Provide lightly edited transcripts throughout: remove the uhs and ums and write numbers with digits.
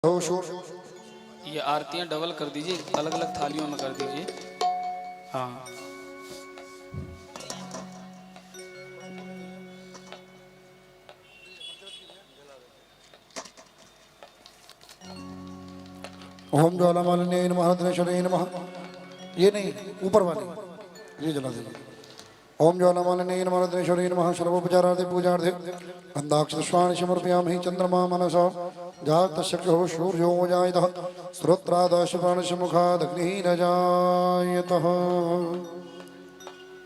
ये आरतियां डबल कर दीजिए, अलग अलग थालियों में कर दीजिए। हाँ, ओम ज्वालामालिन्ये नमः दिनेश्वराय नमः। ये नहीं, ऊपर वाली ये जला देना। ओम ज्वालामालिन्ये नमः दिनेश्वराय नमः। सर्वोपचारार्थे पूजार्थे गन्धाक्षपुष्पाणि समर्पयामि। चंद्रमा मनसा जातशक्यो सूर्यो जायतः स्रोत्रादश प्राणशमुखादग्निः न जायतः।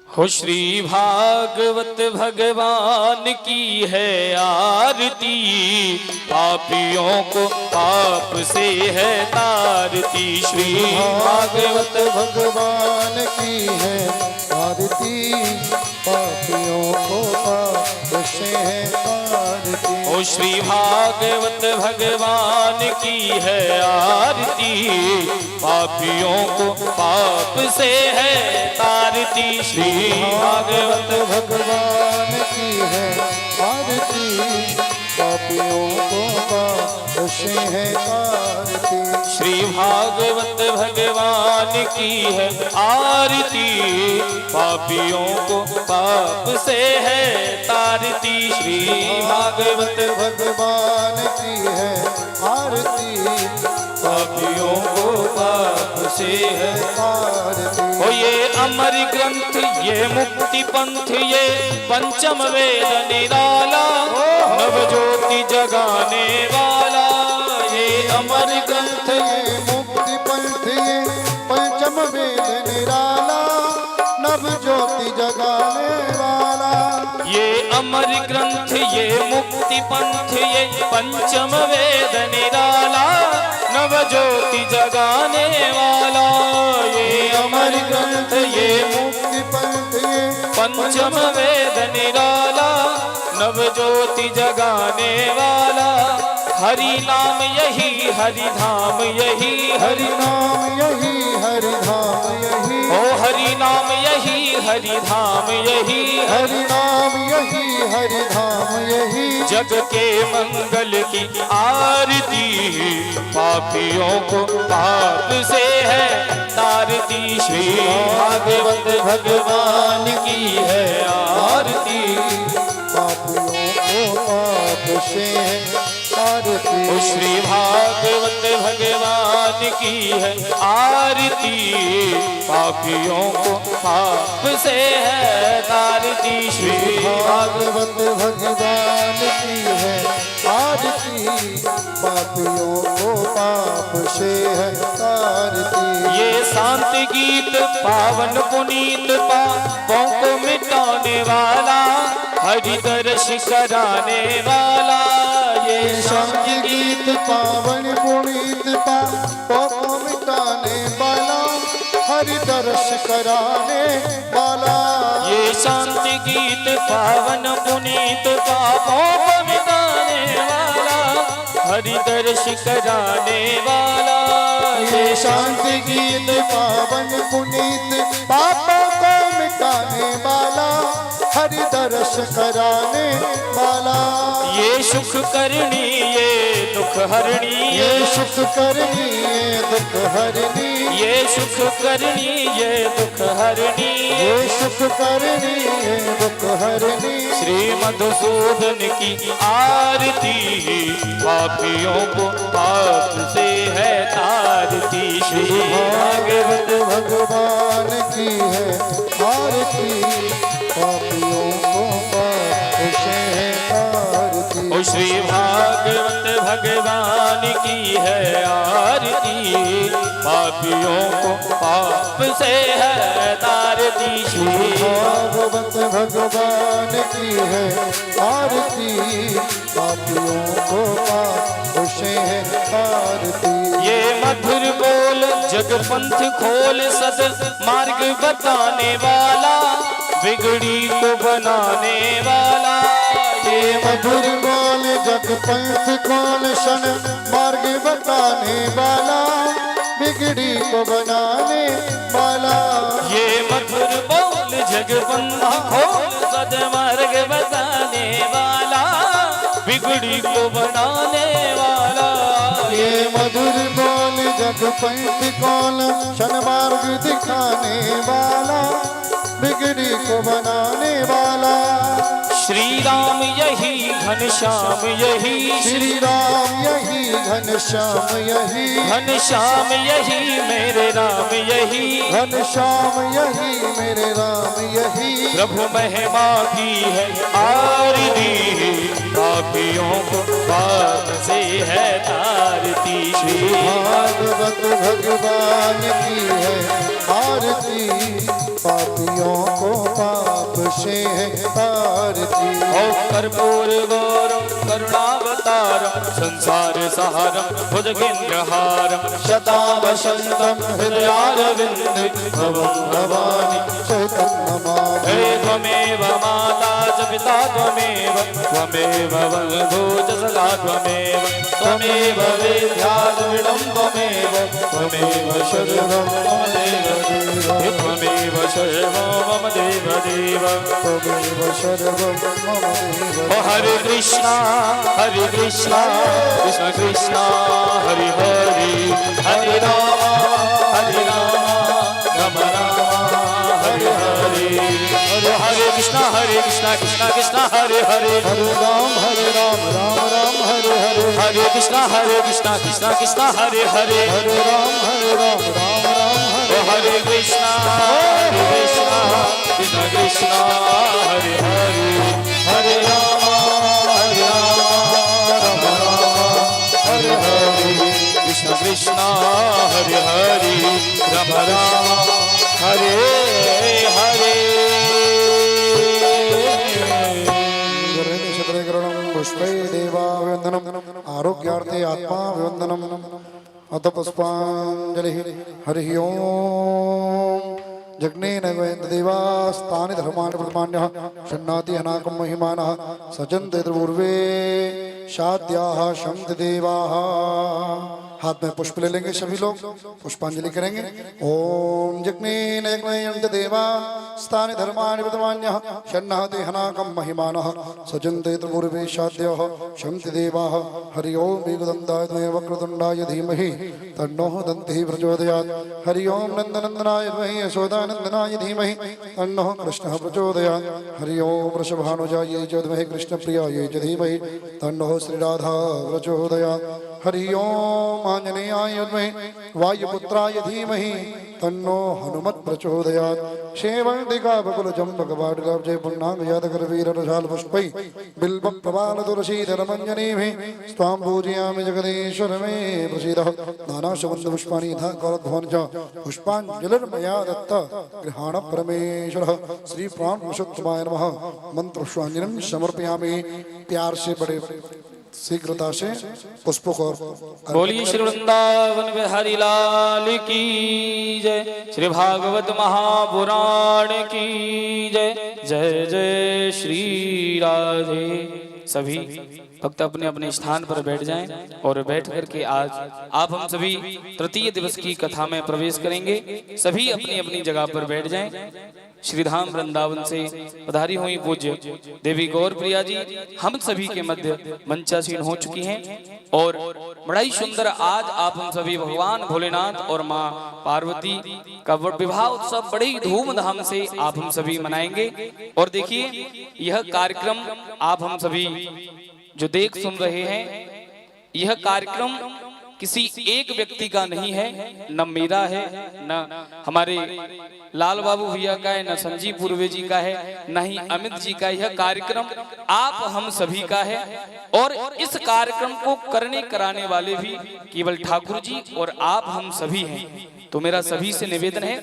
हो श्री भागवत भगवान की है आरती, पापियों को पाप से है तारती। श्री भागवत भगवान की है आरती, पापियों को पाप से है तारती। ओ श्री भागवत भगवान की है आरती, पापियों को पाप से है तारती। श्री भागवत भगवान की है आरती, पापियों को पाप से है तारती। श्री भागवत भगवान की है आरती, पापियों को पाप से है तारती। श्री भागवत भगवान की है आरती, पापियों को पाप से है तारती। ओ ये अमर ग्रंथ, ये मुक्ति पंथ, ये पंचम वेद निराला, नव ज्योति जगाने वाला। ये अमर ग्रंथ, ये मुक्ति पंथ, ये पंचम वेद निराला, नव ज्योति जगाने वाला। ये अमर ग्रंथ, ये मुक्ति पंथ, ये पंचम वेद निराला, नव ज्योति जगाने वाला। ये अमर ग्रंथ, ये मुक्ति पंथ, ये पंचम वेद निराला, नव ज्योति जगाने वाला। हरि नाम यही, हरि धाम यही, हरि नाम यही, हरि धाम यही। ओ हरि नाम यही, हरि धाम यही, हरि नाम यही, हरि धाम यही। जग के मंगल की आरती, पापियों को पाप से है तारती। श्री भागवत भगवान की है आरती, पापियों को पाप से है तारती। ओ श्री भागवत भगवान की है आरती, पापियों को पाप से है तारती। श्री भागवत भगवान की है आरती, पापियों को पाप से है तारती। ये शांति गीत पावन पुनीत पापों को मिटाने वाला, हरि दर्श कराने वाला। ये शांति गीत पावन पुनीत पापों को मिटाने वाला, हरि दर्श कराने वाला। ये शांति गीत पावन पुनीत पापों को मिटाने वाला, हरि दर्श कराने वाला। ये शांति गीत पावन पुनीत पापों को मिटाने वाला, हरि दर्श कराने वाला। ये सुख करनी, ये दुख हरणी, ये सुख करनी, ये दुख हरनी। ये सुख करनी, ये दुख हरणी, ये सुख करनी, ये दुख हरनी। श्री मधुसूदन की आरती, पापियों को पाप से है तारती। श्री भागवत भगवान की है आरती, पापियों को पाप से है तारती। ओ श्री भागवत भगवान की है आरती, पापियों को पाप से है तारती। श्री भागवत भगवान की है आरती, पापियों को पाप से है तारती। ये मधुर बोल जग पंथ खोल, सद मार्ग बताने वाला, बिगड़ी को बनाने वाला। ये मधुर बोल जग पंथ खोल, सन मार्ग बताने वाला, बिगड़ी को बनाने वाला। ये मधुर बोल जग पंथ खोल, सद मार्ग बताने वाला, बिगड़ी को बनाने वाला। ये मधुर बोल जगपंथ कौन, शन मार्ग दिखाने वाला, बिगड़ी को बनाने वाला। श्री राम यही घनश्याम यही, श्री राम यही घनश्याम यही, घनश्याम यही मेरे राम यही, घनश्याम यही मेरे राम यही। प्रभु महिमा की है आरती, पापियों को पाप से है तारती। श्री भागवत भगवान की है आरती, पापियों को पाप से है तारती। ओ कर्पूर गौरम करुणावतारम, संसार सारम भुजगेन्द्रहारम, सदा वसंतम हृदयारविंद भवं भवानी सहितं नमामि। हे त्वमेव माता च पिता त्वमेव, त्वमेव बन्धु च सखा त्वमेव, त्वमेव विद्याद्रविणं त्वमेव, त्वमेव सर्वं मम देवदेव, त्वमेव सर्वं मम देवदेव, त्वमेव सर्वं मम देव। ओ हरे कृष्णा कृष्ण कृष्ण हरि हरि, हरे राम राम राम हरे हरे। हरे कृष्ण कृष्ण कृष्ण हरे हरे, हरे राम राम राम हरे हरे। हरे कृष्ण कृष्ण कृष्ण हरे हरे, हरे राम राम राम हरे। हरे कृष्ण कृष्ण कृष्ण हरे हरे, हरे राम हरे हरे, कृष्ण कृष्ण हरे हरे, राम राम हरे हरे। पुष्पै देवाभिवन्दनम्, आरोग्यार्थे आत्माभिवन्दनम्। अथ पुष्पाञ्जलिः। हरिः ओम्। जग्नेन देवास्तानि धर्माणि प्रमाण्यः, षण्णाति अनाकं महिमानः, सजन्ते पूर्वे शाद्याः शन्ति देवाः। हाथ में पुष्प ले लेंगे सभी लोग, पुष्पांजलि करेंगे। ओम जग्नेन यज्ञयन्ति देवा स्थानि धर्माणि प्रमाण्यः, षण्णाति अनाकं महिमानः, सजन्ते पूर्वे शाद्याः शन्ति देवाः। हरि ओम वेगदन्ताय वक्रतुण्डाय धीमहि तन्नो दन्तिः प्रचोदयात्। हरि ओम नन्दनन्दनाय यशोदानन्दनाय धीमहि तन्नो कृष्णः प्रचोदयात्। हरि ओम वृषभानुजायै च विद्महे कृष्णप्रियायै च धीमहि तन्नो श्रीराधा प्रचोदयात्। हरि ओम आंजनेयाय विद्महे वायुपुत्राय धीमहि तन्नो हनुमत् प्रचोदयात्। शेवन्तिका बकुलचम्पकवाटिलाब्जे पुण्णाङ्गजातकरवीररसाल पुष्पै बिल्वप्रवालतुलसीधरमञ्जनीभिः स्वां पूजयामि जगदीश्वर मे प्रसीदः। नानाशबन्धपुष्पाणि यथा कालध्वनि च पुष्पाञ्जलिर्मया दत्त गृहाण परमेश्वरः। श्री प्राणपुरुषोत्तमाय नमः। मंत्रपुष्पाञ्जलिं समर्पयामि। प्यार से बड़े शीघ्रता से पुष्पों को बोलिए श्री वृंदावन बिहारी लाल की जय, श्री भागवत महापुराण की जय। जय जय श्री राधे। सभी भक्त अपने अपने स्थान पर बैठ जाएं और बैठ करके आज आप हम सभी तृतीय दिवस की कथा में प्रवेश करेंगे। सभी अपनी अपनी जगह पर बैठ जाएं। श्रीधाम वृंदावन से पधारी हुई पूज्य देवी गौर प्रिया जी हम सभी के मध्य मंचासीन हो चुकी हैं और बड़ा ही सुंदर आज आप हम सभी भगवान भोलेनाथ और माँ पार्वती का विवाह उत्सव बड़े ही धूमधाम से आप हम सभी मनाएंगे। और देखिए यह कार्यक्रम आप हम सभी जो देख सुन रहे हैं, यह कार्यक्रम किसी एक व्यक्ति का नहीं है, न मेरा है, न हमारे लाल बाबू भैया का है, न संजीव पूर्वे जी का है, न ही अमित जी का। यह कार्यक्रम आप हम सभी का है और इस कार्यक्रम को करने कराने वाले भी केवल ठाकुर जी और आप हम सभी हैं। तो मेरा सभी से निवेदन है,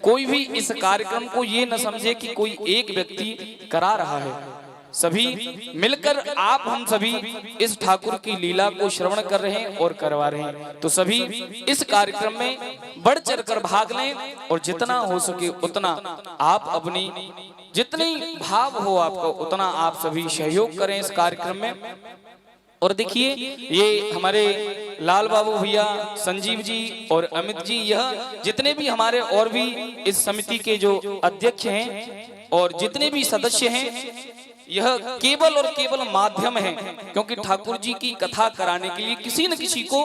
कोई भी इस कार्यक्रम को ये न समझे कि कोई एक व्यक्ति करा रहा है। सभी मिलकर आप हम सभी इस ठाकुर की लीला को श्रवण कर रहे हैं और करवा रहे हैं। तो सभी इस कार्यक्रम में बढ़ चढ़कर भाग लें और जितना हो सके उतना आप अपनी जितनी भाव हो आपका उतना आप सभी सहयोग करें इस कार्यक्रम में। और देखिए ये हमारे लाल बाबू भैया, संजीव जी और अमित जी, यह जितने भी हमारे और भी इस समिति के जो अध्यक्ष हैं और जितने भी सदस्य हैं, यह केवल और केवल माध्यम है, क्योंकि ठाकुर जी की कथा कराने के लिए किसी न किसी को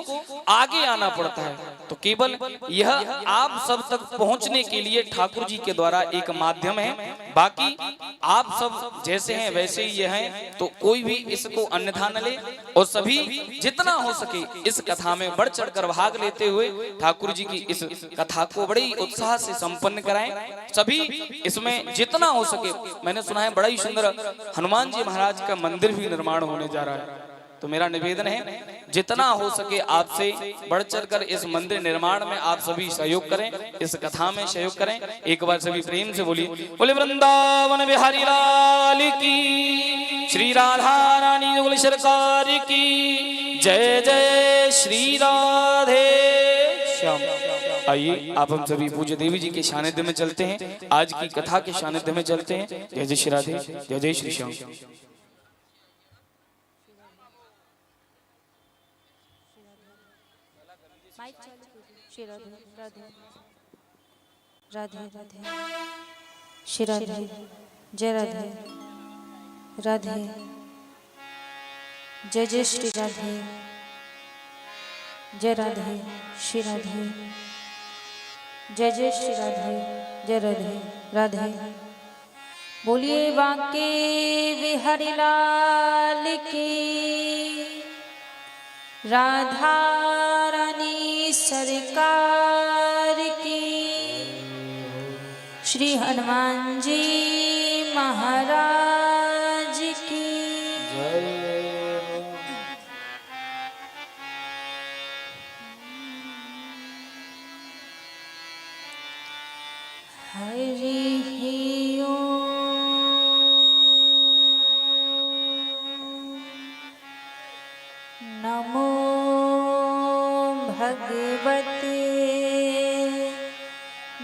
आगे आना पड़ता है। तो केवल यह आप सब तक पहुंचने के लिए ठाकुर जी के द्वारा एक माध्यम है। बाकी आप सब जैसे हैं वैसे ही हैं, तो कोई भी इसको अन्यथा न ले और सभी जितना हो सके इस कथा में बढ़ चढ़कर भाग लेते हुए ठाकुर जी की इस कथा को बड़े उत्साह से संपन्न कराएं। सभी इसमें जितना हो सके, मैंने सुना है बड़ा ही सुंदर हनुमान जी महाराज का मंदिर भी निर्माण होने जा रहा है। तो मेरा निवेदन है जितना हो सके आपसे बढ़ चढ़कर इस मंदिर निर्माण में आप सभी सहयोग करें, इस कथा में सहयोग करें। एक बार सभी प्रेम से बोलिए, बोले वृंदावन बिहारी लाल की, श्री राधा रानी बोले सरकार की जय, जय श्री राधे श्याम। आइए आप हम सभी पूज्य देवी जी के सानिध्य में चलते हैं, आज की कथा के सानिध्य में चलते हैं। जय जय श्री राधे, जय जय श्री श्याम। श्री राधे राधे राधे राधे, श्री राधे जय राधे राधे, जय जय श्री राधे जय राधे, श्री राधे जय जय श्री राधे जय राधे राधे। बोलिए बांके बिहारी लाल की, राधा रानी सरकार की, श्री हनुमान जी महाराज की जय। हरि ओम नमो भगवते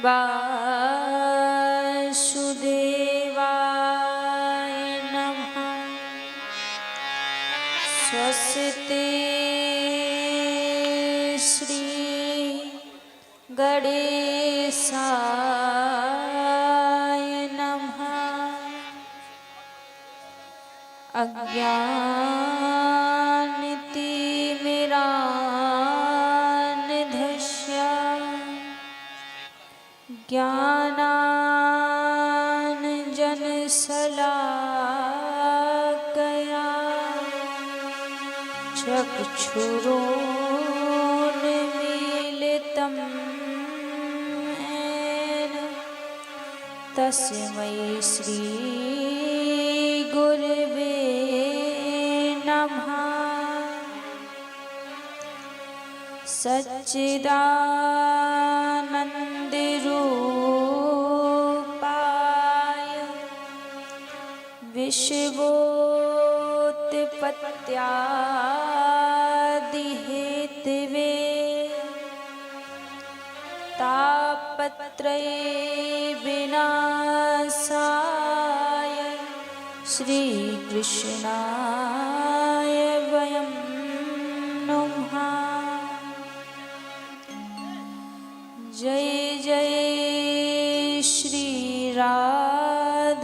वासुदेवाय नमः। स्वस्ति श्री गणेशाय नमः। अज्ञानतिमिरान्धस्य ज्ञानाञ्जनशलाकया चक्षुरोन्मीलितं येन तस्मै श्री गुरवे नमः। सच्चिदानन्दरूपाय विश्वोत्पत्त्यादिहेतवे तापत्रय विनाशाय श्रीकृष्णाय वयं नमः। जय जय श्री राधारमण,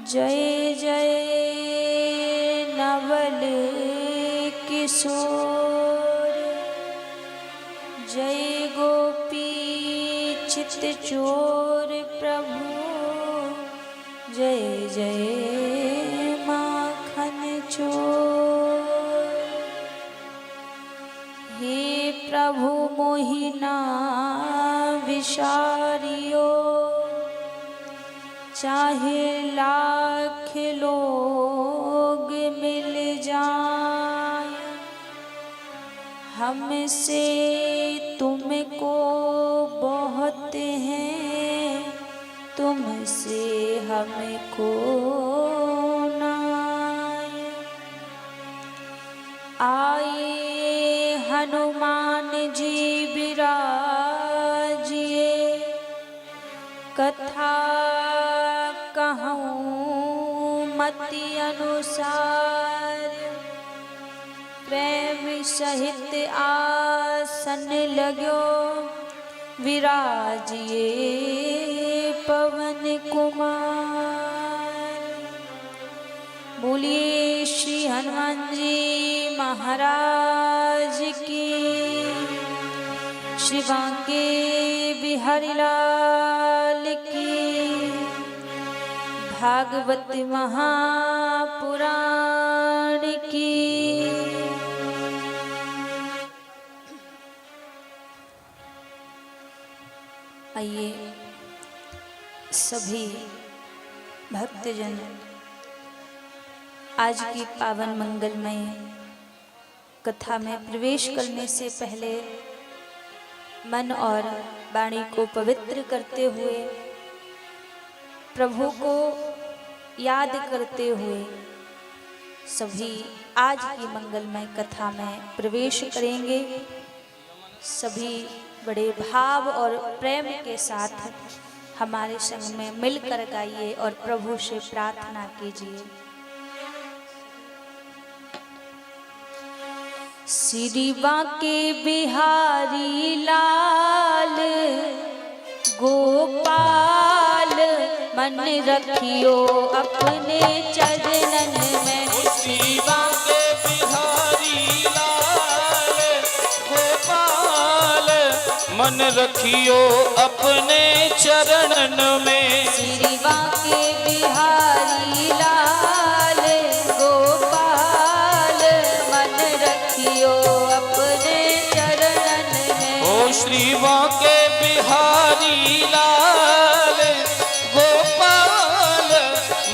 जय जय नवल किशोर, जय गोपी चित चोर प्रभु, जय जय माखन चोर। हे प्रभु मोहिना विसारियो, चाहे लाख लोग मिल जाए, हमसे तुमको बहुत हैं, तुमसे हमको नाय। आए हनुमान जी विराजिए, कथा कहूँ मति अनुसार, प्रेम सहित आसन लगो विराजिए पवन कुमार। बोलिए श्री हनुमान जी महाराज की। श्री बांके बिहारी लाल की। भागवत महापुराण की। आइए सभी भक्तजन आज की पावन मंगलमय कथा में प्रवेश करने से पहले मन और वाणी को पवित्र करते हुए, प्रभु को याद करते हुए सभी आज की मंगलमय कथा में प्रवेश करेंगे। सभी बड़े भाव और प्रेम के साथ हमारे संग में मिलकर गाइए और प्रभु से प्रार्थना कीजिए। श्री बांके बिहारी लाल गोपाल मन रखियो अपने चरणन में। श्री बांके बिहारी लाल गोपाल मन रखियो अपने चरणन में। श्री बांके बिहारी लाल गोपाल मन रखियो अपने चरणन में। ओ श्री बांके बिहारी लाल गोपाल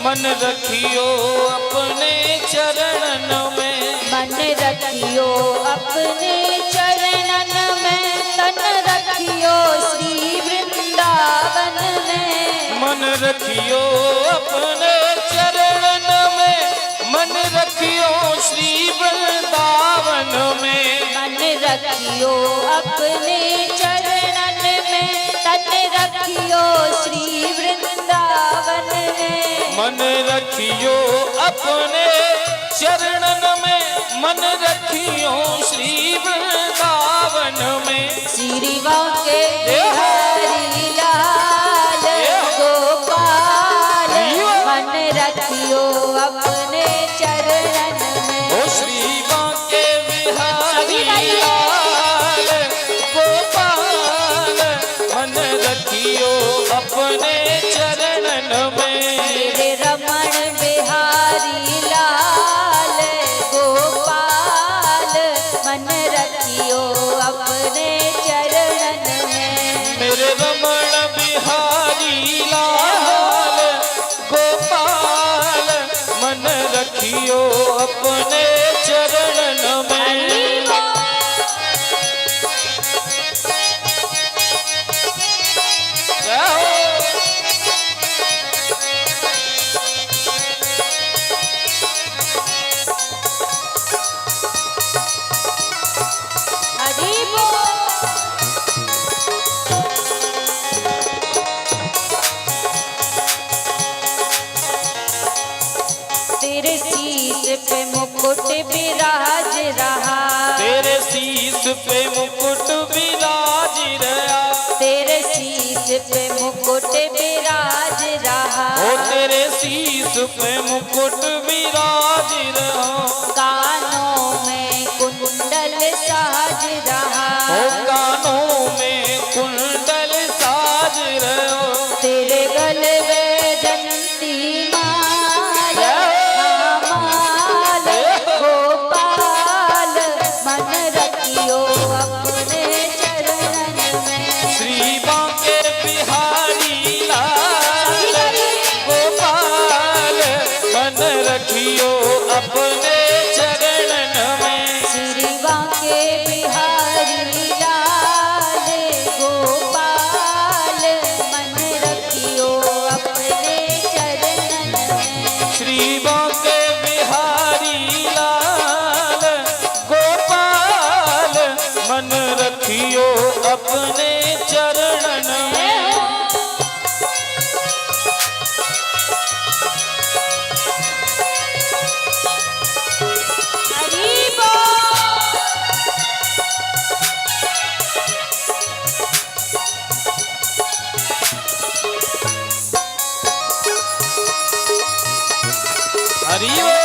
मन रखियो अपने चरणन में। मन रखियो अपने चरणन में। तन रखियो श्री वृंदावन में। मन रखियो अपने चरणन में। मन रखियो श्री वृंदावन में। मन रखियो अपने चरणन में। तन रखियो श्री वृंदावन में। मन रखियो अपने चरणन में। मन रखियो श्री वृंदावन में। श्री बांके बिहारी लाल गोपाल मन रखियो अपने चरणन में। ओ श्री बांके बिहारी लाल गोपाल मन रखियो अपने चरणन में। मेरे रमण बिहारी लाल गोपाल मन रखियो अपने चरणन में। मेरे रमण बिहारी लाल गोपाल मन रखियो अपने चरणन में। हरि बोल। तेरे शीश पे मुकुट विराज रहा। तेरे शीश पे मुकुट विराज रहा। तेरे शीश पे मुकुट विराज रहा। ओ तेरे शीश पे मुकुट विराज रहा। कानों में कुंडल साज रहा। ओ कानों में कुंडल साज रहा। तेरे गले में जंती माल माल गोपाल मन रखियो अपने चरणन में। श्री बांके बिहारी लाल गोपाल मन रखियो अपने चरणन में। श्री बांके बिहारी लाल गोपाल मन रखियो अपने चरणन में। श्री बांके बिहारी लाल गोपाल मन रखियो अपने चरणन में। हरि बोल। हरि बोल।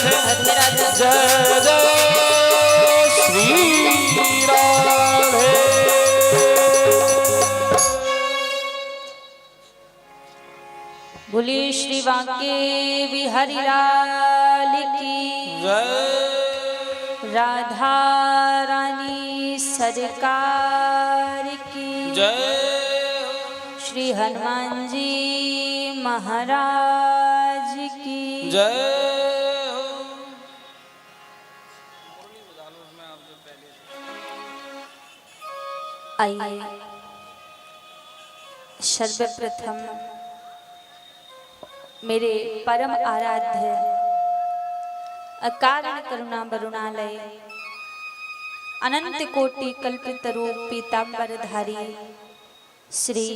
राधे राधे राधे। जय जय श्री राधे। बोलिए श्री बांके बिहारी लाल की जय राधा रानी सरकार की जय श्री हनुमान जी महाराज की जय। आइए सर्वप्रथम मेरे परम आराध्य अकारण करुणा वरुणालय अनंत कोटि कल्पित रूप पीतांबरधारी श्री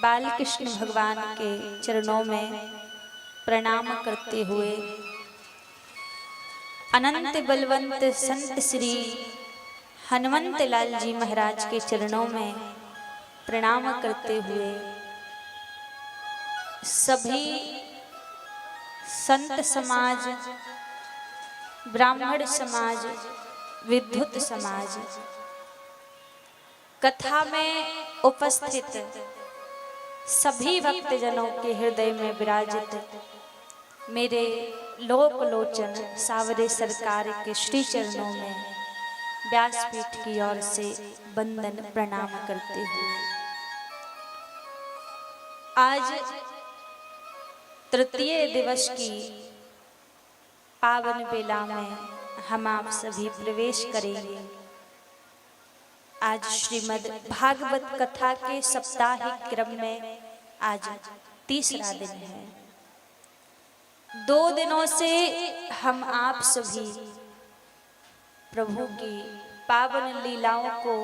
बालकृष्ण भगवान के चरणों में प्रणाम करते हुए अनंत बलवंत संत श्री हनुमंत लाल जी महाराज के चरणों में प्रणाम करते हुए सभी संत समाज, ब्राह्मण समाज, विद्युत समाज, कथा में उपस्थित सभी भक्तजनों के हृदय में विराजित मेरे लोकलोचन सावरे सरकार के श्री चरणों में व्यासपीठ की ओर से वंदन प्रणाम करते हुए आज तृतीय दिवस की पावन बेला में हम आप सभी प्रवेश करेंगे। आज श्रीमद् भागवत कथा के साप्ताहिक क्रम में आज तीसरा दिन है। 2 दिनों से हम आप सभी प्रभु की पावन लीलाओं को,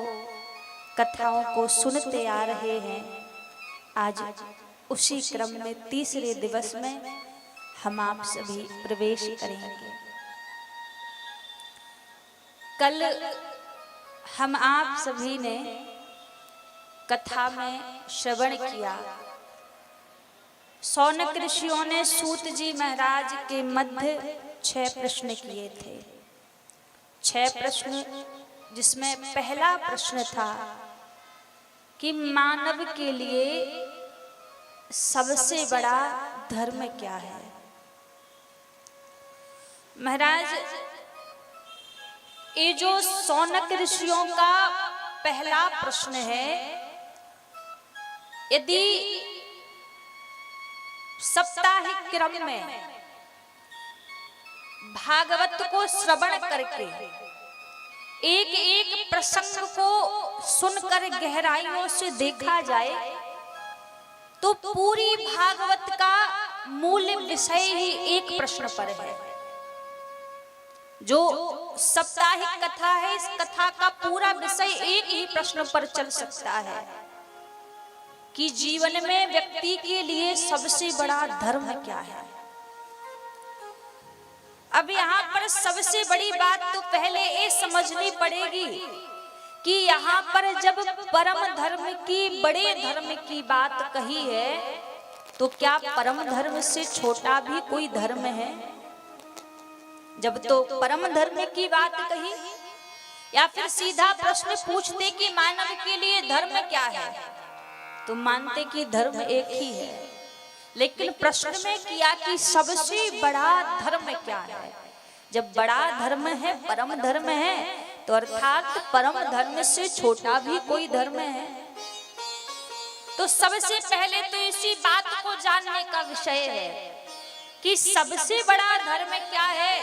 कथाओं को सुनते आ रहे हैं। आज उसी क्रम में तीसरे दिवस में हम आप सभी प्रवेश करेंगे। कल हम आप सभी ने कथा में श्रवण किया। सौनक ऋषियों ने सूत जी महाराज के मध्य 6 प्रश्न किए थे। 6 प्रश्न, जिसमें पहला प्रश्न था कि मानव के लिए सबसे बड़ा धर्म क्या है। महाराज, ये जो सौनक ऋषियों का पहला प्रश्न है, यदि साप्ताहिक क्रम में भागवत को श्रवण करके एक एक प्रसंग को सुनकर गहराइयों से देखा जाए तो पूरी भागवत का मूल विषय ही एक प्रश्न पर है। जो साप्ताहिक कथा है, इस कथा का पूरा विषय एक ही प्रश्न पर चल सकता है कि जीवन में व्यक्ति के लिए सबसे बड़ा धर्म क्या है। अब यहाँ पर सबसे बड़ी बात तो पहले ये समझनी पड़ेगी कि यहाँ पर जब परम धर्म की, बड़े धर्म की बात कही है, तो क्या परम धर्म से छोटा भी कोई धर्म है? जब तो परम धर्म की बात कही, या फिर सीधा प्रश्न पूछते कि मानव के लिए धर्म क्या है, तो मानते कि धर्म एक ही है। लेकिन प्रश्न में किया कि सबसे बड़ा धर्म क्या है। जब बड़ा धर्म है, परम धर्म है, तो अर्थात परम धर्म से छोटा भी कोई धर्म है। तो सबसे पहले तो इसी बात को जानने का विषय है कि सबसे बड़ा धर्म क्या है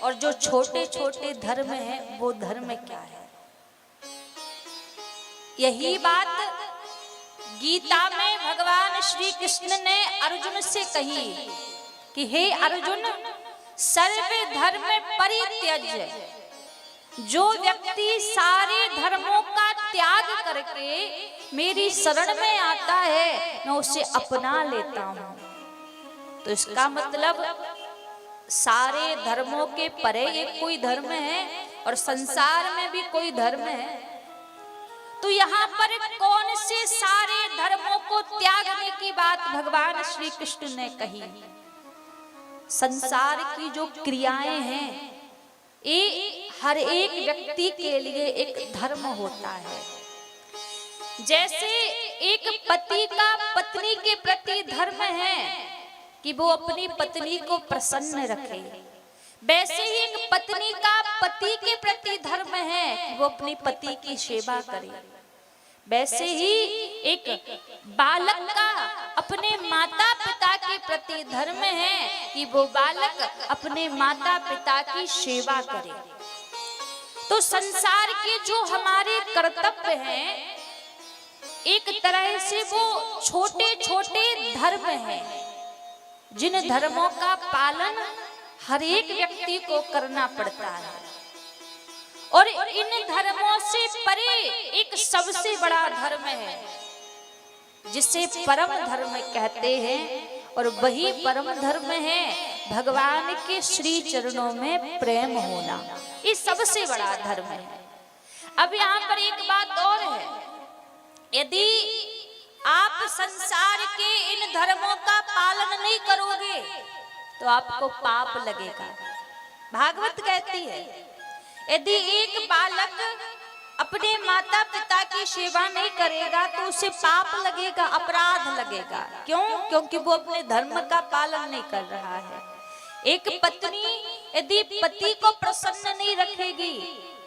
और जो छोटे छोटे धर्म है वो धर्म क्या है। यही बात गीता में भगवान श्री कृष्ण ने अर्जुन से कही कि हे अर्जुन, सर्व धर्म परित्यज्य, जो व्यक्ति सारे धर्मों का त्याग करके मेरी शरण में आता है, मैं उसे अपना लेता हूं। तो इसका मतलब सारे धर्मों के परे एक कोई धर्म है और संसार में भी कोई धर्म है। तो यहाँ पर कौन से सारे धर्मों को त्यागने की बात भगवान श्री कृष्ण ने कही? संसार की जो क्रियाएं हैं ये हर एक व्यक्ति के लिए एक धर्म होता है। जैसे एक पति का पत्नी के प्रति धर्म है कि वो अपनी पत्नी को प्रसन्न रखे, वैसे ही एक पत्नी का पति के प्रति धर्म है कि वो अपनी पति की सेवा करे। वैसे ही एक बालक का अपने माता पिता के प्रति धर्म है कि वो बालक अपने माता पिता की सेवा करे। तो संसार के जो हमारे कर्तव्य हैं एक तरह से वो छोटे छोटे धर्म हैं, जिन धर्मों का पालन हर एक व्यक्ति को करना पड़ता है। और इन धर्मों से परे एक सबसे बड़ा धर्म है जिसे परम धर्म कहते हैं, और वही परम धर्म है भगवान के श्री चरणों में प्रेम होना। ये सबसे बड़ा धर्म है। अब यहाँ पर एक बात और है, यदि आप संसार के इन धर्मों का पालन नहीं करोगे तो आपको पाप लगेगा। भागवत कहती है यदि एक बालक अपने माता पिता की सेवा नहीं करेगा तो उसे पाप लगेगा, अपराध लगेगा। क्यों? क्योंकि वो अपने धर्म का पालन नहीं कर रहा है। एक पत्नी यदि पति को प्रसन्न नहीं रखेगी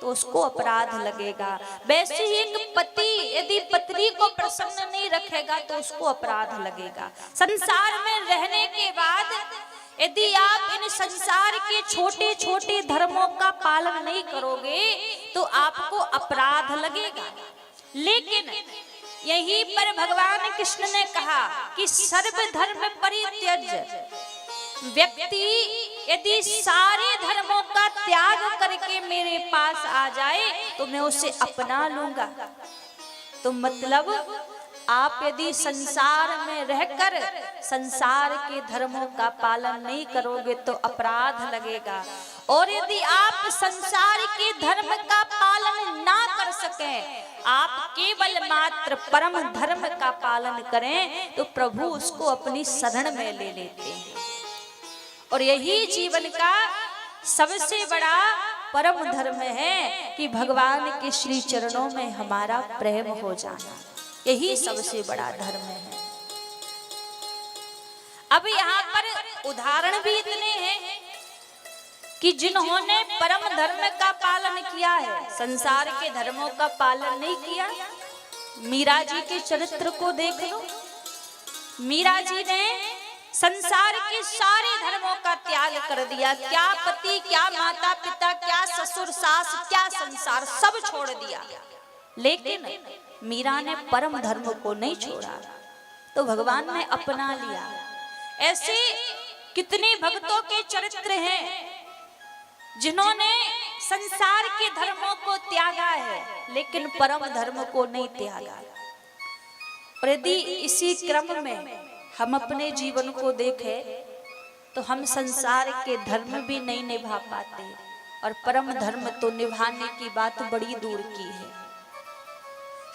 तो उसको अपराध लगेगा। वैसे ही एक पति यदि पत्नी को प्रसन्न नहीं रखेगा तो उसको अपराध लगेगा। संसार में रहने के बाद यदि आप इन संसार के छोटे छोटे धर्मों का पालन नहीं करोगे तो आपको अपराध लगेगा। लेकिन यहीं पर भगवान कृष्ण ने कहा कि सर्वधर्म परित्यज्य, व्यक्ति यदि सारे धर्मों का त्याग करके मेरे पास आ जाए तो मैं उसे अपना लूंगा। तो मतलब आप यदि संसार में रहकर संसार के धर्मों का पालन नहीं करोगे तो अपराध लगेगा, और यदि आप संसार के धर्म का पालन ना कर सकें, आप केवल मात्र परम धर्म का पालन करें तो प्रभु उसको अपनी शरण में ले लेते हैं। और यही जीवन का सबसे बड़ा परम धर्म है कि भगवान के श्री चरणों में हमारा प्रेम हो जाना, यही सबसे बड़ा धर्म है। अब यहाँ पर उदाहरण भी इतने हैं कि जिन्होंने परम धर्म का पालन किया है, संसार के धर्मों का पालन नहीं किया। मीरा जी के चरित्र को देख लो। मीरा जी ने संसार के सारे धर्मों का त्याग कर दिया। क्या पति, क्या माता पिता, क्या ससुर सास, क्या संसार, सब छोड़ दिया। लेकिन मीरा ने परम धर्म को नहीं छोड़ा तो भगवान ने अपना लिया। ऐसे कितने भक्तों के चरित्र हैं जिन्होंने संसार के धर्मों को त्यागा है लेकिन परम धर्म को नहीं त्यागा। और यदि इसी क्रम में हम अपने जीवन को देखें तो हम संसार के धर्म भी नहीं निभा पाते और परम धर्म तो निभाने की बात बड़ी दूर की है।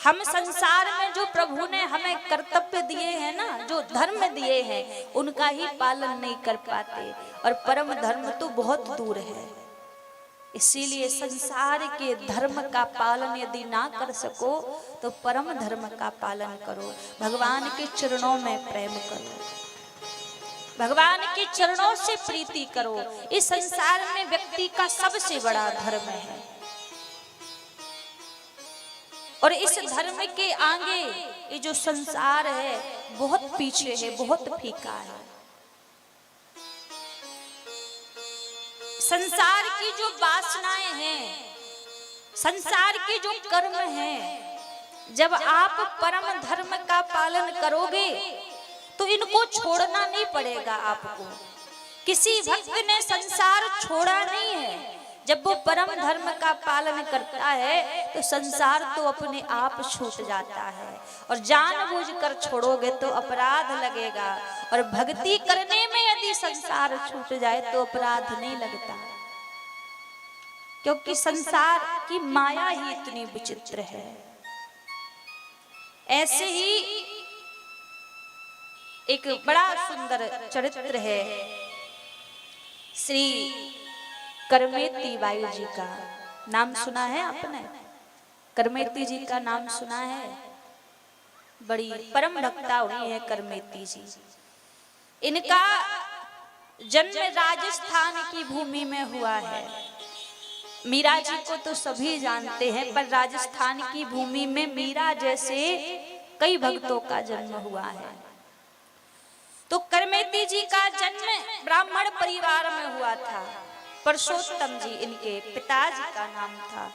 हम संसार में जो प्रभु ने हमें कर्तव्य दिए हैं ना, जो धर्म दिए हैं, उनका ही पालन नहीं कर पाते और परम धर्म तो बहुत दूर है। इसीलिए संसार के धर्म का पालन यदि ना कर सको तो परम धर्म का पालन करो। भगवान के चरणों में प्रेम करो, भगवान के चरणों से प्रीति करो। इस संसार में व्यक्ति का सबसे बड़ा धर्म है और इस धर्म के आगे ये जो संसार है बहुत पीछे है, बहुत फीका है। संसार की जो वासनाएं हैं, संसार के जो कर्म हैं, जब आप परम धर्म का पालन करोगे तो इनको छोड़ना नहीं पड़ेगा आपको। किसी भक्त ने संसार छोड़ा नहीं है। जब वो परम धर्म का पालन करता है तो संसार तो अपने आप छूट जाता है। और जानबूझकर छोड़ोगे तो अपराध लगेगा, और भक्ति करने में यदि संसार छूट जाए तो अपराध नहीं लगता, क्योंकि संसार की माया ही इतनी विचित्र है। ऐसे ही एक बड़ा सुंदर चरित्र है श्री करमेती बाई जी का नाम सुना है आपने? करमेती जी का नाम सुना है? बड़ी परम भक्ता हुई है करमेती जी। इनका जन्म राजस्थान की भूमि में हुआ है। मीरा जी को तो सभी जानते हैं, पर राजस्थान की भूमि में मीरा जैसे कई भक्तों का जन्म हुआ है। तो करमेती जी का जन्म ब्राह्मण परिवार में हुआ था। परसोत्तम जी इनके पिताजी का नाम था।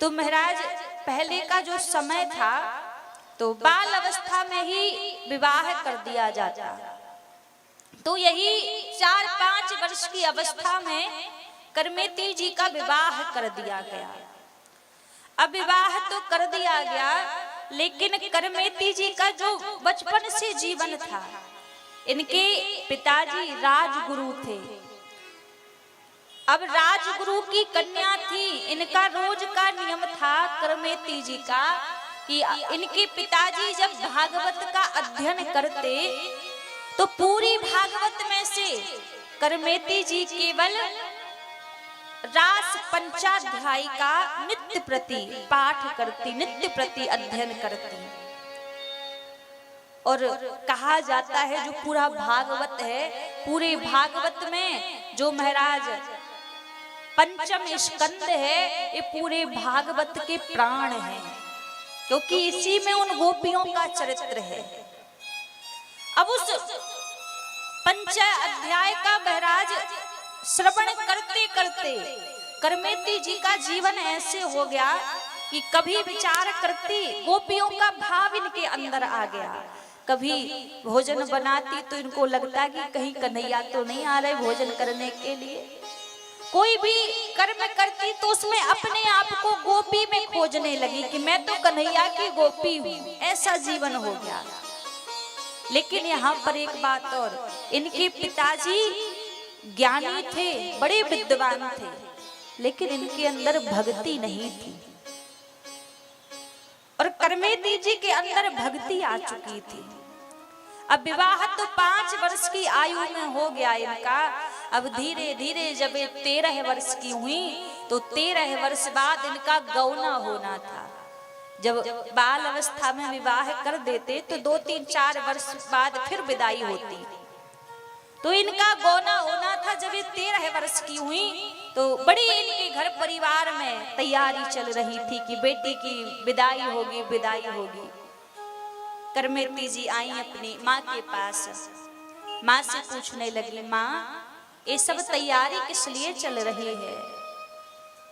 तो महाराज पहले का जो समय था तो बाल अवस्था में ही विवाह कर दिया जाता। तो यही 4-5 वर्ष की अवस्था में करमेती जी का विवाह कर दिया गया। अब विवाह तो कर दिया गया, लेकिन करमेती जी का जो बचपन से जीवन था, इनके पिताजी राजगुरु थे। अब राजगुरु की कन्या थी। इनका रोज का नियम था करमेती जी का कि इनके पिताजी जब भागवत का अध्ययन करते तो पूरी भागवत में से करमेती जी केवल रास पंचाध्याय का नित्य प्रति पाठ करती, नित्य प्रति अध्ययन करती। और कहा जाता है जो पूरा भागवत है, पूरे भागवत में जो महाराज पंचम स्कंद है, ये पूरे भागवत के प्राण हैं, क्योंकि इसी में उन गोपियों का चरित्र है। अब उस पंच अध्याय का महाराज श्रवण करते करते करमेती जी का जीवन ऐसे हो गया कि कभी विचार करती, गोपियों का भाव इनके अंदर आ गया। कभी भोजन बनाती तो इनको लगता कि कहीं कन्हैया तो नहीं आ रहे भोजन करने के लिए। कोई भी कर्म करती तो उसमें अपने आप को गोपी में खोजने लगी कि मैं तो कन्हैया की गोपी हूँ। ऐसा जीवन हो गया। लेकिन यहाँ पर एक बात और, इनके पिताजी ज्ञानी थे, बड़े विद्वान थे, लेकिन इनके अंदर भक्ति नहीं थी। और करमेती जी के अंदर भक्ति आ चुकी थी। अब विवाह तो 5 वर्ष की आयु में हो गया इनका। अब धीरे धीरे जब 13 वर्ष की हुई तो 13 वर्ष बाद इनका गौना होना था। जब बाल अवस्था में विवाह कर देते तो 2-3-4 वर्ष बाद फिर विदाई होती। तो इनका गौना होना था। जब ये 13 वर्ष की हुई तो बड़ी इनके घर परिवार में तैयारी चल रही थी कि बेटी की विदाई होगी, विदाई होगी। करमेती जी आई अपनी माँ के पास। माँ से पूछने लगी, माँ ये सब तैयारी किस लिए चल रही है?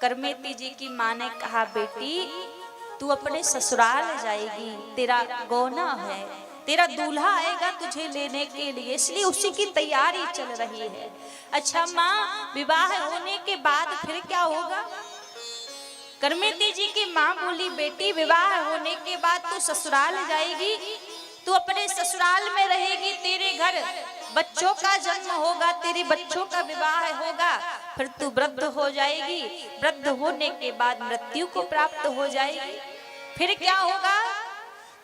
करमेती जी की माँ ने कहा, बेटी तू अपने ससुराल जाएगी, तेरा गौना है, तेरा दूल्हा आएगा तुझे लेने के लिए, इसलिए उसी की तैयारी चल रही है। अच्छा माँ, विवाह होने के बाद फिर क्या होगा? करमेती जी की माँ बोली, बेटी विवाह होने के बाद तू ससुराल जाएगी, तू अपने ससुराल में रहेगी, तेरे घर बच्चों का जन्म होगा, तेरे बच्चों का विवाह होगा, फिर तू वृद्ध हो जाएगी, वृद्ध होने के बाद मृत्यु को प्राप्त हो जाएगी, फिर क्या होगा?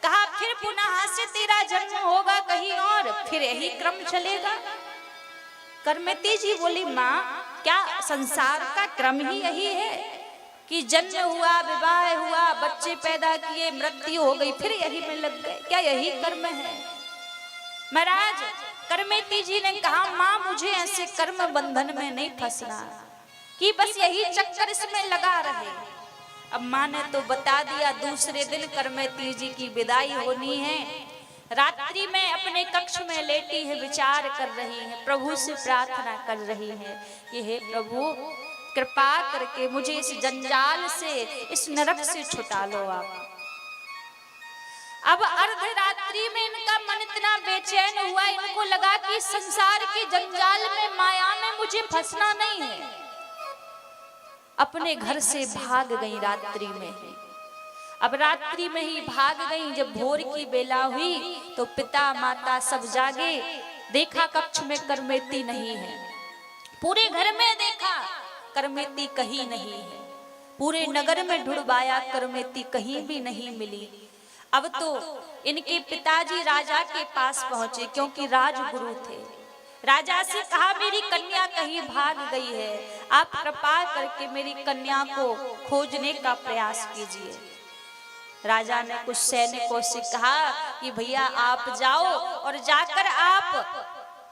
कहा फिर पुनः से तेरा जन्म होगा कहीं और, फिर यही क्रम चलेगा। करमेती जी बोली, माँ क्या संसार का क्रम ही यही है कि जन्म हुआ, विवाह हुआ, बच्चे पैदा किए, मृत्यु हो गई, फिर यही में लग गए? क्या यही कर्म है? महाराज करमेती जी ने कहा, माँ मुझे ऐसे कर्म बंधन में नहीं फंसना कि बस यही चक्कर इसमें लगा रहे। अब माँ ने तो बता दिया। दूसरे दिन करमेती जी की विदाई होनी है। रात्रि में अपने कक्ष में लेटी है, विचार कर रही है, प्रभु से प्रार्थना कर रही है कि हे प्रभु कृपा करके मुझे इस जंजाल से, इस नरक से छुटा लो आप। अब अर्धरात्रि में इनका मन इतना बेचैन हुआ, इनको लगा कि संसार के जंजाल में, माया में मुझे फंसना नहीं है। अपने घर से भाग गई रात्रि में। अब रात्रि में ही भाग गई। जब भोर की बेला हुई तो पिता माता सब जागे, देखा कक्ष में करमेती नहीं है। पूरे घर में देखा, करमेती कहीं नहीं है। पूरे नगर में ढूंढवाया, करमेती कहीं भी नहीं मिली। अब तो इनके पिताजी राजा के पास पहुंचे, क्योंकि राजगुरु थे। राजा से कहा मेरी कन्या कहीं भाग गई है, आप कृपा करके मेरी कन्या को खोजने का प्रयास कीजिए। राजा ने कुछ सैनिकों से कहा कि भैया आप जाओ और जाकर आप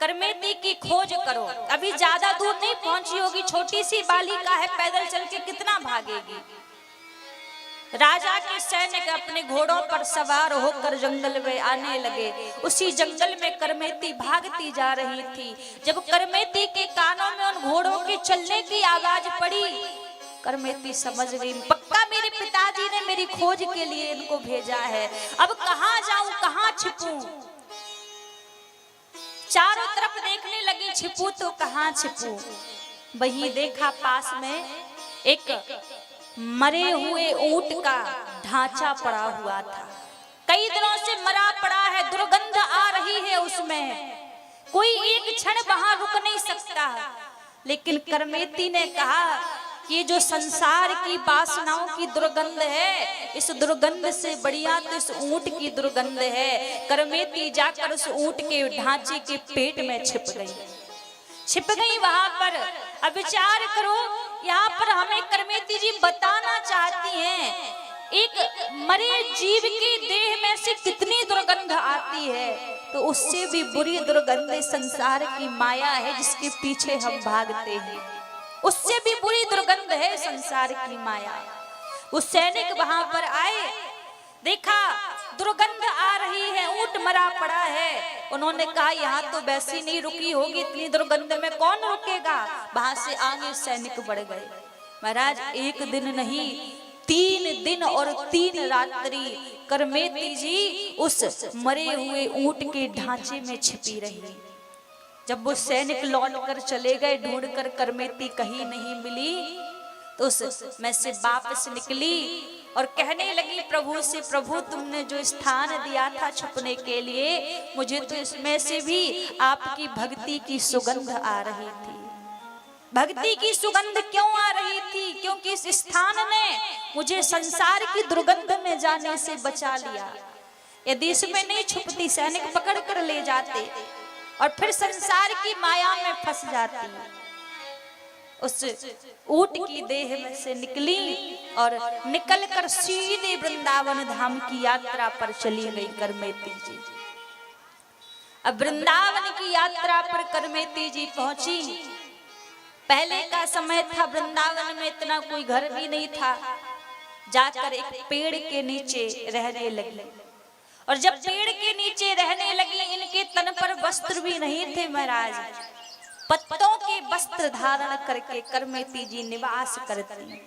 करमेती की खोज करो। अभी ज्यादा दूर नहीं पहुंची होगी, छोटी सी बालिका है, पैदल चल के कितना भागेगी। राजा के सैनिक अपने घोड़ों पर सवार होकर जंगल में आने लगे। उसी जंगल में करमेती भागती जा रही थी। जब करमेती के कानों में उन घोड़ों के चलने की आवाज पड़ी, करमेती समझ गई पक्का मेरे पिताजी ने मेरी खोज के लिए इनको भेजा है। अब कहाँ जाऊं, कहाँ छिपूं? चारों तरफ देखने लगी, छिपू तो कहाँ छिपू। वही देखा पास में एक मरे हुए ऊंट का ढांचा पड़ा हुआ था। कई दिनों से मरा पड़ा है, दुर्गंध आ रही है उसमें, कोई एक क्षण वहां रुक नहीं सकता। लेकिन करमेती ने कहा कि जो संसार की वासनाओं की दुर्गंध है, इस दुर्गंध से बढ़िया तो इस ऊंट की दुर्गंध है। करमेती जाकर उस ऊंट के ढांचे के पेट में छिप गई वहां पर। अब विचार करो, यहाँ पर हमें करमेती जी बताना चाहती हैं एक मरे जीव के देह में से कितनी दुर्गंध आती है, तो उससे भी बुरी दुर्गंध संसार की माया है जिसके पीछे हम भागते हैं। उससे भी बुरी दुर्गंध है संसार की माया। वो सैनिक वहां पर आए, देखा दुर्गंध आ रही है, ऊंट मरा पड़ा है। उन्होंने कहा यहाँ तो वैसी नहीं रुकी होगी, इतनी दुर्गंध में कौन रुकेगा। वहां से आगे सैनिक बढ़ गए। महाराज एक दिन नहीं, 3 दिन और 3 रात्रि करमेती जी उस मरे हुए ऊंट के ढांचे में छिपी रही। जब वो सैनिक लौट कर चले गए, ढूंढकर करमेती कहीं नहीं मिली, तो उस में से वापस निकली और कहने लगी प्रभु से, प्रभु तुमने जो स्थान दिया था छुपने के लिए, मुझे तो इसमें से भी आपकी भक्ति की सुगंध आ रही थी। भक्ति की सुगंध क्यों आ रही थी? क्योंकि इस स्थान ने मुझे संसार की दुर्गंध में जाने से बचा लिया। यदि इसमें नहीं छुपती, सैनिक पकड़ कर ले जाते और फिर संसार की माया में फंस जाती। उस ऊंट की देह में से निकली और निकलकर सीधे वृंदावन धाम की यात्रा पर चली गई करमेती जी। अब वृंदावन की यात्रा पर करमेती जी पहुंची। पहले का समय था, वृंदावन में इतना कोई घर भी नहीं था। जाकर एक पेड़ के नीचे रहने लगी, और जब पेड़ के नीचे रहने लगी, इनके तन पर वस्त्र भी नहीं थे महाराज। पत्तों के वस्त्र धारण करके करमेती जी निवास करती।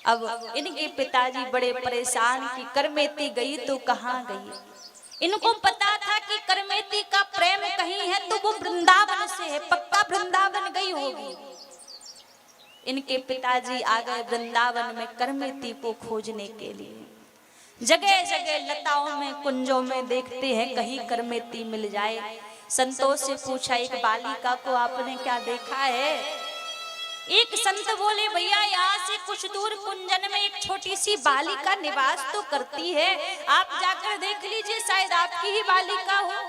अब इनके पिताजी बड़े परेशान कि करमेती गई तो कहाँ गई। इनको पता था कि करमेती का प्रेम कहीं है तो वो वृंदावन से है, पक्का वृंदावन गई होगी। इनके पिताजी आ गए वृंदावन में करमेती को खोजने के लिए। जगह जगह लताओं में, कुंजों में देखते हैं कहीं करमेती मिल जाए। संतों से पूछा, एक बालिका को आपने क्या देखा है? एक संत बोले, भैया यहाँ से कुछ दूर कुंजन में एक छोटी सी बालिका निवास तो करती है, आप जाकर देख लीजिए, शायद आपकी ही बालिका हो।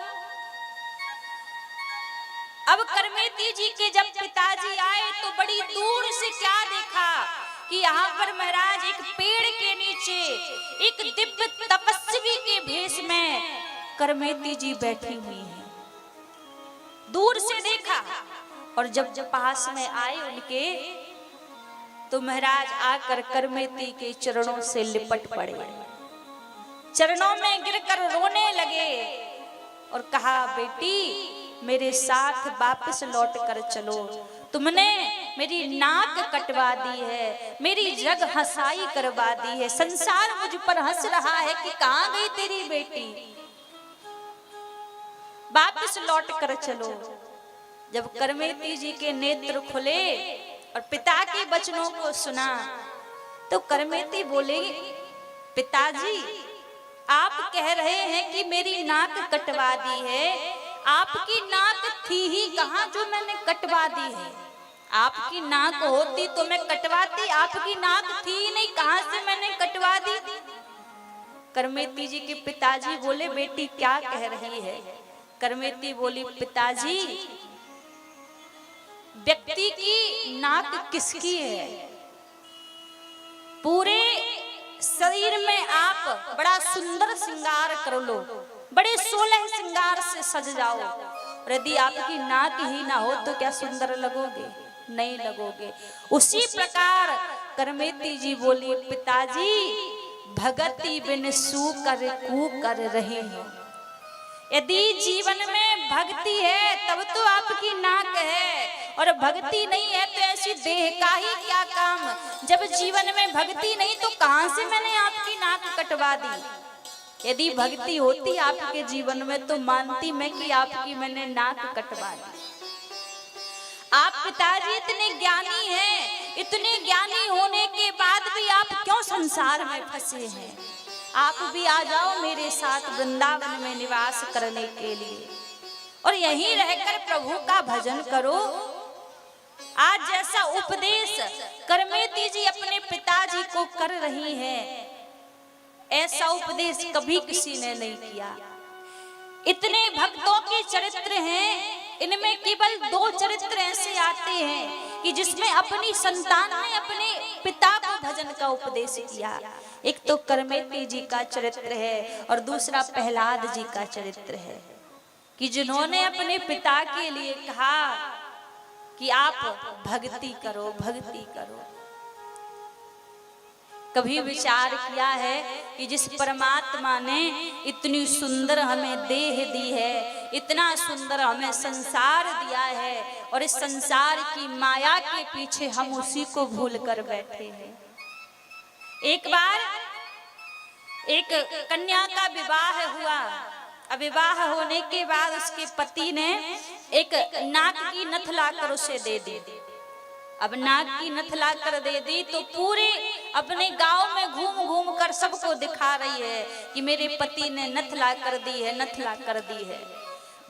अब करमेती जी के जब पिताजी आए तो बड़ी दूर से क्या देखा कि यहाँ पर महाराज एक पेड़ के नीचे एक दिव्य तपस्वी के भेष में करमेती जी बैठी हुई हैं। दूर से देखा, और जब पास में आए उनके, तो महाराज आकर करमेती के चरणों से लिपट पड़े, चरणों में गिरकर रोने लगे और कहा, बेटी मेरे साथ वापस लौट कर चलो। तुमने मेरी नाक कटवा दी है, मेरी जग हंसाई करवा दी है, संसार मुझ पर हंस रहा है कि कहाँ गई तेरी बेटी, वापस लौट कर चलो। जब करमेती जी के नेत्र खुले और पिता के वचनों को सुना, तो करमेती बोले, पिताजी आप कह रहे हैं कि मेरी नाक कटवा दी है, आपकी नाक थी ही कहाँ जो मैंने कटवा दी है? आपकी नाक होती तो मैं कटवाती, आपकी नाक थी ही नहीं, कहाँ से मैंने कटवा दी? करमेती जी के पिताजी बोले, बेटी क्या कह रही है? करमेती बोली, पिताजी व्यक्ति की नाक किसकी है? पूरे शरीर में आप बड़ा सुंदर श्रृंगार कर लो, बड़े 16 श्रृंगार से सज जाओ, और यदि आपकी नाक ही ना हो तो क्या सुंदर लगोगे? नहीं लगोगे। उसी प्रकार करमेती जी बोली, पिताजी भगति बिन सू कर कू कर रहे हैं। यदि जीवन में भक्ति है तब तो आपकी नाक है, और भक्ति नहीं है तो ऐसी देह का ही क्या काम? जब जीवन में भक्ति नहीं तो कहां से मैंने आपकी नाक कटवा दी? यदि भक्ति होती आपके जीवन में तो मानती मैं कि आपकी मैंने नाक कटवा दी। आप पिताजी इतने ज्ञानी हैं, इतने ज्ञानी होने के बाद भी आप क्यों संसार में फंसे हैं? आप भी आ जाओ मेरे साथ वृंदावन में निवास करने के लिए, और यहीं रहकर प्रभु का भजन करो। आज जैसा उपदेश करमेती जी अपने पिताजी को कर रही हैं, ऐसा उपदेश कभी किसी ने नहीं किया। इतने भक्तों के चरित्र हैं, इनमें केवल 2 चरित्र ऐसे आते हैं कि जिसमें अपनी संतान ने अपने पिता को भजन का उपदेश किया। एक तो करमेती जी का चरित्र है और दूसरा प्रहलाद जी का चरित्र है, कि जिन्होंने अपने पिता के लिए कहा कि आप भक्ति करो, भक्ति करो। कभी विचार किया है कि जिस परमात्मा ने इतनी सुंदर हमें देह दी है, इतना सुंदर हमें संसार दिया है, और इस संसार की माया के पीछे हम उसी को भूल कर बैठे हैं। एक बार एक कन्या का विवाह हुआ। अब विवाह होने के बाद उसके पति ने एक नाक की नथ लाकर उसे दे दी। अब नाक की नथ ला कर दे दी तो पूरे अपने गांव में घूम घूम कर सबको दिखा रही है कि मेरे पति ने नथ ला कर दी है, नथ ला कर दी है।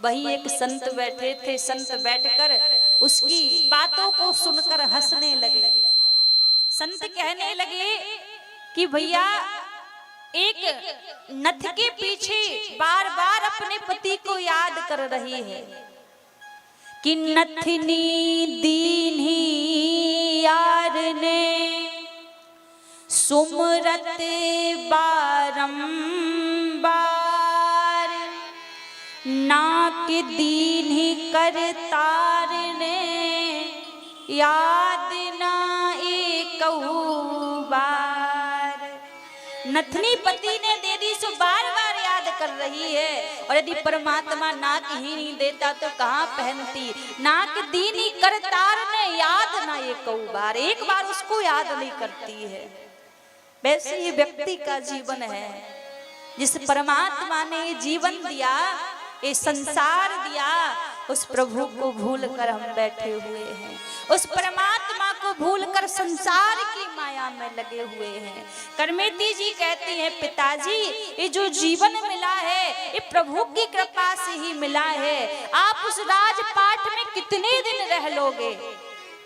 वहीं एक संत बैठे थे, संत बैठकर उसकी बातों को सुनकर हंसने लगे। संत कहने लगे कि भैया, एक नथ के पीछे बार बार अपने पति को याद कर रही है कि नथनी दीन्ही यार ने सुमरत बारंबार, नाक दीन्ही करतार ने याद ना एकहु बार। नथनी पति ने दे दी सो बार बार याद कर रही है, और यदि परमात्मा नाक ही नहीं देता तो कहाँ पहनती। नाक दीनी करतार ने याद ना एकहु बार, एक बार उसको याद नहीं करती है। वैसे ये व्यक्ति का जीवन है। जिस परमात्मा ने ये जीवन दिया, ये संसार दिया, उस प्रभु को भूल कर हम बैठे हुए हैं। उस परमात्मा को भूलकर संसार की माया में लगे हुए हैं। करमेती जी कहती हैं, पिताजी ये जो जीवन मिला है ये प्रभु की कृपा से ही मिला है। आप उस राजपाट में कितने दिन रह लोगे?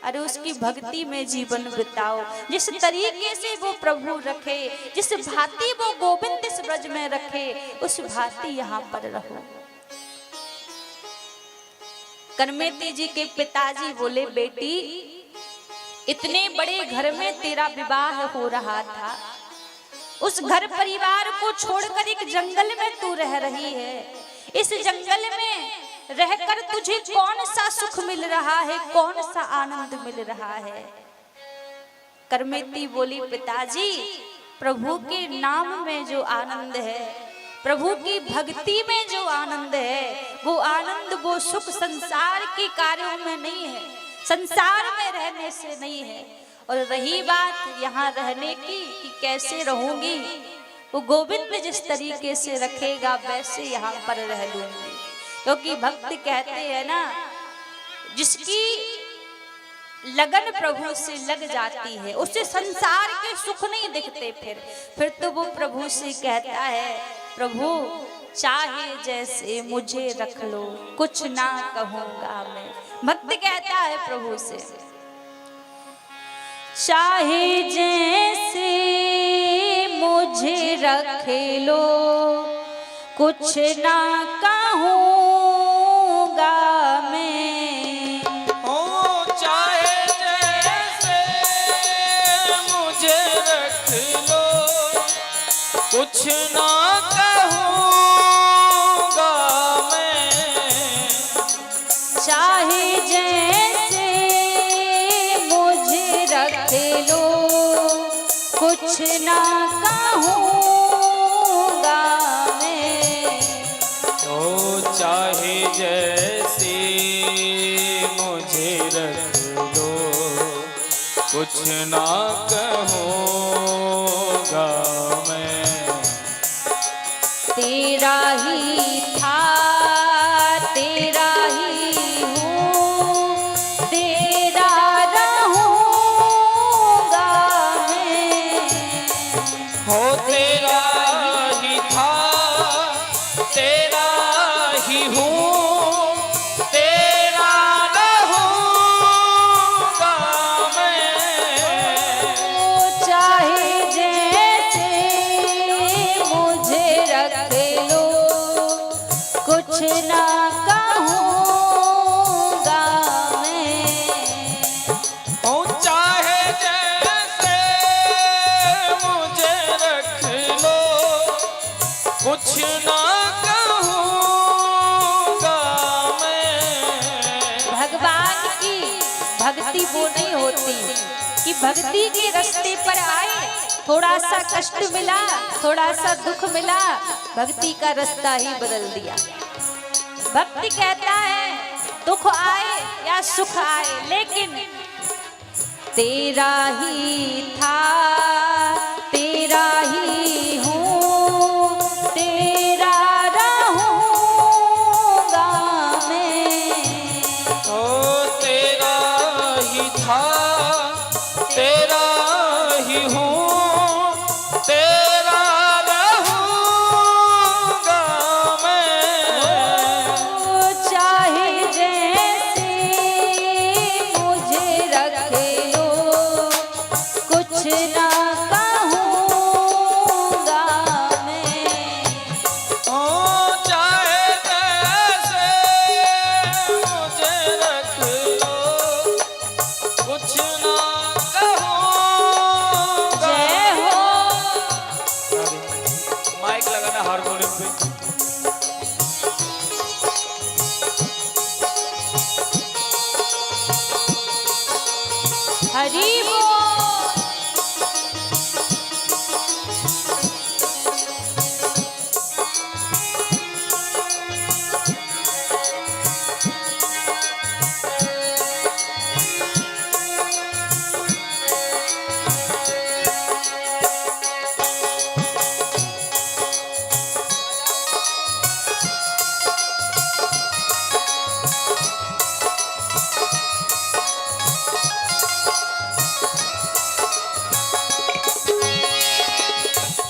अरे उसकी भक्ति में जीवन बिताओ। जिस तरीके से वो प्रभु रखे, जिस भांति वो गोविंद इस ब्रज में रखे, उस भांति यहाँ पर रहो। करमेती जी के पिताजी बोले, बेटी इतने बड़े घर में तेरा विवाह हो रहा था, उस घर परिवार को छोड़कर एक जंगल में तू रह रही है। इस जंगल में रहकर तुझे कौन सा सुख मिल रहा है, कौन सा आनंद मिल रहा है? करमेती बोली, पिताजी प्रभु के नाम में जो आनंद है, प्रभु की भक्ति में जो आनंद है, वो आनंद, वो सुख संसार के कार्यों में नहीं है, संसार में रहने से नहीं है। और रही बात यहाँ रहने की कि कैसे रहूंगी, वो गोविंद जिस तरीके से रखेगा वैसे यहाँ पर रह लूंगी। क्योंकि भक्त कहते हैं ना, जिसकी लगन प्रभु से लग जाती है उसे संसार के सुख नहीं दिखते। फिर तो वो प्रभु से कहता है, प्रभु चाहे जैसे मुझे रख लो, कुछ ना कहूंगा मैं। भक्त कहता है प्रभु से, चाहे जैसे मुझे रख लो, कुछ ना कहूंगा मैं। ओ ना कहूँगा मैं। चाहे जैसे मुझे रख लो, कुछ ना कहूँगा मैं। ओ चाहे जैसे मुझे रख लो, कुछ ना कहूँगा मैं। तेरा ही था, तेरा ही हूँ, तेरा रहूँगा मैं। हो तेरा ही था, तेरा ही हूँ, तेरा रहूँगा मैं। चाहे जैसे मुझे रख लो, कुछ ना कहूँगा मैं। हो चाहे जैसे मुझे रख लो, कुछ ना कहूँगा मैं। भगवान की भक्ति वो नहीं होती कि भक्ति के रास्ते पर आए, थोड़ा सा कष्ट मिला, थोड़ा सा दुख मिला, भक्ति का रास्ता ही बदल दिया। भक्ति कहता है दुख आए या सुख आए, लेकिन तेरा ही था, तेरा ही हूँ, तेरा रहूँगा मैं। ओ तेरा ही था, तेरा ही हूँ, तेरा रहूँगा मैं। चाहे जैसे मुझे रख लो, कुछ ना कहूँगा मैं। ओ चाहे जैसे मुझे रख लो, कुछ ना कहूँगा। जय हो। माइक लगाना हारमोनियम पे। हरि बोल।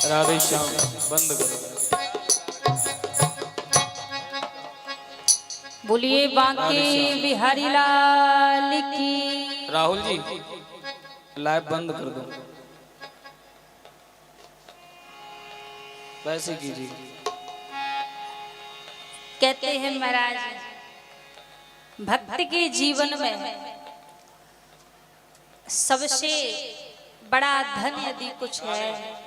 राधे श्याम बंद करो। बोलिए बांके बिहारी लाल की। राहुल जी लाइव बंद कर दो, वैसे कीजिए। कहते हैं महाराज, भक्त के जीवन में सबसे बड़ा धन यदि कुछ है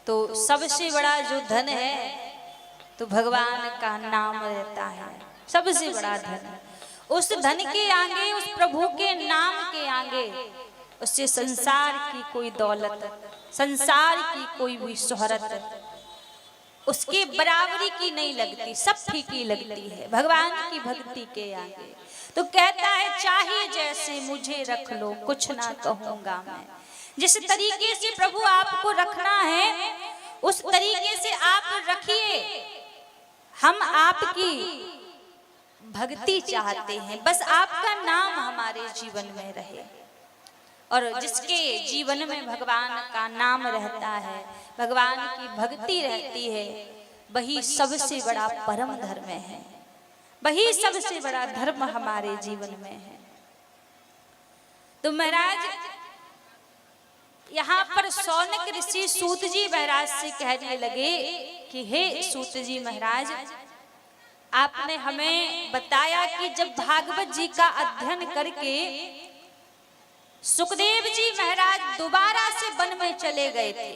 तो सबसे बड़ा जो धन है तो भगवान का नाम रहता है। सबसे बड़ा धन, उस धन के आगे, उस प्रभु के नाम के आगे, उससे संसार की कोई दौलत, संसार की कोई भी शोहरत उसके बराबरी की नहीं लगती, सब फीकी लगती है भगवान की भक्ति के आगे। तो कहता है चाहे जैसे मुझे रख लो, कुछ ना कहूंगा मैं। जिस तरीके से प्रभु आपको रखना है उस तरीके से आप रखिए। हम आपकी भक्ति चाहते हैं, बस आपका नाम हमारे जीवन में रहे। और जिसके जीवन में भगवान का नाम रहता है, भगवान की भक्ति रहती है, वही सबसे बड़ा परम धर्म है, वही सबसे बड़ा धर्म हमारे जीवन में है। तो महाराज यहाँ पर सौनक ऋषि सूत जी महाराज से कहने लगे कि हे सूत जी महाराज, आपने हमें बताया कि जब भागवत जी का अध्ययन करके सुखदेव जी महाराज दोबारा से वन में चले गए थे,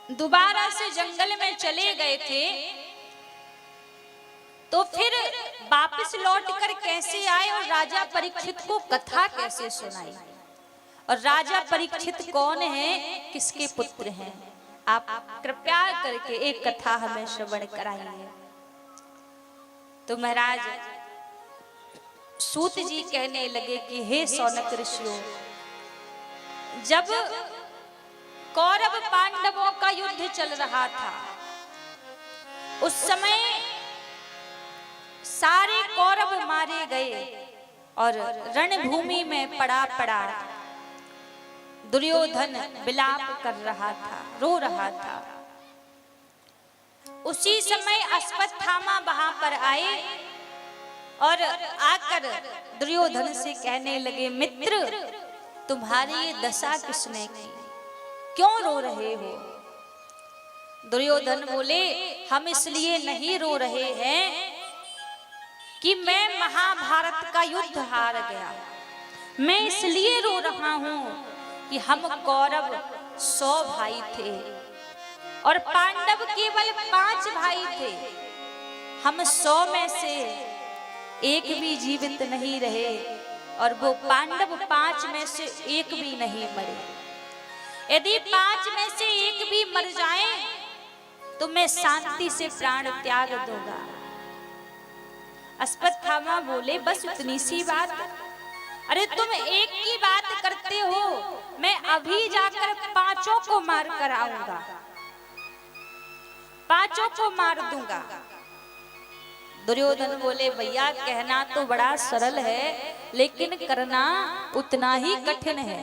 दोबारा से जंगल में चले गए थे, तो फिर वापस लौटकर कैसे आए और राजा परीक्षित को कथा कैसे सुनाई, और राजा परीक्षित कौन है, किसके पुत्र हैं, आप कृपया करके एक कथा हमें श्रवण कराइए। तो महाराज सूत जी कहने लगे कि हे सौनक ऋषियों, जब कौरव पांडवों का युद्ध चल रहा था, उस समय सारे कौरव मारे गए और रणभूमि में पड़ा पड़ा दुर्योधन विलाप कर रहा था, रो रहा था। उसी समय अश्वत्थामा वहां पर आए और आकर दुर्योधन से कहने लगे, मित्र तुम्हारी ये दशा किसने की, क्यों रो रहे हो? दुर्योधन बोले, हम इसलिए नहीं रो रहे हैं कि मैं महाभारत का युद्ध हार गया, मैं इसलिए रो रहा हूं कि हम कौरव 100 भाई थे और पांडव केवल 5 भाई थे। हम 100 में से एक भी जीवित नहीं रहे और वो पांडव 5 में से एक भी नहीं मरे। यदि 5 में से एक भी मर जाए तो मैं शांति से प्राण त्याग दूंगा। अश्वत्थामा बोले, बस इतनी सी बात? अरे तुम एक की बात करते हो, मैं अभी जाकर 5 को मार कर आऊंगा, 5 को मार दूंगा। दुर्योधन बोले, भैया कहना तो बड़ा सरल है, लेकिन करना उतना ही कठिन है।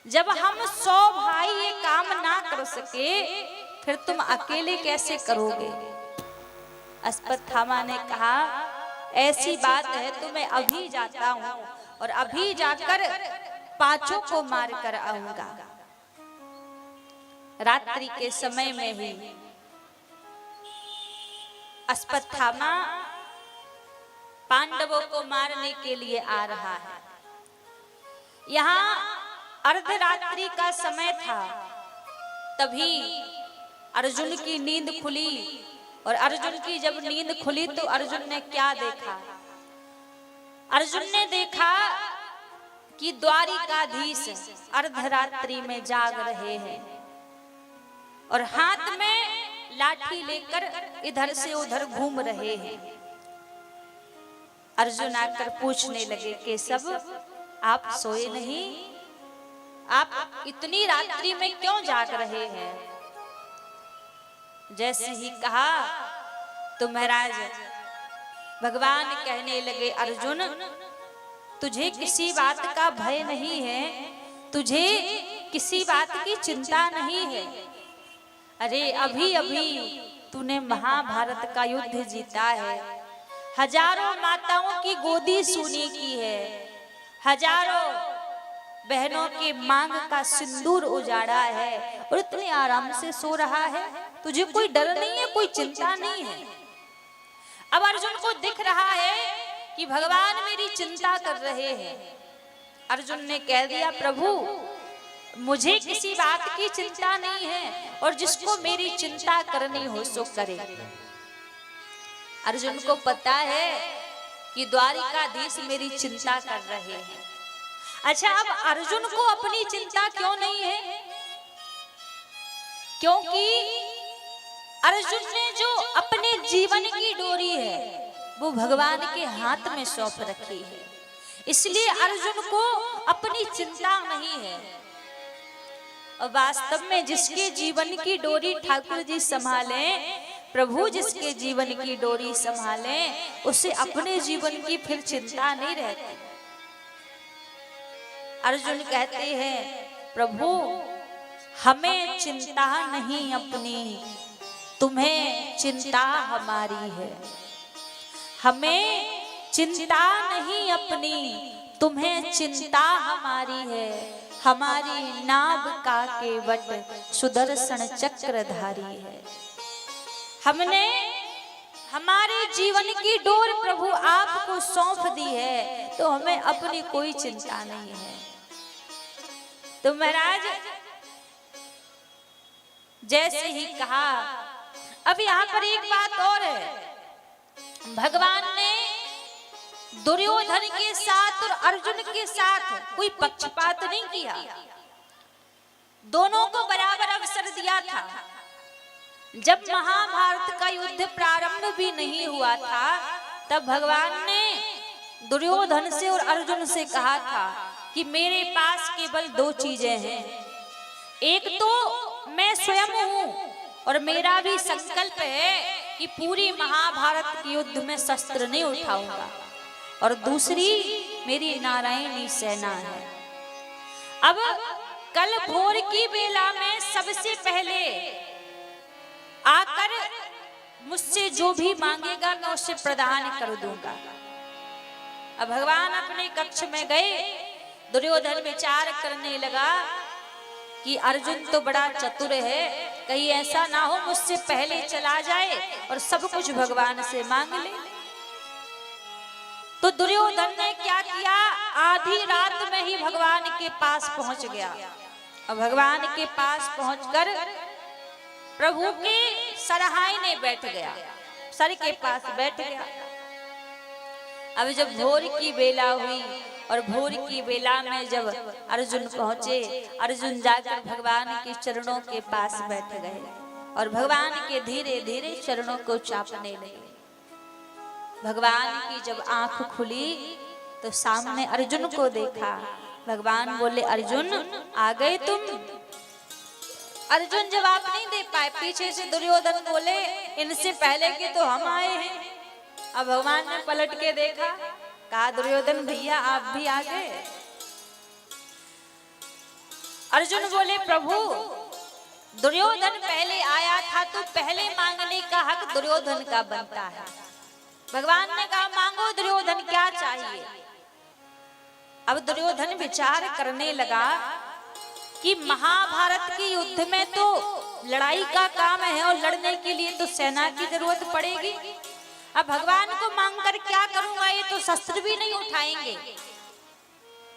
जब हम 100 भाई ये काम ना कर सके, फिर तुम अकेले कैसे करोगे? अश्वत्थामा ने कहा, ऐसी बात है तो मैं अभी जाता हूं और अभी जाकर 5 को मार कर आऊंगा। रात्रि के समय में ही अश्वत्थामा पांडवों को मारने के लिए आ रहा है। यहाँ अर्धरात्रि का समय था, तभी अर्जुन की नींद खुली और अर्जुन की जब नींद खुली तो अर्जुन ने क्या देखा? अर्जुन ने देखा कि द्वारिकाधीश अर्धरात्रि में जाग रहे हैं और हाथ में लाठी लेकर इधर से उधर घूम रहे हैं। अर्जुन आकर पूछने लगे, केशव आप सोए नहीं? आप इतनी रात्रि में क्यों जाग रहे हैं? जैसे ही कहा तो महाराज भगवान कहने लगे, अर्जुन तुझे किसी बात का भय नहीं है, तुझे किसी बात की चिंता नहीं है। अरे अभी अभी तूने महाभारत का युद्ध जीता है, हजारों माताओं की गोदी सूनी की है, हजारों बहनों के मांग का सिंदूर उजाड़ा है और इतने आराम से सो रहा है, तुझे कोई डर नहीं है, कोई चिंता नहीं है। अब अर्जुन को दिख रहा है कि भगवान मेरी चिंता कर रहे हैं। अर्जुन ने कह दिया, प्रभु मुझे किसी बात की चिंता नहीं है और जिसको मेरी चिंता करनी हो सो करे। अर्जुन को पता है कि द्वारिकाधीश मेरी चिंता कर रहे हैं। अच्छा, अब अर्जुन को अपनी चिंता क्यों नहीं है? क्योंकि अर्जुन ने जो अपने जीवन की डोरी है वो भगवान के हाथ में सौंप रखी है, इसलिए अर्जुन को अपनी चिंता नहीं है। और वास्तव में जिसके जीवन की डोरी ठाकुर जी संभाले, प्रभु जिसके जीवन की डोरी संभाले, उसे अपने जीवन की फिर चिंता नहीं रहती। अर्जुन कहते हैं, प्रभु हमें चिंता नहीं अपनी, तुम्हें चिंता हमारी है। हमें चिंता नहीं अपनी, तुम्हें चिंता हमारी है। हमारी नाभ का केवट सुदर्शन चक्रधारी है। हमने हमारे जीवन की डोर प्रभु आपको सौंप दी है, तो हमें अपनी कोई चिंता नहीं है। तो महाराज जैसे ही कहा। अब यहाँ पर एक बात और है, भगवान ने दुर्योधन के साथ और अर्जुन के साथ कोई पक्षपात नहीं किया, दोनों को बराबर अवसर दिया था। जब महाभारत का युद्ध प्रारंभ भी नहीं हुआ था, तब भगवान ने दुर्योधन से और अर्जुन से कहा था कि मेरे पास केवल दो चीजें हैं, एक तो मैं स्वयं हूं और मेरा भी संकल्प है कि पूरी महाभारत के युद्ध में शस्त्र नहीं उठाऊंगा, और दूसरी मेरी नारायणी सेना है। अब कल भोर की बेला में सबसे पहले आकर मुझसे जो भी मांगेगा मैं उसे प्रदान कर दूंगा। अब भगवान अपने कक्ष में गए, दुर्योधन विचार करने लगा कि अर्जुन तो बड़ा चतुर है, कहीं ऐसा ना हो मुझसे पहले चला जाए और सब कुछ भगवान से मांग ले। तो दुर्योधन ने क्या किया, आधी रात में ही भगवान के पास पहुंच गया। और भगवान के पास पहुंचकर प्रभु के सरहाने बैठ गया, सर के पास बैठ गया। अब जब भोर की बेला हुई और भोर की बेला में जब अर्जुन पहुंचे, अर्जुन जाकर भगवान के चरणों के पास बैठ गए और भगवान के धीरे धीरे चरणों को चापने लगे। भगवान की जब आंख खुली तो सामने अर्जुन को देखा। भगवान बोले, अर्जुन आ गए तुम? अर्जुन जवाब नहीं दे पाए। पीछे से दुर्योधन बोले, इनसे पहले के तो हम आए हैं। अब भगवान ने पलट के देखा, कहा दुर्योधन भैया आप भी आ गए। अर्जुन बोले, प्रभु दुर्योधन पहले आया था तो पहले मांगने का हक दुर्योधन का बनता है। भगवान ने कहा मांगो दुर्योधन, क्या चाहिए। अब दुर्योधन विचार करने लगा कि महाभारत के युद्ध में तो लड़ाई का काम है और लड़ने के लिए तो सेना की जरूरत पड़ेगी। अब भगवान को मांगकर क्या करूंगा, ये तो शस्त्र भी नहीं उठाएंगे।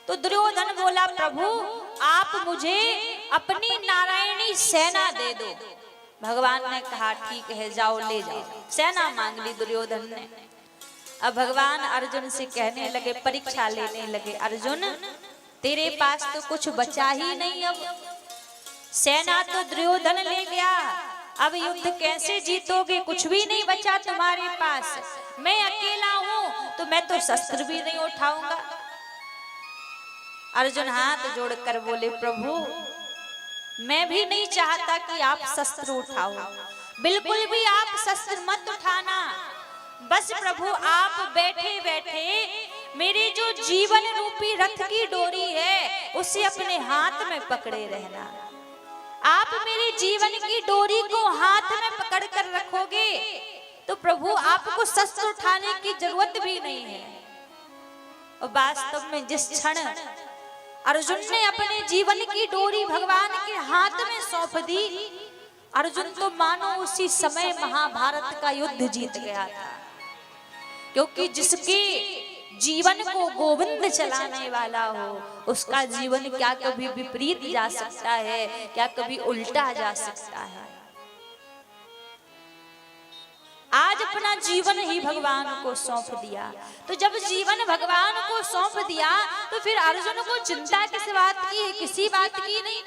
तो दुर्योधन बोला, प्रभु आप मुझे अपनी नारायणी सेना दे दो। भगवान ने कहा ठीक है, जाओ ले जाओ। सेना मांग ली दुर्योधन ने। अब भगवान अर्जुन से कहने लगे, परीक्षा लेने लगे, अर्जुन तेरे पास तो कुछ बचा ही नहीं, अब सेना तो दुर्योधन ले गया, अब युद्ध कैसे जीतोगे, कुछ भी नहीं बचा तुम्हारे पास। मैं अकेला हूं तो मैं तो शस्त्र भी नहीं उठाऊंगा। अर्जुन हाथ जोड़कर बोले, प्रभु मैं भी नहीं चाहता कि आप शस्त्र उठाओ, बिल्कुल भी आप शस्त्र मत उठाना। बस प्रभु आप बैठे बैठे मेरे जो जीवन रूपी रथ की डोरी है उसे अपने हाथ में पकड़े रहना। आप मेरे जीवन की डोरी को हाथ में पकड़ कर रखोगे तो प्रभु आपको शस्त्र उठाने की जरूरत भी नहीं है। और वास्तव में जिस क्षण अर्जुन ने अपने जीवन की डोरी भगवान के हाथ में सौंप दी, अर्जुन तो मानो उसी समय महाभारत का युद्ध जीत गया था। क्योंकि जिसके जीवन को गोविंद चलाने वाला हो उसका जीवन क्या कभी विपरीत जा सकता है, क्या कभी उल्टा जा सकता है। आज अपना जीवन ही भगवान को सौंप दिया। तो जब जीवन भगवान को सौंप दिया तो फिर अर्जुन को चिंता किस बात की है, किसी बात की नहीं।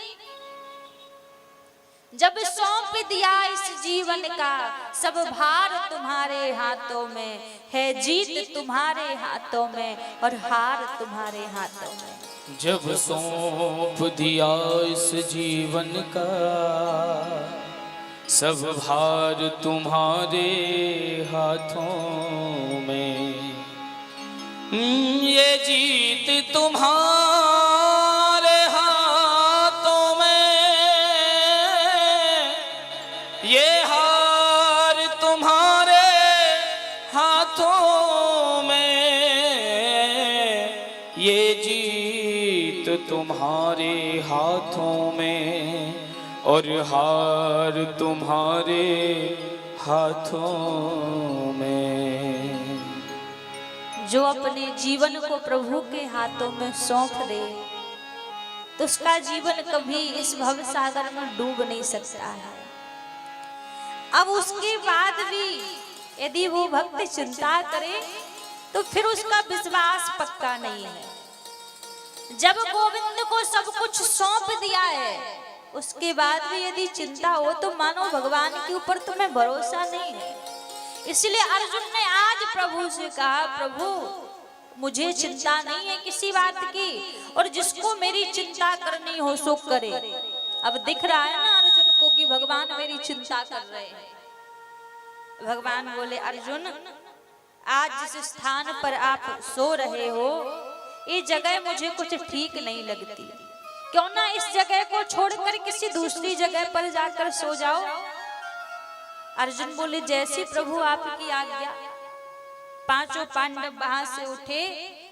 जब सौंप दिया इस जीवन का सब भार तुम्हारे हाथों में है, जीत तुम्हारे हाथों में और हार तुम्हारे हाथों में। जब सौंप दिया इस जीवन का सब भार तुम्हारे हाथों में, ये जीत तुम्हारे हाथों में, ये हार तुम्हारे हाथों में, ये जीत तुम्हारे हाथों में और हार तुम्हारे हाथों में। जो अपने जीवन को प्रभु के हाथों में सौंप दे तो उसका जीवन कभी इस भव सागर में डूब नहीं सकता है। अब उसके बाद भी यदि वो भक्त चिंता करे तो फिर उसका विश्वास पक्का नहीं है। जब गोविंद को सब कुछ सौंप दिया है उसके बाद भी यदि चिंता हो तो मानो भगवान के ऊपर तुम्हें भरोसा नहीं है। इसलिए अर्जुन ने आज प्रभु से कहा, प्रभु मुझे चिंता नहीं है किसी बात की, और जिसको मेरी चिंता करनी हो सो करे। अब दिख रहा है ना अर्जुन को कि भगवान मेरी चिंता कर रहे हैं। भगवान बोले, अर्जुन आज जिस स्थान पर आप सो रहे हो ये जगह मुझे कुछ ठीक नहीं लगती, क्यों ना इस जगह को छोड़कर किसी दूसरी जगह पर जाकर सो जाओ। अर्जुन बोले, जैसी प्रभु आपकी आज्ञा। पांचों पांडव वहां से उठे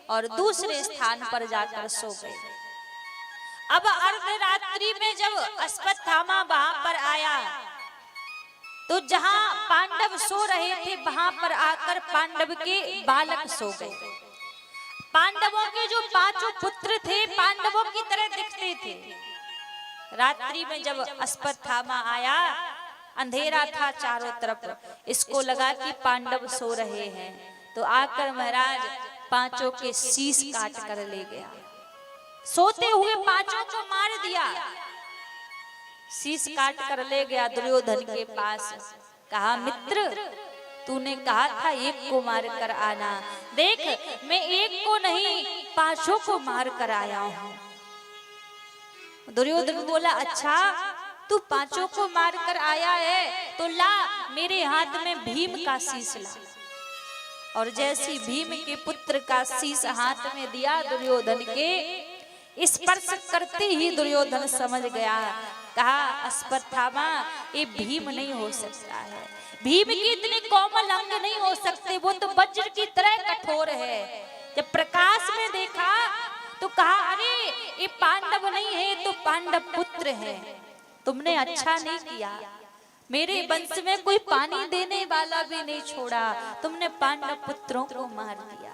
और दूसरे स्थान पर जाकर सो गए। अब अर्धरात्रि में जब अश्वत्थामा वहां पर आया तो जहां पांडव सो रहे थे वहां पर आकर पांडव के बालक सो गए। पांडवों के जो पांचों पुत्र थे पांडवों की तरह दिखते थे। रात्रि में जब अश्वत्थामा आया अंधेरा था चारों तरफ, इसको लगा कि पांडव सो रहे हैं तो आकर महाराज पांचों के शीश काट कर ले गया। सोते हुए पांचों को मार दिया, शीश काट कर ले गया दुर्योधन के पास। कहा, मित्र तूने कहा था एक को मार कर आना, देख मैं एक को नहीं पांचों को मार कर आया हूं। दुर्योधन बोला, अच्छा तू पांचों को मार कर आया है तो ला मेरे हाथ में भीम का शीश ला। और जैसी भीम के पुत्र का शीश हाथ में दिया दुर्योधन के, स्पर्श करते ही दुर्योधन समझ गया। कहा, अश्वत्थामा ये भीम नहीं हो सकता है, भीम के इतने कोमल अंग नहीं हो सकते, वो तो वज्र की तरह कठोर है। जब प्रकाश में देखा तो कहा, अरे ये पांडव नहीं है तो पांडव पुत्र है। तुमने अच्छा नहीं किया, मेरे वंश में कोई पानी देने वाला भी नहीं छोड़ा, तुमने पांडव पुत्रों को मार दिया।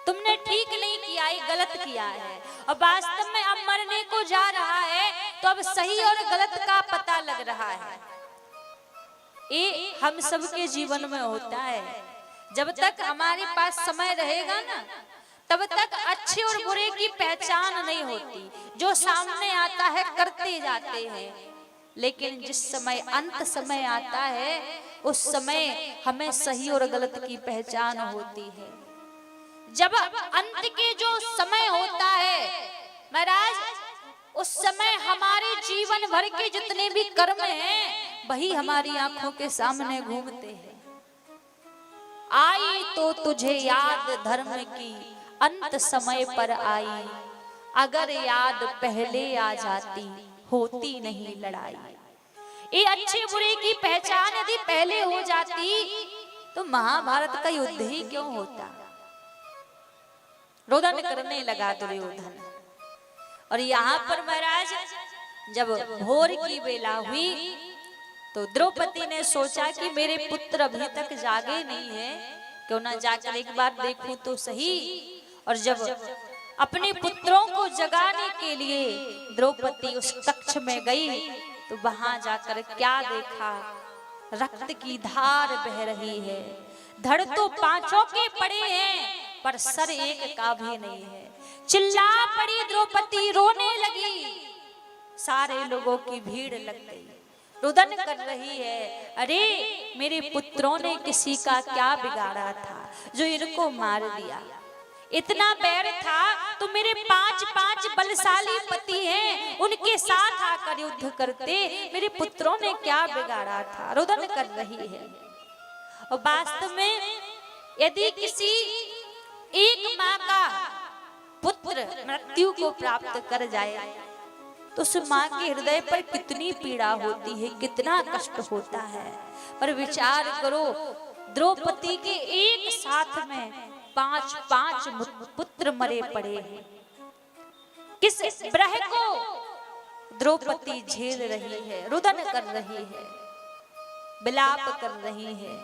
तुमने ठीक नहीं किया, ये गलत किया है। और वास्तव में अब मरने को जा रहा है तो अब सही और गलत का पता लग रहा है। ये हम सबके जीवन में होता है। जब तक हमारे पास समय रहेगा ना तब तक अच्छे और बुरे की पहचान नहीं होती। जो सामने आता है करते जाते हैं, लेकिन जिस समय अंत समय आता है उस समय हमें सही और गलत की पहचान होती है। जब अंत के जो समय होता है महाराज, उस समय हमारे जीवन भर के जितने भी कर्म हैं वही हमारी आंखों के सामने घूमते हैं। आई तो तुझे याद धर्म की अंत समय पर आई, अगर याद पहले आ जाती होती नहीं लड़ाई। ये अच्छे बुरे की पहचान यदि पहले हो जाती तो महाभारत का युद्ध ही क्यों होता। रोदन करने लगा दुर्योधन। और यहाँ पर महाराज जब भोर की बेला हुई तो द्रौपदी ने सोचा कि मेरे पुत्र अभी तक जागे नहीं है, क्यों ना जाकर एक बार देखूं तो सही। और जब अपने पुत्रों को जगाने के लिए द्रौपदी उस कक्ष में गई तो वहां जाकर क्या देखा, रक्त की धार बह रही है। धड़ तो पांचों के पड़े हैं पर सर एक का भी नहीं है। चिल्ला पड़ी द्रौपदी, रोने लगी, सारे लोगों की भीड़ लग गई, रुदन कर रही है। अरे मेरे पुत्रों ने किसी का क्या बिगाड़ा था जो इनको मार दिया। इतना बैर था तो मेरे पांच बलशाली पति हैं, उनके साथ आकर युद्ध करते, मेरे पुत्रों ने क्या बिगाड़ा था। रुदन कर रही है। और वास्तव में यदि किसी एक माँ का पुत्र मृत्यु को प्राप्त कर जाए तो उस माँ के हृदय पर कितनी पीड़ा होती है, कितना कष्ट होता है। पर विचार करो, द्रौपदी के एक साथ में पांच पुत्र मरे पड़े हैं। किस ब्रह को द्रौपदी झेल रही है, रुदन कर रही है, विलाप कर रही है।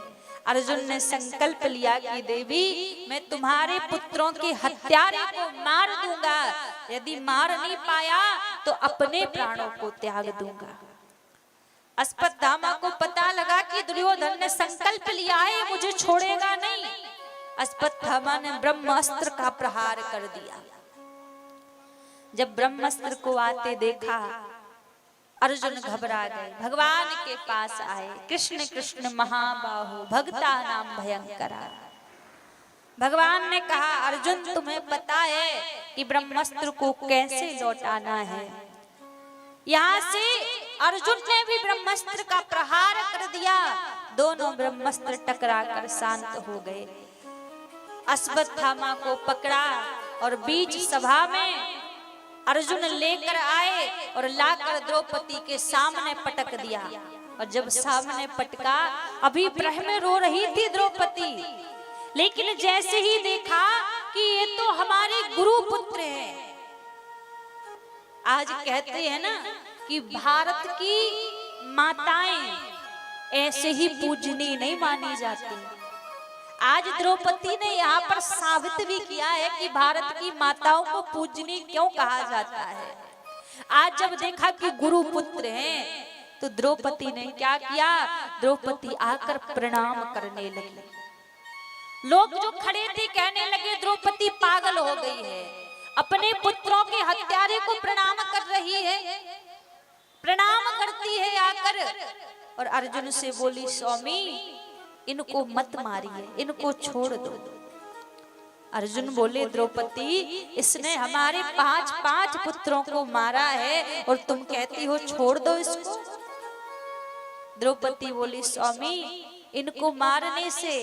अर्जुन ने संकल्प लिया कि देवी मैं तुम्हारे पुत्रों के हत्यारे को मार दूंगा, यदि मार नहीं पाया तो अपने प्राणों को त्याग दूंगा। अश्वत्थामा को पता लगा कि दुर्योधन ने संकल्प लिया है मुझे छोड़ेगा नहीं। अश्वत्थामा ने ब्रह्मास्त्र का प्रहार कर दिया। जब ब्रह्मास्त्र को आते देखा अर्जुन घबरा गए, भगवान के पास आए। कृष्ण कृष्ण महाबाहु भक्ता नाम भयंकरा। भगवान ने कहा अर्जुन तुम्हें पता है कि ब्रह्मास्त्र को कैसे लौटाना है। यहाँ से अर्जुन ने भी ब्रह्मास्त्र का प्रहार कर दिया। दोनों ब्रह्मास्त्र टकरा कर शांत हो गए। अश्वत्थामा को पकड़ा और बीच सभा में अर्जुन लेकर आए और लाकर द्रौपदी के सामने पटक दिया। और जब सामने पटका, अभी प्रह में रो रही थी द्रौपदी, लेकिन जैसे ही देखा कि ये तो हमारे गुरु पुत्र हैं। आज कहते हैं ना कि भारत की माताएं ऐसे ही पूजनीय नहीं मानी जाती। आज द्रौपदी ने यहाँ पर साबित भी किया है कि भारत की माताओं को पूजनीय क्यों कहा जाता है। आज जब देखा कि गुरु पुत्र हैं तो द्रौपदी ने क्या किया, द्रौपदी आकर प्रणाम करने लगी। लोग जो खड़े थे कहने लगे द्रौपदी पागल हो गई है, अपने पुत्रों के हत्यारे को प्रणाम कर रही है, प्रणाम करती है आकर। और अर्जुन से बोली स्वामी इनको मत मारिए, इनको छोड़ दो। अर्जुन बोले द्रौपदी इसने हमारे 5 पुत्रों को मारा है और तुम कहती हो छोड़ दो इसको। द्रौपदी बोली स्वामी इनको मारने से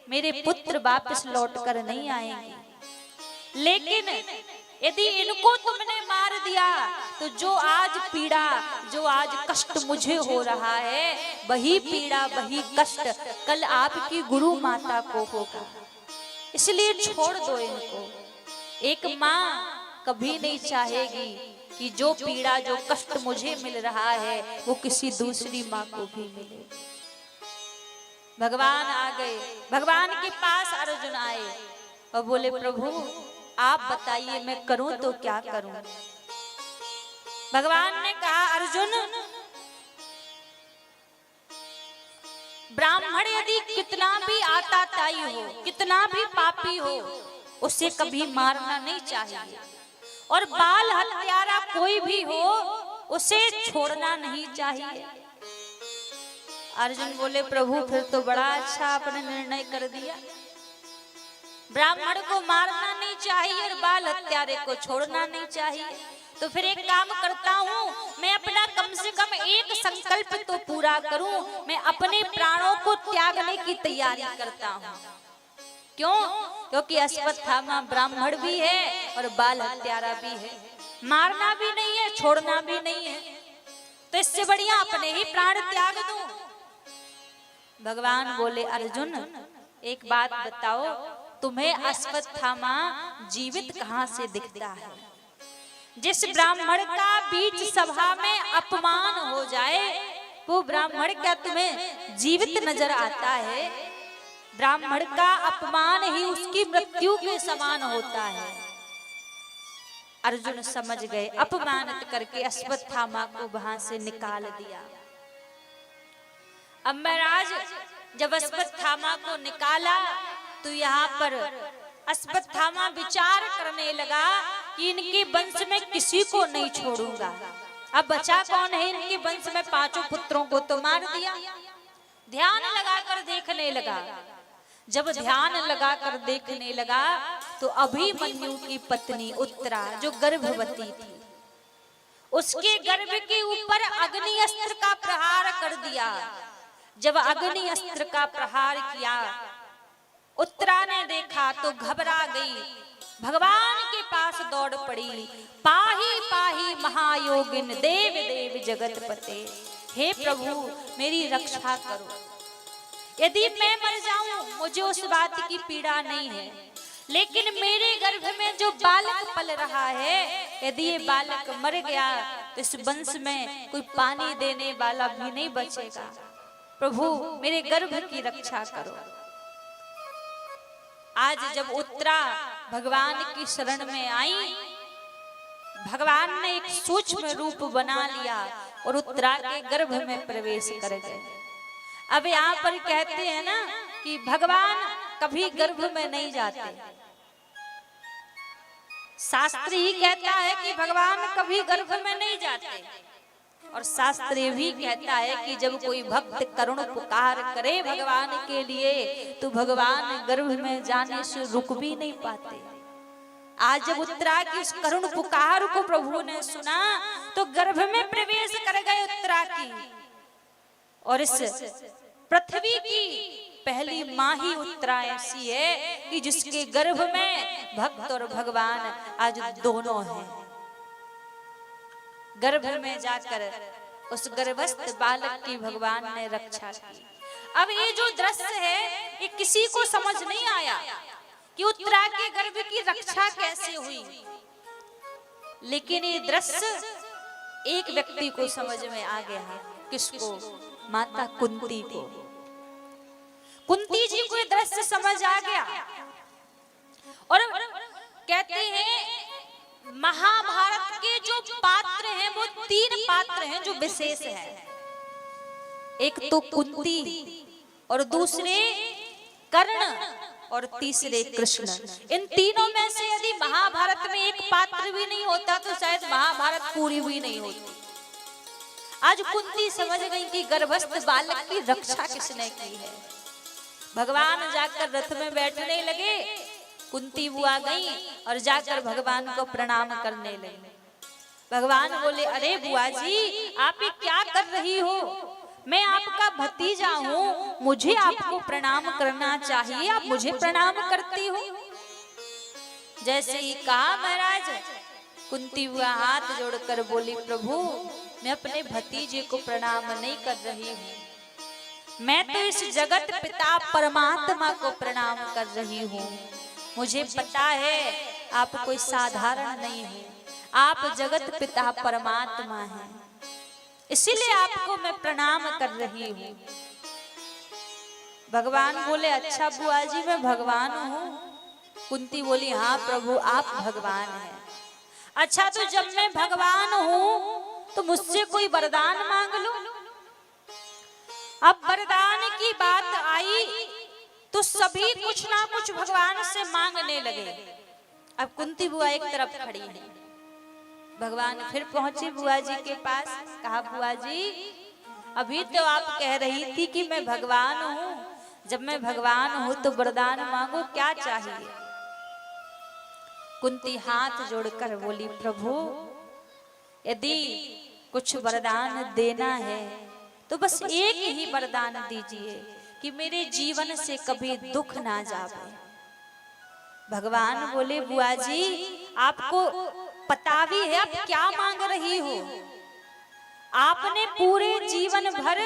मेरे पुत्र वापस लौट कर नहीं आएंगे, लेकिन यदि इनको तुमने मार दिया तो जो आज पीड़ा, जो आज कष्ट मुझे हो रहा है, वही पीड़ा वही कष्ट कल आपकी गुरु माता को होगा, इसलिए छोड़ दो इनको। एक माँ कभी नहीं चाहेगी कि जो पीड़ा जो कष्ट मुझे मिल रहा है वो किसी दूसरी माँ को भी मिले। भगवान आ गए, भगवान के पास अर्जुन आए और बोले प्रभु आप बताइए मैं करूं तो क्या करूं। भगवान ने कहा अर्जुन ब्राह्मण यदि कितना भी आताताई हो, कितना भी पापी हो, उसे कभी मारना नहीं चाहिए, और बाल हत्यारा कोई भी हो उसे छोड़ना नहीं चाहिए। अर्जुन बोले प्रभु फिर तो बड़ा अच्छा आपने निर्णय कर दिया, ब्राह्मण को मारना नहीं चाहिए और बाल हत्यारे को छोड़ना नहीं चाहिए। तो फिर एक काम करता हूँ, मैं अपना कम से कम एक संकल्प तो पूरा करूं, मैं अपने प्राणों को त्यागने की तैयारी करता हूँ। क्यों? क्योंकि अश्वत्थामा ब्राह्मण भी है और बाल हत्यारा भी है, मारना भी नहीं है छोड़ना भी नहीं है, तो इससे बढ़िया अपने ही प्राण त्याग दूं। भगवान बोले अर्जुन एक बात बताओ, तुम्हें अश्वत्थामा जीवित कहां से दिखता है? जिस ब्राह्मण का बीच सभा में अपमान हो जाए वो ब्राह्मण क्या तुम्हें जीवित नजर आता है? ब्राह्मण का अपमान ही उसकी मृत्यु के समान होता है। अर्जुन समझ गए, अपमानित करके अश्वत्थामा को वहां से निकाल दिया। अब महाराज जब अश्वत्थामा को निकाला तो यहाँ पर अश्वत्थामा विचार करने लगा कि इनके वंश में किसी को नहीं छोड़ूंगा। अब बचा कौन है इनके वंश में? 5 पुत्रों को तो मार दिया। ध्यान लगाकर देखने लगा। जब ध्यान लगाकर देखने लगा तो अभिमन्यु की पत्नी उत्तरा जो गर्भवती थी, उसके गर्भ के ऊपर अग्नि अस्त्र का प्रहार कर दिया। जब अग्नि अस्त्र का प्रहार किया उत्तरा ने देखा तो घबरा गई, भगवान के पास दौड़ पड़ी। पाही पाही महायोगिन देव देव जगतपते, हे प्रभु मेरी रक्षा करो। यदि मैं मर जाऊं मुझे उस बात की पीड़ा नहीं है, लेकिन मेरे गर्भ में जो बालक पल रहा है, यदि ये बालक मर गया तो इस वंश में कोई पानी देने वाला भी नहीं बचेगा। प्रभु मेरे गर्भ की रक्षा करो। आज जब उत्तरा भगवान की शरण में आई भगवान ने एक सूक्ष्म रूप बना लिया और उत्तरा के गर्भ में प्रवेश कर गए। अब यहाँ पर कहते हैं ना कि भगवान कभी गर्भ में नहीं जाते। शास्त्र ही कहता है कि भगवान कभी गर्भ में नहीं जाते, और शास्त्र ये भी कहता है कि जब कोई भक्त करुण पुकार करे भगवान के लिए तो भगवान गर्भ में जाने से रुक भी नहीं पाते। आज जब उत्तरा की उस करुण पुकार को प्रभु ने सुना तो गर्भ में प्रवेश कर गए उत्तरा की, और इस पृथ्वी की पहली माँ ही उत्तरा ऐसी है कि जिसके गर्भ में भक्त और भगवान आज दोनों हैं। गर्भ में जाकर उस गर्भस्थ बालक की भगवान ने रक्षा की। अब ये जो दृश्य है ये किसी को समझ नहीं आया कि उत्तरा के गर्भ की रक्षा कैसे हुई, लेकिन ये दृश्य एक व्यक्ति को समझ में आ गया। किसको? माता कुंती को। कुंती जी को ये दृश्य समझ आ गया, और कहते हैं महाभारत के जो पात्र हैं वो 3 पात्र हैं जो विशेष है। एक तो कुंती, और दूसरे कर्ण, और तीसरे कृष्ण। इन तीनों में से यदि महाभारत में एक पात्र भी नहीं होता तो शायद महाभारत पूरी भी नहीं होती। आज कुंती समझ गई कि गर्भस्थ बालक की रक्षा किसने की है। भगवान जाकर रथ में बैठने लगे, कुंती बुआ गई और जाकर भगवान को प्रणाम करने लगी। भगवान बोले, अरे बुआ जी आप ये क्या कर रही हो? मैं आपका भतीजा हूँ, मुझे आपको प्रणाम करना चाहिए, आप मुझे प्रणाम करती हो। जैसे ही कहा महाराज, कुंती बुआ हाथ जोड़कर बोली, प्रभु मैं अपने भतीजे को प्रणाम नहीं कर रही हूँ, मैं तो इस जगत पिता परमात्मा को प्रणाम कर रही हूँ। मुझे पता है आप कोई साधारण नहीं है, आप जगत पिता परमात्मा हैं, इसीलिए आपको मैं प्रणाम कर रही हूँ। भगवान बोले, अच्छा बुआ जी मैं भगवान हूँ? कुंती बोली, हाँ प्रभु आप भगवान हैं। अच्छा तो जब मैं भगवान हूँ तो मुझसे कोई वरदान मांग लो। अब वरदान की बात आई तो सभी कुछ ना कुछ भगवान से मांगने लगे। अब कुंती बुआ एक तरफ खड़ी है, भगवान फिर पहुंचे बुआ जी के पास। कहा, बुआ जी अभी तो आप कह रही थी कि मैं भगवान हूँ, जब मैं भगवान हूँ तो वरदान मांगो, क्या चाहिए? कुंती हाथ जोड़कर बोली, प्रभु यदि कुछ वरदान देना है तो बस एक ही वरदान दीजिए कि मेरे जीवन से कभी दुख ना जाए। भगवान बोले, बुआ जी आपको पता भी है आप क्या मांग रही हो? आपने पूरे जीवन भर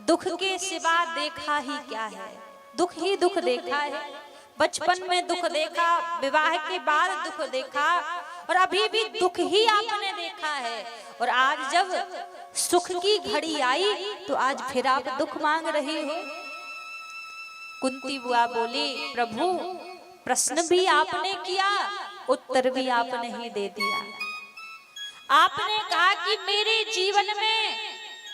दुख के सिवा देखा ही क्या है? दुख ही दुख देखा है। बचपन में दुख देखा, विवाह के बाद दुख देखा, और अभी भी दुख ही आपने देखा है। और आज जब सुख की घड़ी आई तो आज फिर आप दुख मांग रही हो। कुंती बुआ बोली, प्रभु प्रश्न भी आपने किया, उत्तर भी आपने ही दे दिया। आपने कहा कि मेरे जीवन में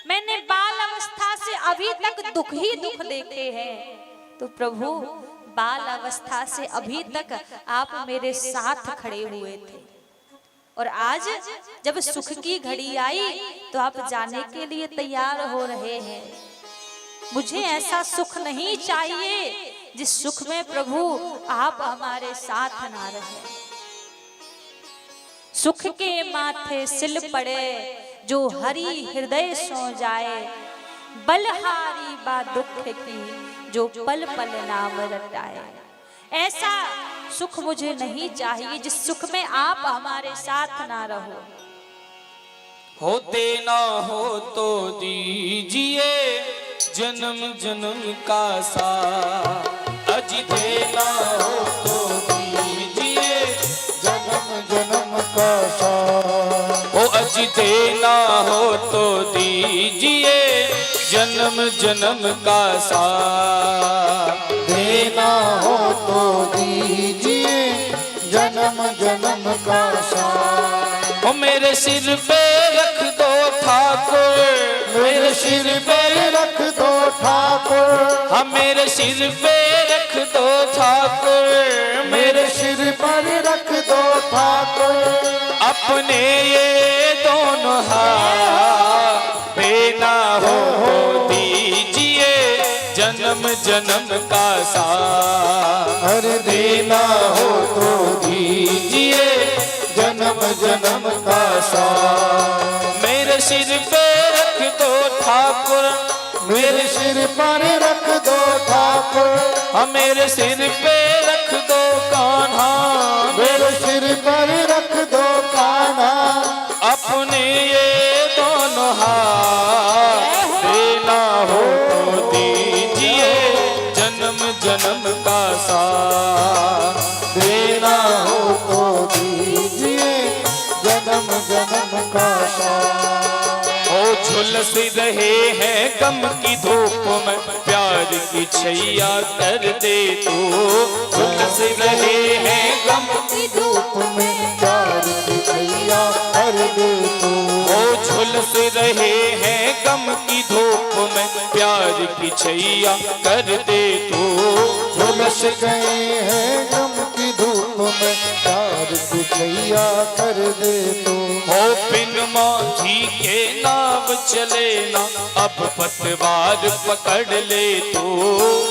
मैंने बाल अवस्था से अभी तक दुख ही दुख देखे हैं, तो प्रभु बाल अवस्था से अभी तक आप मेरे साथ खड़े हुए थे, और आज जब सुख की घड़ी आई तो आप जाने के लिए तैयार हो रहे हैं। मुझे ऐसा सुख नहीं चाहिए जिस सुख में प्रभु आप हमारे साथ ना रहे। सुख के माथे सिल पड़े जो हरि हृदय सो जाए, बलहारी बा दुख की जो पल पल नाम रटाए। ऐसा सुख मुझे नहीं चाहिए जिस सुख में आप हमारे साथ ना रहो। होते ना हो तो दीजिए जन्म जन्म का साथ, अजी देना हो तो दीजिए जन्म जन्म का साथ। ओ अजी देना हो तो दीजिए जन्म जन्म का साथ, देना हो तो दीजिए जन्म जन्म का साथ। मेरे सिर पे रख दो ठाकुर, मेरे सिर पर रख दो ठाकुर, हाँ मेरे सिर पे रख दो ठाकुर, मेरे सिर पर रख दो ठाकुर, अपने ये दोनों हाथ देना हो तो दीजिए जन्म जन्म का साथ, अरे देना हो तो दीजिए जन्म जन्म का साथ। मेरे सिर पे रख दो ठाकुर, मेरे सिर पर रख दो ठाकुर, हाँ मेरे सिर पे रख दो कान्हा, मेरे सिर पर रख दो कान्हा, अपने ये दोनों हाथ देना हो तो दीजिए जन्म जन्म का साथ, देना हो तो दीजिए जन्म जन्म का साथ। ओ झुलस रहे हैं गम की धूप में प्यार की छैया कर दे तू, झुलस रहे हैं गम की धूप में प्यार की छैया कर दे तू, ओ झुलस रहे हैं गम की धूप में प्यार की छैया कर दे तू, झुलस गए हैं गम की धूप में प्यार की छैया कर दे तू। ओ बिन माझी के नाव चले ना अब पतवार पकड़ ले तू,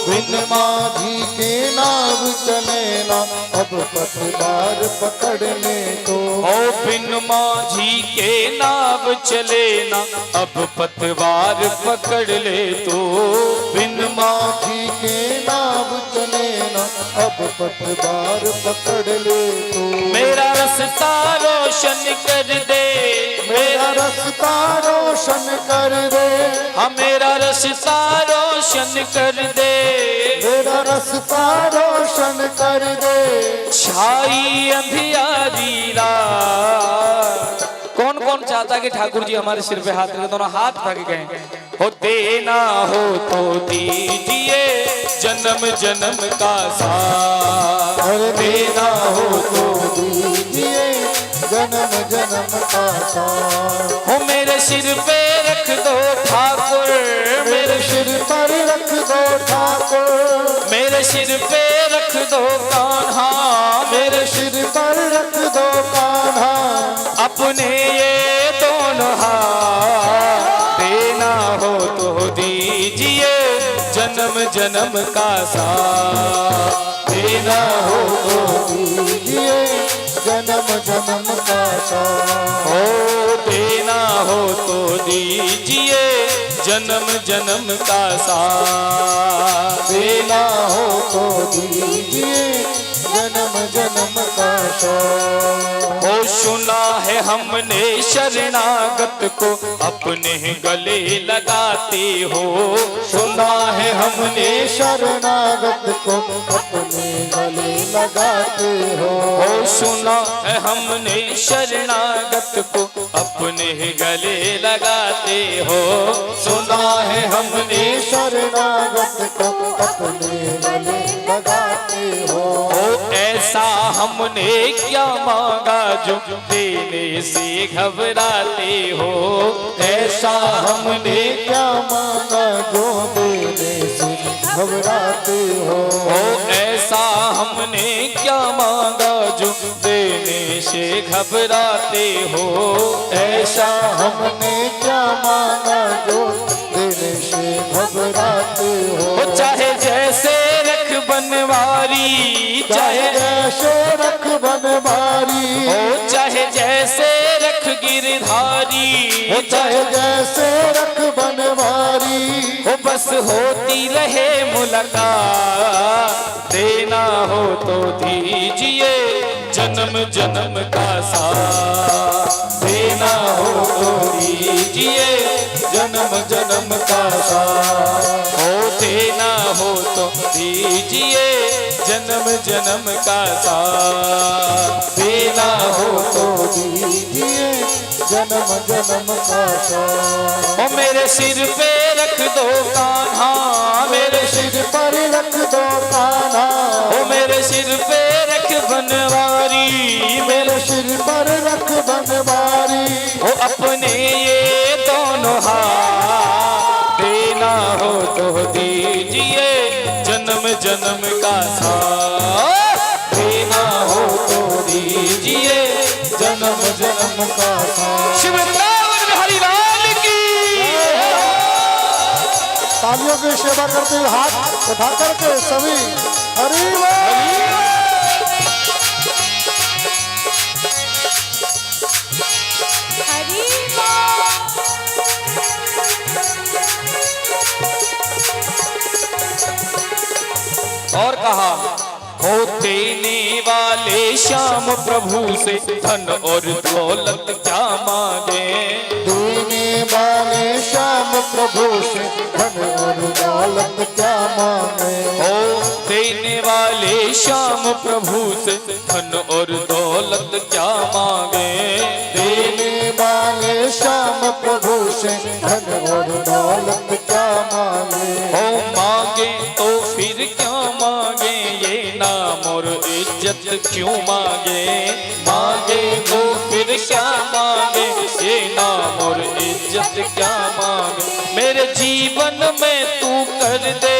बिन माझी के नाव चले ना अब पतवार पकड़ ले तो, ओ बिन माझी के नाव चले ना अब पतवार पकड़ ले तू, बिन माझी के नाव चले ना अब पतवार पकड़ ले तो, मेरा रास्ता रोशन कर दे, मेरा रास्ता रोशन कर दे, हाँ मेरा रास्ता रोशन कर दे, मेरा रास्ता रोशन कर दे, छाई अंधियारी रात। कौन कौन चाहता कि ठाकुर जी हमारे सिर पे हाथ रखे, दोनों हाथ उठा के गए हो देना हो तो दीजिए जन्म जन्म का साथ, अरे देना हो तो दीजिए जन्म जन्म का साथ। हो मेरे सिर पे रख दो ठाकुर, मेरे सिर पर रख दो ठाकुर, मेरे सिर पे रख दो कान्हा, मेरे सिर पर रख दो कान्हा, अपने ये दोनों हाथ देना हो तो दीजिए जन्म जन्म का साथ, देना हो तो दीजिए जन्म जन्म का साथ। हो देना हो तो दीजिए जन्म जन्म का साथ, देना हो तो दीजिए जन्म जन्म का साथ। हो सुना है हमने शरणागत को अपने गले लगाते हो, सुना है हमने शरणागत को अपने गले लगाते हो, हो सुना है हमने शरणागत को अपने गले लगाते हो, सुना है हमने शरणागत को अपने गले लगाते हो, ऐसा हमने क्या मांगा जो देने से घबराते हो, ऐसा हमने क्या मांगा जो देने से घबराते हो, ऐसा हमने क्या मांगा जो देने से घबराते हो, ऐसा हमने क्या मांगा जो देने से घबराते हो, चाहे जैसे रख बनवारी, चाहे जैसे रख बनवारी, हो चाहे जैसे रख गिरधारी, हो चाहे जैसे रख बनवारी, हो बस होती रहे मुलाकात, देना हो तो दीजिए जन्म जन्म का साथ, देना हो तो दीजिए जन्म जन्म का साथ, हो देना हो तो दीजिए जन्म जन्म का साथ, देना हो तो दीजिए जन्म जन्म का साथ। ओ मेरे सिर पे रख दो कान्हा, मेरे सिर पर रख दो कान्हा, ओ मेरे सिर पे रख बनवारी, मेरे सिर पर रख बनवारी, अपने ये दोनों हाथ, देना हो तो दीजिए जन्म जन्म का साथ, देना हो तो दीजिए जन्म जन्म का साथ। शिव वृंदावन बिहारी लाल की। तालियों की सेवा करते हुए हाथ उठा करके सभी हरि और कहा, हो देने वाले श्याम प्रभु से धन और दौलत क्या मांगे, देने वाले श्याम प्रभु से धन और दौलत क्या मांगे, हो देने वाले श्याम प्रभु से धन और दौलत क्या मांगे, देने वाले श्याम प्रभु से धन और दौलत क्या मांगे, हो मांगे तो फिर क्या मांगे, ये नाम और इज्जत क्यों मांगे, मांगे तो फिर क्या मांगे, ये नाम और इज्जत क्या मांगे। मेरे जीवन में तू कर दे,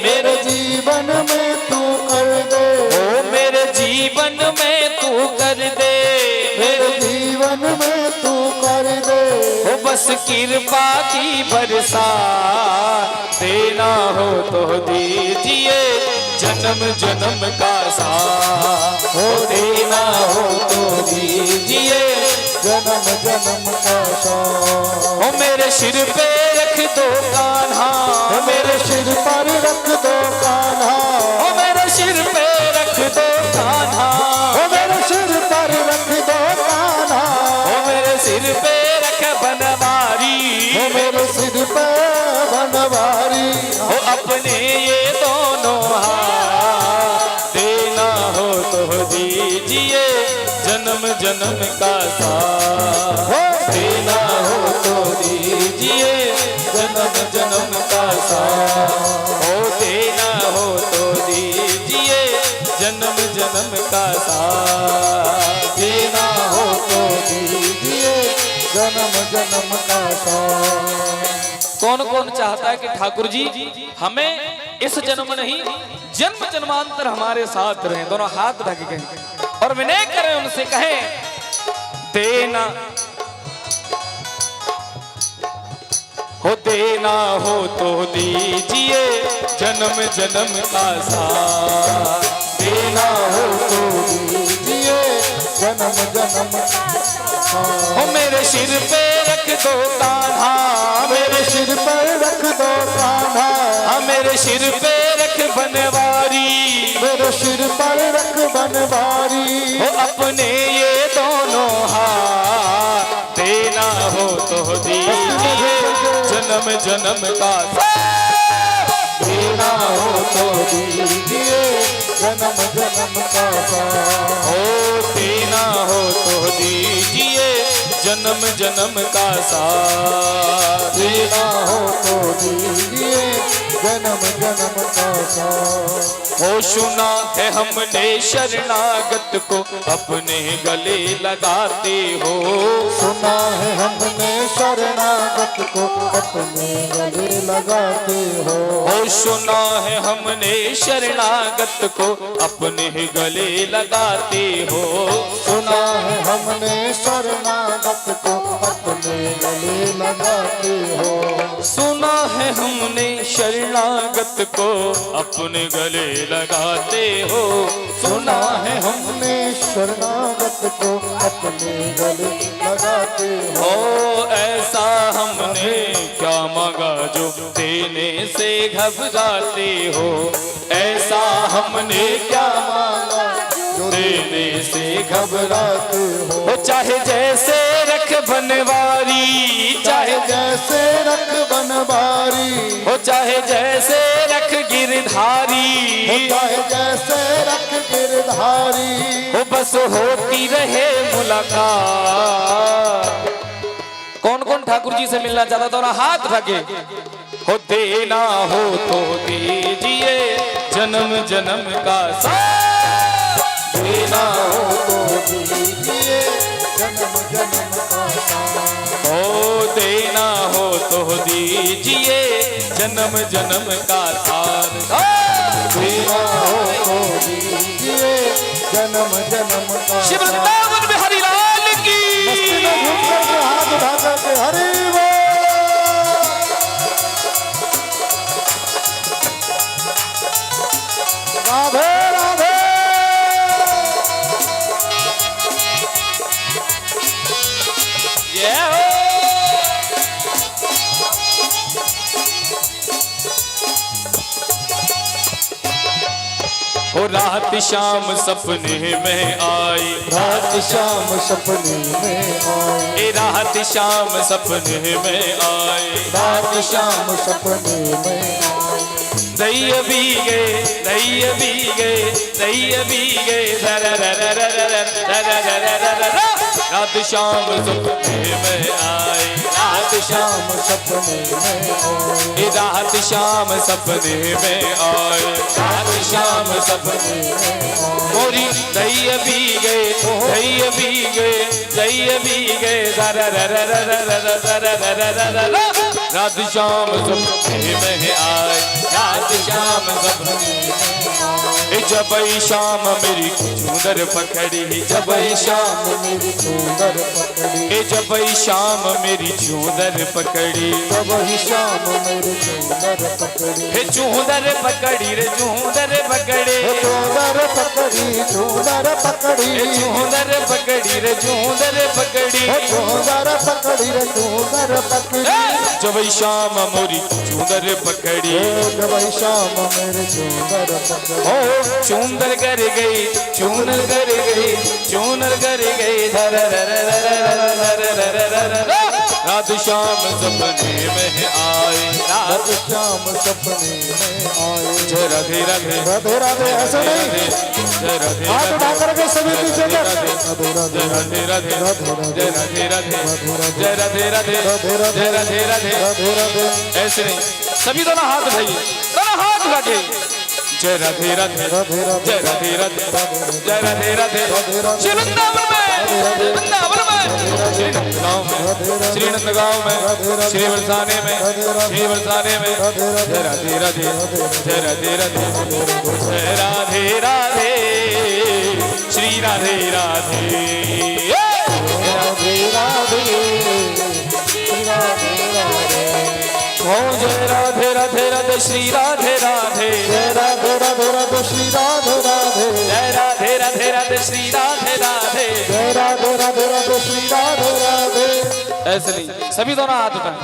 मेरे जीवन में तू कर दे, ओ मेरे जीवन में तू कर दे, मेरे जीवन में तू कर दे, ओ बस कृपा की बरसा, देना हो तो दीजिए जन्म जन्म का साथ, हो देना हो तो दीजिए जन्म जन्म का साथ। हो मेरे सिर पे रख दो कान्हा, हो मेरे सिर पर रख दो कान्हा, हो मेरे सिर पे रख दो कान्हा, हो मेरे सिर पर रख दो कान्हा, हो मेरे सिर पे रख बनवारी, हो मेरे सिर पे बनवारी, हो अपने ये दोनों हाथ, देना हो तो दीजिए जन्म जन्म का साथ, देना हो तो दीजिए जन्म जन्म का साथ, हो देना हो तो दीजिए जन्म जन्म का साथ, देना हो तो दीजिए जन्म जन्म का साथ। कौन कौन चाहता है कि ठाकुर जी हमें इस जन्म नहीं जन्म जन्मांतर हमारे साथ रहे, दोनों हाथ ढक गए और विनय करें उनसे, कहें देना हो, देना हो तो दीजिए जन्म जन्म का साथ, देना हो तो दीजिए जन्म जन्म का साथ। हो मेरे सिर पे रख दो कान्हा, मेरे सिर पर रख दो कान्हा, हाँ मेरे सिर पे रख बनवारी, मेरे सिर पर रख बनवारी, हो अपने ये दोनों हाथ, देना हो तो दीजिए जन्म जन्म का साथ, देना हो तो दीजिए जन्म जन्म का साथ। हो देना हो तो दीजिए जन्म जन्म का साथ, देना हो तो दीजिए जन्म जन्म का साथ। हो सुना है हमने शरणागत को अपने गले लगाते हो, सुना है हमने शरणागत को अपने गले लगाते हो, हो सुना है हमने शरणागत को अपने गले लगाते हो, सुना है हमने शरणागत को अपने गले लगाते हो, सुना है हमने शरणागत को अपने गले लगाते हो, सुना है हमने शरणागत को अपने गले लगाते हो। हो ऐसा हमने क्या मांगा जो देने से घबराते हो, ऐसा हमने क्या मांगा जो देने से घबराते हो, हो चाहे जैसे रख बनवारी, चाहे जैसे रख बनवारी, हो चाहे जैसे रख गिरधारी, चाहे जैसे रख गिरधारी, हो बस होती रहे मुलाकात। कौन कौन ठाकुर जी से मिलना चाहता था, हाथ रखे, हो देना हो तो दीजिए जन्म जन्म का साथ, देना हो तो दीजिए जन्म जन्म का ओ देना हो तो दीजिए जन्म जन्म का साथ। देना हो तो दीजिए जन्म जन्म का शिव वृंदावन बिहारी लाल की मस्ती में झूम करके हाथ उठा करके हरि बोल। राधे राधे। जय हो। ओ रात शाम सपने में आई, रात शाम सपने में आए, ए रात शाम सपने में आई, रात शाम सपने में आए। दैय बीगे दैय बीगे दैय बीगे धर रात शाम सपने में आई, रात शाम सपने में आए, ए रात शाम सपने में आए, रात शाम सपने मोरी दैय बीगे दैय बीगे दैय बीगे धर रात शाम सपने में आए, रात शाम सपने जब शाम मेरी चूंदर पकड़ी, जब शाम मेरी चूंदर पकड़ी, जब शाम मेरी चूंदर पकड़ी, जब शाम मेरी चूंदर पकड़ी, हे चूंदर पकड़ी रे चूंदर पकड़े, चूंदर पकड़ी, चूंदर पकड़ी, चूंदर पकड़ी रे चूंदर पकड़ी, चूंदर पकड़ी रे चूंदर पकड़ी, जब शाम मोरी चूंदर पकड़ी, जब शाम मेरी चूंदर पकड़ी, ओ चूंदर कर गई चूनर कर गई चूनर कर गई धर रात शाम सपने में आए, रात शाम सपने में आए। जय राधे राधे राधे राधे। ऐसे नहीं, जय राधे हाथ उठा करके सभी पीछे कर। राधे राधे राधे राधे जय राधे राधे जय राधे राधे राधे राधे जय राधे राधे राधे राधे। ऐसे नहीं, सभी दोनों हाथ उठाइए, दोनों हाथ उठा के जय राधे राधे राधे राधे जय राधे राधे जय राधे राधे श्री वृंदावन में वृंदावन में श्री नंदगांव में श्री नंदगांव में श्री बरसाने में श्री बरसाने में जय राधे राधे जय राधे राधे जय राधे राधे श्री राधे राधे राधे राधे ओ जय राधे राधे राधे श्री राधे राधे जय राधे राधे राधे श्री राधे राधे जय राधे राधे राधे श्री राधे राधे जय राधे राधे राधे श्री राधे राधे। ऐसे नहीं, सभी दोनों हाथ उठाए,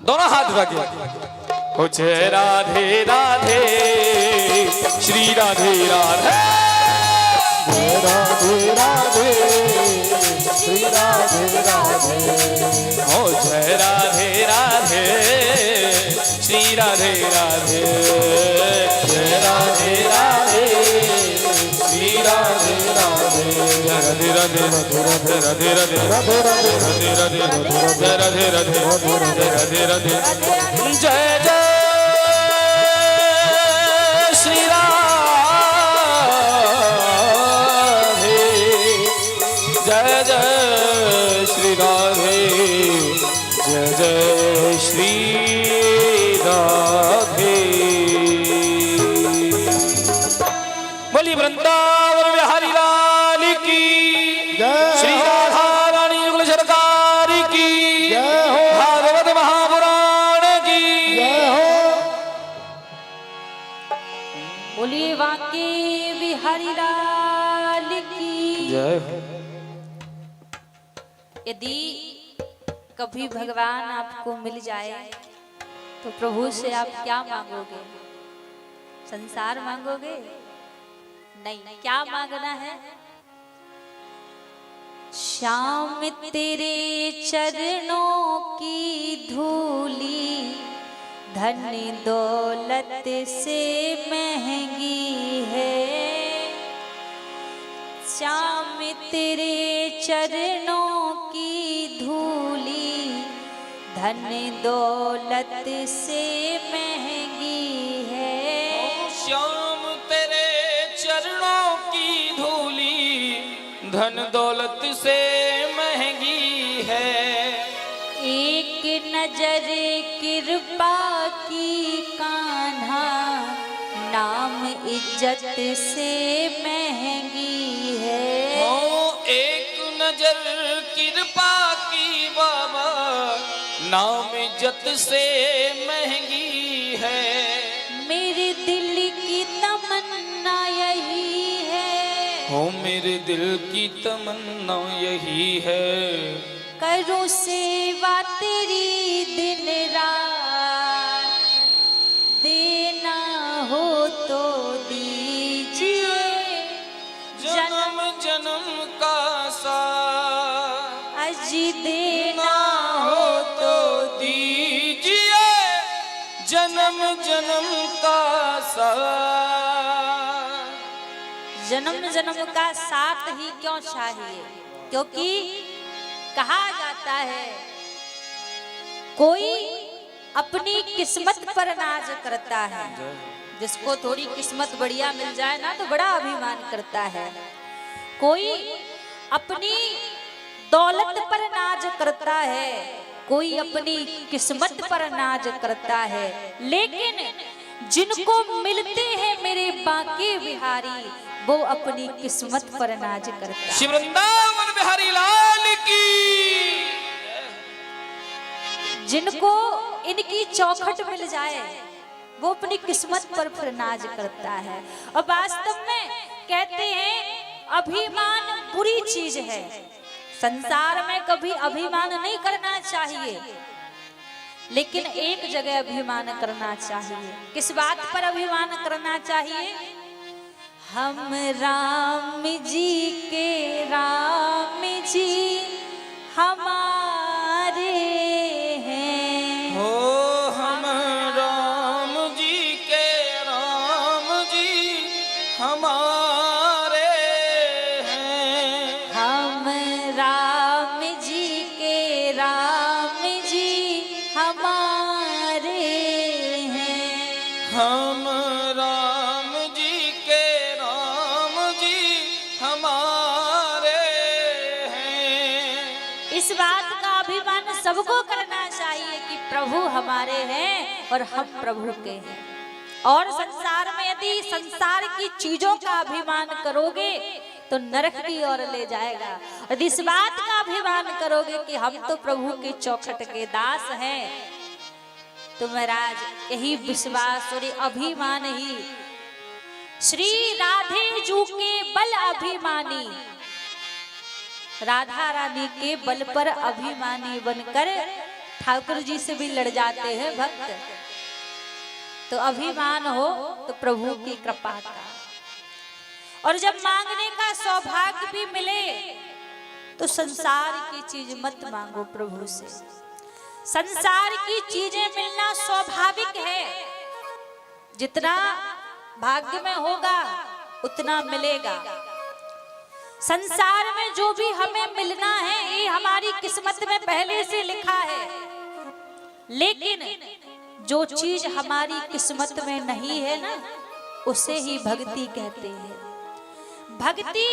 दोनों हाथ उठा के ओ जय राधे राधे श्री राधे राधे जय राधे राधे श्री राधे राधे ओ जय राधे राधे श्री राधे राधे जय राधे राधे श्री राधे राधे जय राधे राधे राधे राधे राधे राधे राधे राधे राधे जय राधे राधे जय राधे राधे जय जय श्री राधे जय जय श्री राधे जय जय श्री राधे। बोली वृंदावन बिहारी लाल की जय श्री राधा रानी युगल सरकार की जय हो। भागवत महापुराण की जय हो। बोलिए वाके बिहारी लाल की जय। यदि कभी भगवान आपको मिल जाए तो प्रभु से आप क्या मांगोगे? संसार मांगोगे? नहीं, क्या मांगना है? श्याम तेरे चरणों की धूली धन दौलत से महंगी है। श्याम तेरे चरणों की धूली धन दौलत से महंगी है। श्याम तेरे चरणों की धूली धन दौलत से महंगी है। एक नजर कृपा की कान्हा, नाम इज्जत से महंगी है। ओ एक नजर कृपा की बाबा, नाम इज्जत से महंगी है। मेरे दिल की तमन्ना यही है, हो मेरे दिल की तमन्ना यही है। करूं सेवा तेरी दिन रात, देना हो तो दीजिए जन्म जन्म का साथ, अजी देना हो तो दीजिए जन्म जन्म का साथ। जन्म जन्म का साथ ही क्यों चाहिए? क्योंकि कहा जाता है कोई अपनी किस्मत पर नाज करता है। जिसको थोड़ी किस्मत बढ़िया मिल जाए ना तो बड़ा अभिमान करता है। कोई अपनी दौलत पर नाज करता है, कोई अपनी किस्मत पर नाज करता है। लेकिन जिनको मिलते हैं मेरे बांके बिहारी, वो अपनी किस्मत पर नाज करता है। श्री वृंदावन बिहारी लाल की। जिनको इनकी चौखट मिल जाए वो अपनी किस्मत पर फिर नाज करता है। और वास्तव में कहते हैं अभिमान बुरी चीज है। संसार में कभी अभिमान नहीं करना चाहिए, लेकिन एक जगह अभिमान करना चाहिए। किस बात पर अभिमान करना चाहिए? हम राम जी के राम जी हमारे हैं। हो हम राम जी के राम जी हमारे हैं। हम राम जी के राम जी हमारे हैं। हम राम जी के राम जी हमारे हैं। इस बात का अभिमान सबको करना चाहिए कि प्रभु हमारे हैं और हम प्रभु के हैं। और संसार में यदि संसार की चीजों का अभिमान करोगे तो नरक की ओर ले जाएगा। यदि इस बात का अभिमान करोगे कि हम तो प्रभु के चौखट के दास हैं, तो महाराज यही विश्वास और अभिमान ही श्री राधे जू के बल अभिमानी, राधा रानी के बल पर अभिमानी बनकर ठाकुर जी से भी लड़ जाते हैं भक्त। तो अभिमान हो तो प्रभु की कृपा का। और जब मांगने का सौभाग्य भी मिले तो संसार की चीज मत मांगो प्रभु से। संसार की चीजें मिलना स्वाभाविक है। जितना भाग्य में होगा उतना मिलेगा। संसार में जो भी हमें मिलना है ये हमारी किस्मत में पहले से लिखा है। लेकिन जो चीज हमारी किस्मत में नहीं है ना, उसे ही भक्ति कहते हैं। भक्ति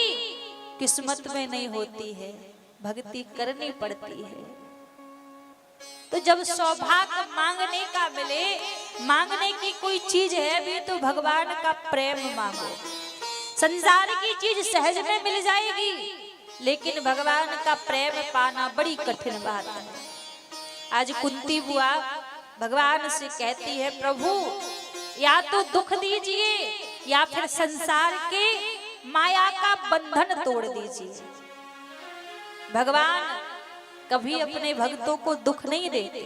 किस्मत में नहीं होती है, भक्ति करनी पड़ती है। तो जब सौभाग्य मांगने का मिले, मांगने की कोई चीज है भी तो भगवान का प्रेम मांगो। संसार की चीज सहज में मिल जाएगी, लेकिन भगवान का प्रेम पाना बड़ी कठिन बात है। आज कुंती बुआ भगवान से कहती है, प्रभु या तो दुख दीजिए या फिर संसार के माया का बंधन तोड़ दीजिए। भगवान कभी अपने भक्तों को दुख नहीं देते।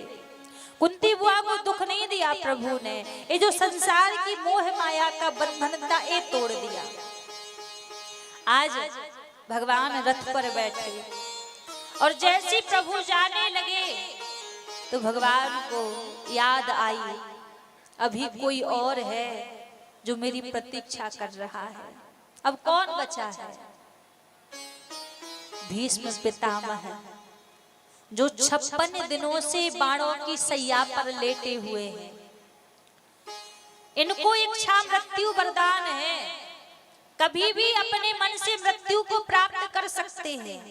कुंती बुआ को दुख नहीं दिया प्रभु ने, ये जो संसार की मोह माया का बंधन था ये तोड़ दिया। आज भगवान रथ पर बैठे और जैसे प्रभु जाने लगे तो भगवान को याद आई, अभी कोई और है जो मेरी प्रतीक्षा कर रहा है। अब कौन बचा है? भीष्म पितामह है, जो 56 दिनों से बाणों की सैया पर लेटे हुए हैं। इनको इच्छा मृत्यु वरदान है, कभी भी अपने मन से मृत्यु को प्राप्त कर सकते हैं।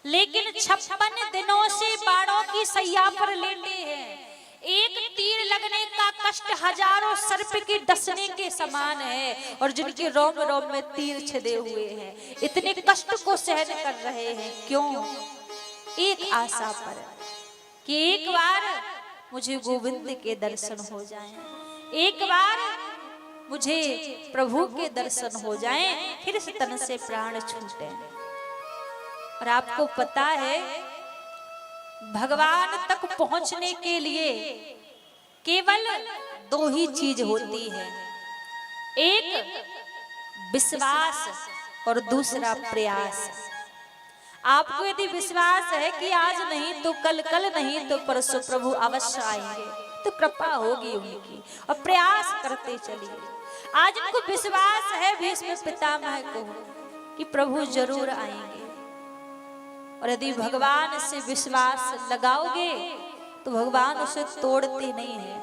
लेकिन 56 दिनों से बाणों की सैया पर लेटे हैं। एक तीर लगने का कष्ट हजारों सर्प के डसने के समान है, और जिनके रोम रोम में तीर छिदे हुए हैं, इतने कष्ट को सहन कर रहे हैं। क्यों? एक आशा पर कि एक बार मुझे गोविंद के दर्शन हो जाएं, एक बार मुझे प्रभु के दर्शन हो जाएं, फिर इस तन से प्राण छूटे। और आपको पता है, भगवान तक पहुंचने के लिए केवल 2 ही चीज होती है, एक विश्वास और दूसरा प्रयास। आपको यदि विश्वास है कि आज नहीं तो कल, कल नहीं तो परसों प्रभु अवश्य आएंगे, तो कृपा होगी उनकी, और प्रयास करते चलिए। आज उनको विश्वास है भीष्म पितामह को कि प्रभु जरूर आएंगे, और यदि भगवान से विश्वास लगाओगे तो भगवान उसे तोड़ते नहीं है,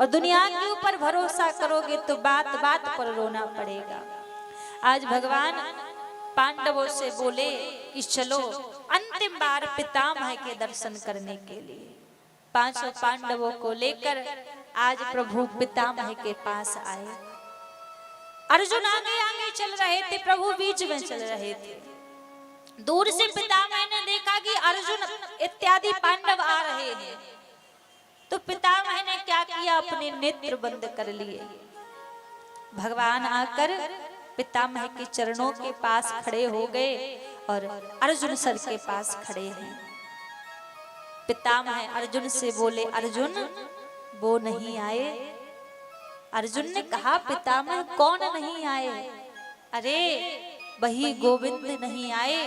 और दुनिया के ऊपर भरोसा करोगे तो बात बात पर रोना पड़ेगा। आज भगवान पांडवों से बोले कि चलो अंतिम बार पितामह के दर्शन करने के लिए। 500 पांडवों को लेकर आज प्रभु पितामह के पास आए। अर्जुन आगे आगे चल रहे थे, प्रभु बीच में चल रहे थे। दूर से पितामह ने देखा कि अर्जुन इत्यादि पांडव आ रहे हैं, तो पितामह ने क्या किया, अपने नेत्र बंद कर लिए। भगवान आकर पितामह के चरणों के पास खड़े हो गए और अर्जुन सर के पास खड़े हैं। पितामह अर्जुन से बोले, अर्जुन वो नहीं आए। अर्जुन ने कहा, पितामह कौन नहीं आए? अरे वही गोविंद नहीं आए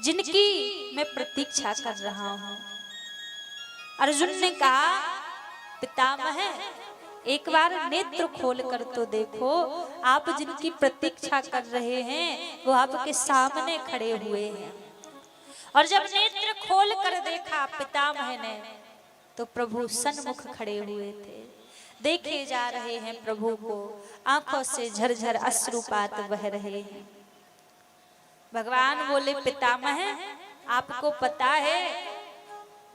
जिनकी मैं प्रतीक्षा कर रहा हूं। अर्जुन ने कहा, पितामह एक बार नेत्र खोल कर तो देखो, आप जिनकी प्रतीक्षा कर रहे हैं वो आपके सामने खड़े हुए हैं। और जब नेत्र खोल कर देखा पितामह ने, तो प्रभु सन्मुख खड़े हुए थे, देखे जा रहे हैं प्रभु को, आंखों से झरझर अश्रुपात बह रहे हैं। भगवान बोले, पितामह आपको पता है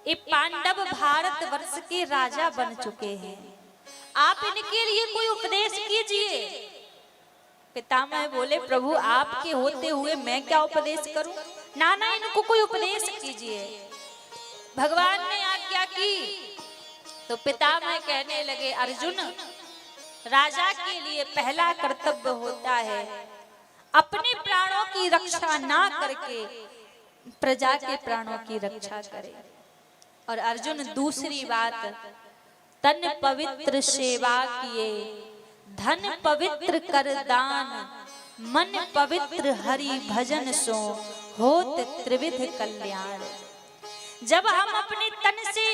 ये पांडव भारत वर्ष के राजा बन चुके हैं, आप इनके लिए कोई उपदेश कीजिए। पितामह बोले, प्रभु आपके होते हुए मैं क्या उपदेश करूं? ना ना, इनको कोई उपदेश कीजिए। भगवान ने आज्ञा की तो पितामह कहने लगे, अर्जुन राजा के लिए पहला कर्तव्य होता है अपने प्राणों की रक्षा ना करके प्रजा के प्राणों की रक्षा करे। और अर्जुन दूसरी बात, तन पवित्र सेवा किए, धन पवित्र कर दान, मन पवित्र हरि भजन सो होत त्रिविध कल्याण। जब हम अपने तन से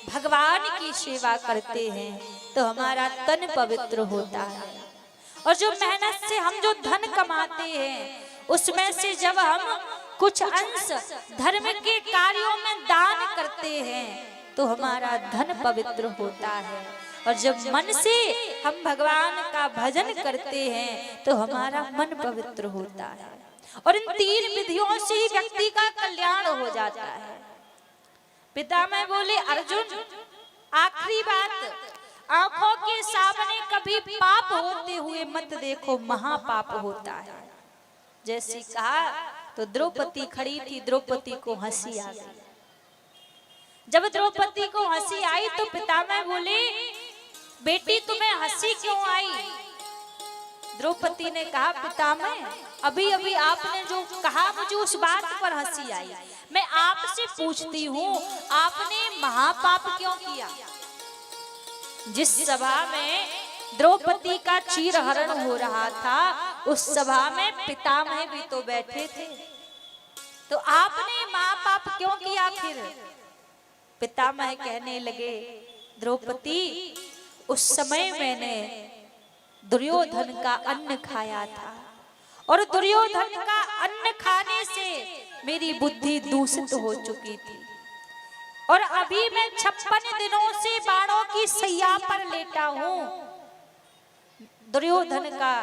भगवान की सेवा करते हैं तो हमारा तन पवित्र होता है, और जो मेहनत से हम जो धन कमाते हैं उसमें से जब हम कुछ अंश धर्म के कार्यों में दान करते हैं तो हमारा धन पवित्र होता है, और जब मन से हम भगवान का भजन करते हैं तो हमारा मन पवित्र होता है। और इन 3 विधियों से ही व्यक्ति का कल्याण हो जाता है। पितामह बोले, अर्जुन आखिरी बात, आंखों के सामने कभी पाप होते हुए मत देखो, महापाप होता है। जैसे कहा तो द्रौपदी खड़ी थी, द्रौपदी को हंसी आ गई। जब द्रौपदी को हंसी आई तो पितामह बोले, बेटी तुम्हें हंसी क्यों आई? द्रौपदी ने कहा, पितामह अभी अभी आपने जो कहा मुझे उस बात पर हंसी आई। मैं आपसे पूछती हूँ, आपने महापाप क्यों किया? जिस सभा में द्रौपदी का चीरहरण हो रहा था उस सभा में पितामह भी तो बैठे थे, तो आपने महापाप क्यों किया? फिर पितामह कहने लगे, द्रौपदी उस समय मैंने दुर्योधन का अन्न खाया था, और दुर्योधन का अन्न खाने से मेरी बुद्धि दूषित हो चुकी थी, और अभी मैं 56 दिनों से बाणों की सैया पर लेटा हूं। दुर्योधन का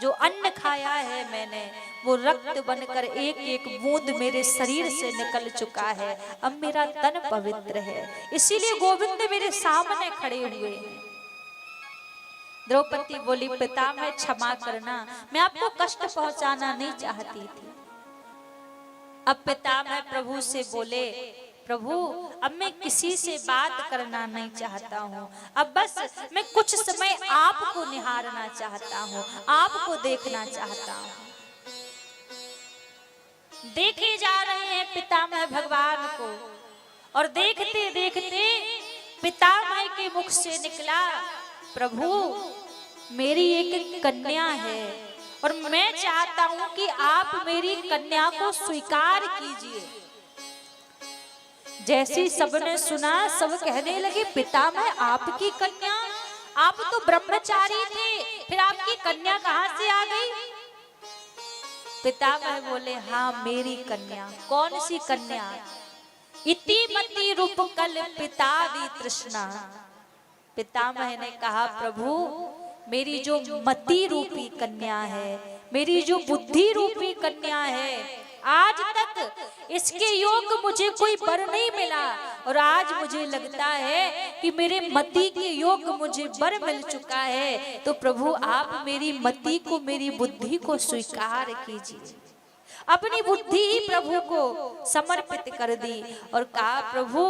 जो अन्न खाया है मैंने, वो रक्त बनकर एक एक बूंद मेरे शरीर से निकल चुका है। अब मेरा तन पवित्र है, इसीलिए गोविंद मेरे सामने खड़े हुए हैं। द्रौपदी बोली, पितामह क्षमा करना, मैं आपको कष्ट पहुंचाना नहीं चाहती थी। अब पितामह प्रभु से बोले, प्रभु अब मैं किसी से बात करना नहीं चाहता हूँ, अब बस मैं कुछ समय आपको निहारना चाहता हूँ, आपको देखना चाहता हूँ। देखे जा रहे हैं पितामह भगवान को, और देखते देखते पितामह के मुख से निकला, प्रभु मेरी एक कन्या है और मैं चाहता हूं कि आप मेरी कन्या को स्वीकार कीजिए। जैसी सबने सुना, सब कहने लगे, पितामह आपकी कन्या, आप तो ब्रह्मचारी थे, फिर आपकी कन्या कहां से आ गई? पितामह बोले, हाँ मेरी कन्या। कौन सी कन्या? इति मति रूप कल पिता दी तृष्णा। पितामह ने कहा, प्रभु मेरी जो मति रूपी कन्या है, मेरी जो बुद्धि रूपी कन्या है, आज तक इसके योग मुझे कोई वर नहीं मिला, और आज मुझे लगता है कि मेरे मति के योग मुझे वर मिल चुका है। तो प्रभु आप मेरी मति को, मेरी बुद्धि को स्वीकार कीजिए। अपनी बुद्धि ही प्रभु को समर्पित कर दी और कहा, प्रभु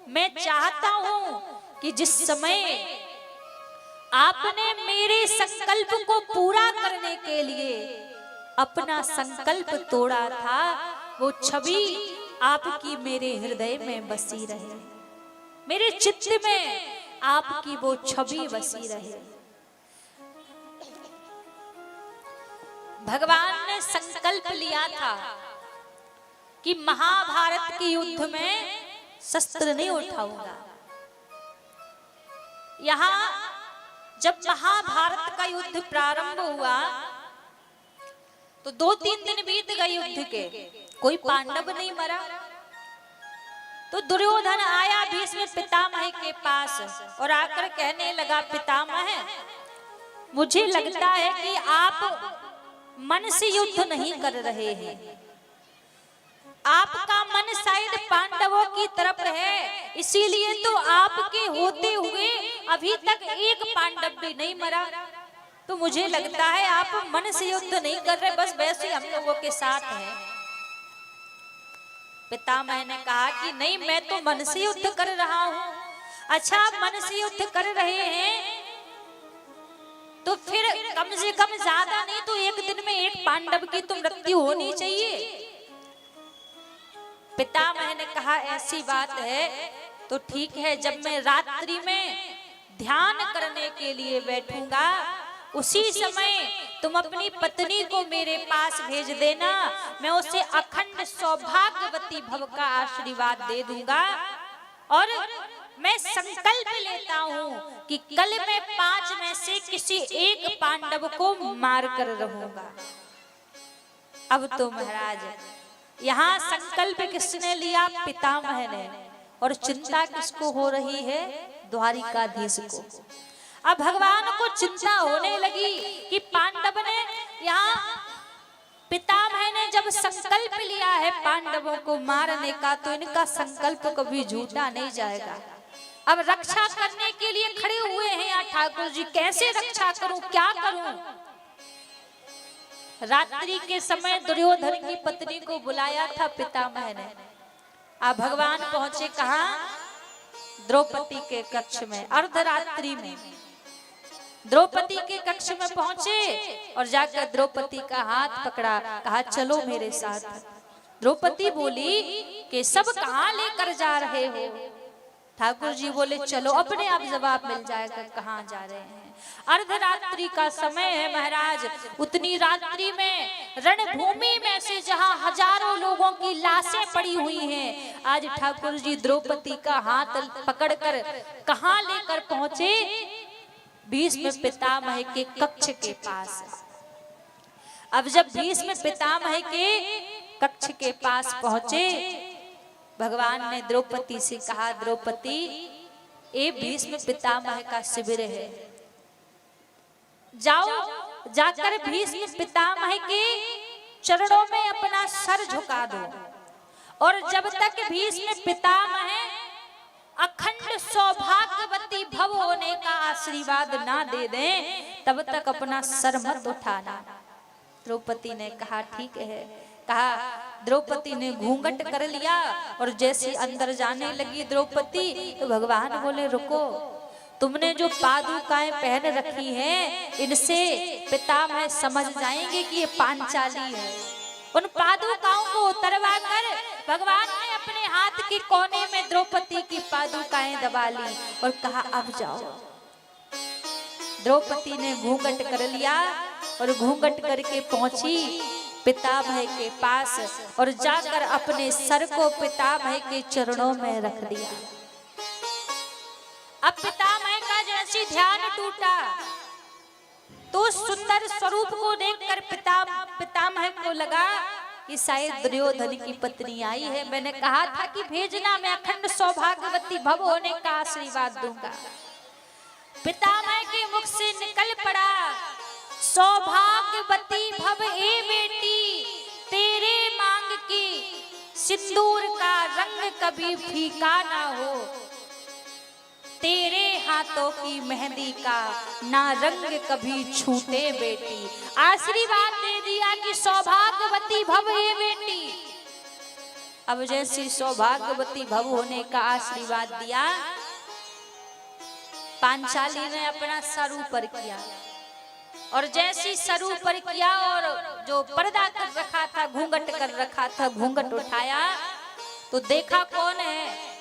मैं चाहता हूं कि जिस समय आपने मेरे संकल्प को पूरा करने के लिए अपना संकल्प तोड़ा था, वो छवि आपकी मेरे हृदय में बसी रहे, मेरे चित्त में आपकी वो छवि बसी रहे। भगवान ने संकल्प लिया था कि महाभारत के युद्ध में शस्त्र नहीं उठाऊंगा। यहाँ जब महाभारत का युद्ध प्रारंभ हुआ तो 2-3 दिन बीत गए युद्ध के, कोई पांडव नहीं मरा। तो दुर्योधन आया भीष्म पितामह के पास और आकर कहने लगा, पितामह मुझे लगता है कि आप मन से युद्ध नहीं कर रहे हैं, आपका मन शायद पांडवों की तरफ है, इसीलिए तो आपके होते हुए अभी तक एक पांडव भी नहीं मरा। तो मुझे लगता है आप मन से युद्ध नहीं कर रहे, बस वैसे हम लोगों के साथ हैं। पितामह ने कहा कि नहीं, मैं तो मन से युद्ध कर रहा हूं। अच्छा, आप मन से युद्ध कर रहे हैं तो फिर कम से कम ज्यादा नहीं तो एक दिन में एक पांडव की तो मृत्यु होनी चाहिए। पितामह ने कहा, ऐसी बात है तो ठीक है, जब मैं रात्रि में ध्यान करने के लिए बैठूंगा उसी समय तुम अपनी पत्नी को मेरे पास भेज देना, मैं उसे अखंड सौभाग्यवती भव का आशीर्वाद दे दूंगा। और मैं संकल्प लेता हूँ कि कल मैं 5 में से किसी एक पांडव को मार कर रहूंगा। अब तो महाराज यहाँ संकल्प किसने लिया? पितामह ने। और चिंता किसको हो रही है? द्वारिकाधीश को। अब भगवान को चिंता होने लगी कि पांडव ने यहाँ, पितामह ने जब संकल्प लिया है पांडवों को मारने का, तो इनका संकल्प कभी झूठा नहीं जाएगा। अब रक्षा करने के लिए खड़े हुए हैं यहाँ ठाकुर जी, कैसे रक्षा करूं, क्या करूं? रात्रि के समय दुर्योधन की पत्नी को बुलाया था पितामह ने। अब भगवान पहुंचे कहाँ? द्रौपदी के कक्ष में। अर्धरात्रि में द्रौपदी के कक्ष में पहुंचे और जाकर द्रौपदी का हाथ पकड़ा, कहा चलो मेरे साथ। द्रौपदी बोली कि सब कहाँ लेकर जा रहे हो? ठाकुर जी बोले चलो, अपने आप जवाब मिल जाएगा कहाँ जा रहे हैं। अर्धरात्रि का समय है महाराज। उतनी रात्रि में रणभूमि में से जहाँ हजारों लोगों की लाशें पड़ी हुई हैं, आज ठाकुर जी द्रौपदी का हाथ पकड़कर कहाँ लेकर पहुंचे? भीष्म पितामह के कक्ष के पास। अब जब भीष्म पितामह के कक्ष के पास पहुंचे, भगवान ने द्रौपदी से कहा, द्रौपदी ये भीष्म पितामह का शिविर है, जाओ जाकर भीष्म पितामह के चरणों में अपना सर झुका दो, और जब तक भीष्म पितामह अखंड सौभाग्यवती भव होने का आशीर्वाद ना दे दें तब तक अपना सर मत उठाना। द्रौपदी ने कहा ठीक है। कहा, द्रौपदी ने घूंघट कर लिया और जैसे अंदर जाने लगी द्रौपदी तो भगवान बोले रुको, तुमने जो पादुकाएं पहन रखी हैं इनसे पितामह समझ जाएंगे कि ये पांचाली है। उन पादुकाओं को उतरवा कर भगवान ने अपने हाथ के कोने में द्रौपदी की पादुकाएं दबा ली और कहा अब जाओ। द्रौपदी ने घूंघट कर लिया और घूंघट करके पहुंची पितामह के पास और जाकर अपने सर को पितामह के चरणों में रख दिया। अब पितामह का जैसे ध्यान टूटा तो सुंदर स्वरूप को देखकर पितामह को लगा कि शायद दुर्योधन की पत्नी आई है। मैंने कहा था कि भेजना, मैं अखंड सौभाग्यवती भव होने का आशीर्वाद दूंगा। पितामह के मुख से निकल पड़ा, सौभाग्यवती भव ए बेटी, तेरे मांग की सिंदूर का रंग कभी फीका ना हो, तेरे हाथों की मेहंदी का ना रंग कभी छूटे बेटी। आशीर्वाद दे दिया कि सौभाग्यवती भव ये बेटी। अब जैसी सौभाग्यवती भव होने का आशीर्वाद दिया, पांचाली ने अपना सर ऊपर किया और जैसी सर ऊपर किया और जो पर्दा कर रखा था, घूंघट कर रखा था, घूंघट उठाया तो देखा कौन है,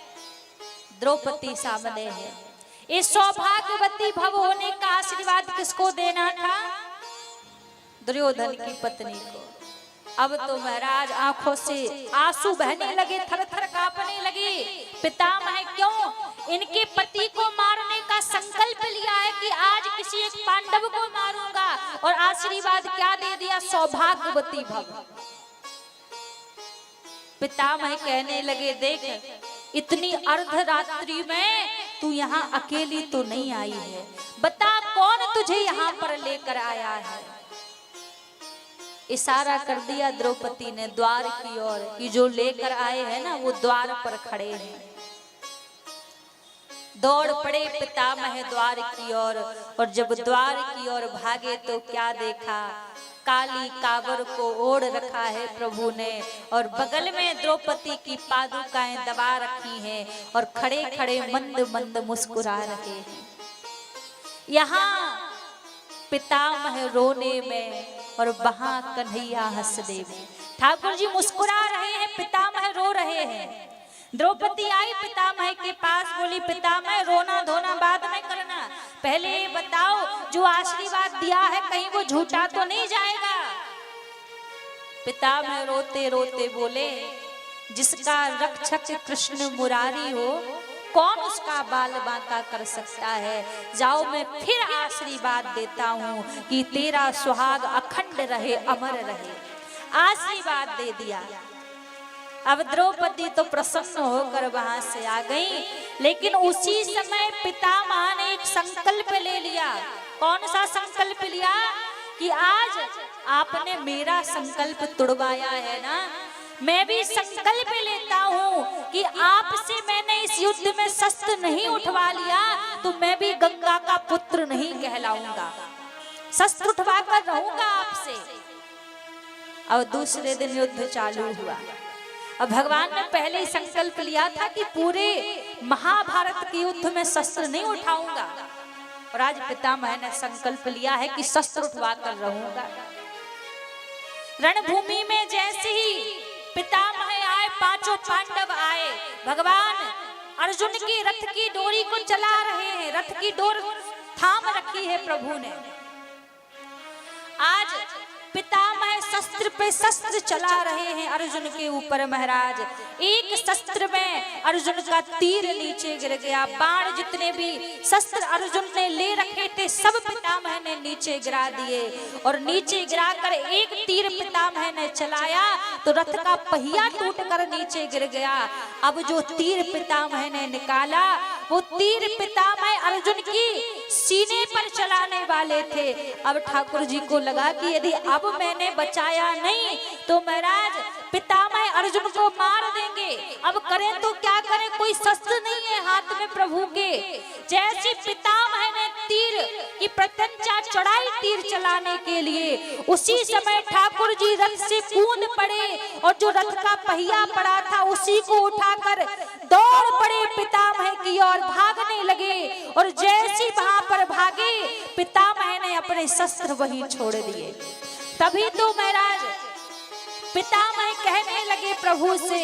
द्रौपदी सामने है। इस सौभाग्यवती भव होने का आशीर्वाद किसको देना था? दुर्योधन की पत्नी को। अब तो महाराज आंखों से आंसू बहने लगे, थर थर कांपने लगे। पितामह क्यों इनके पति को मारने का संकल्प लिया है कि आज किसी एक पांडव को मारूंगा, और आशीर्वाद क्या दे दिया, सौभाग्यवती भव। पितामह कहने लगे देख, इतनी अर्धरात्रि में तू यहाँ अकेली तो नहीं आई है, बता कौन तुझे यहाँ पर लेकर आया है। इशारा कर दिया द्रौपदी ने द्वार की ओर कि जो लेकर आए हैं ना वो द्वार पर खड़े हैं। दौड़ पड़े पितामह द्वार की ओर, और जब द्वार की ओर भागे तो क्या देखा, काली काबर को ओढ़ रखा है प्रभु ने, और बगल में द्रौपदी की पादुकाएं दबा रखी हैं और खड़े खड़े मंद मंद मुस्कुरा रहे हैं। यहाँ पितामह रोने में और वहां कन्हैया हंसने में। ठाकुर जी मुस्कुरा रहे हैं, पितामह रो रहे हैं। द्रौपदी आई पितामह के पास, बोली पितामह रोना धोना बाद में करना, पहले ये बताओ जो आशीर्वाद दिया है कहीं वो झूठा तो नहीं जाएगा। पितामह रोते रोते बोले, जिसका रक्षक कृष्ण मुरारी हो कौन उसका बाल बांका कर सकता है। जाओ मैं फिर आशीर्वाद देता हूँ कि तेरा सुहाग अखंड रहे, अमर रहे। आशीर्वाद दे दिया। अब द्रौपदी तो प्रसन्न होकर वहां से आ गई, लेकिन उसी समय पितामह ने एक संकल्प ले लिया। कौन सा संकल्प लिया कि आज आपने मेरा संकल्प तोड़वाया है ना, मैं भी संकल्प लेता हूँ कि आपसे मैंने इस युद्ध में शस्त्र नहीं उठवा लिया तो मैं भी गंगा का पुत्र नहीं कहलाऊंगा, शस्त्र उठवा कर रहूंगा आपसे। और दूसरे दिन युद्ध चालू हुआ। अब भगवान ने पहले ही संकल्प लिया था कि पूरे महाभारत के युद्ध में शस्त्र नहीं उठाऊंगा, और आज पितामह ने संकल्प लिया है कि शस्त्र उठवा कर रहूंगा। रणभूमि में जैसे ही पितामह आए, पांचों पांडव आए, भगवान अर्जुन की रथ की डोरी को चला रहे हैं, रथ की डोर थाम रखी है प्रभु ने। आज पितामह शस्त्र पे शस्त्र चला रहे हैं अर्जुन के ऊपर। महाराज एक शस्त्र में अर्जुन का तीर नीचे गिर गया, बाण जितने भी शस्त्र अर्जुन ने ले रखे थे सब पितामह ने नीचे गिरा दिए, और नीचे गिराकर एक तीर पितामह ने चलाया तो रथ का पहिया टूटकर नीचे गिर गया। अब जो तीर पितामह ने निकाला वो तीर पितामह अर्जुन की सीने पर चलाने वाले थे। अब ठाकुर जी को लगा कि यदि अब मैंने बचाया नहीं तो महाराज पितामह अर्जुन को मार देंगे। अब करें तो क्या करें, कोई शस्त्र नहीं है हाथ में प्रभु के। जैसे पितामह ने तीर की प्रत्यंचा चढ़ाई तीर चलाने के लिए, उसी समय ठाकुर जी रथ से कूद पड़े और जो रथ का पहिया पड़ा था उसी को उठाकर दौड़ पड़े पितामह की ओर, भागने लगे। और जैसे वहां पर भागे पितामह ने अपने शस्त्र वहीं छोड़ दिए। तभी तो महाराज पितामह कहने लगे प्रभु से,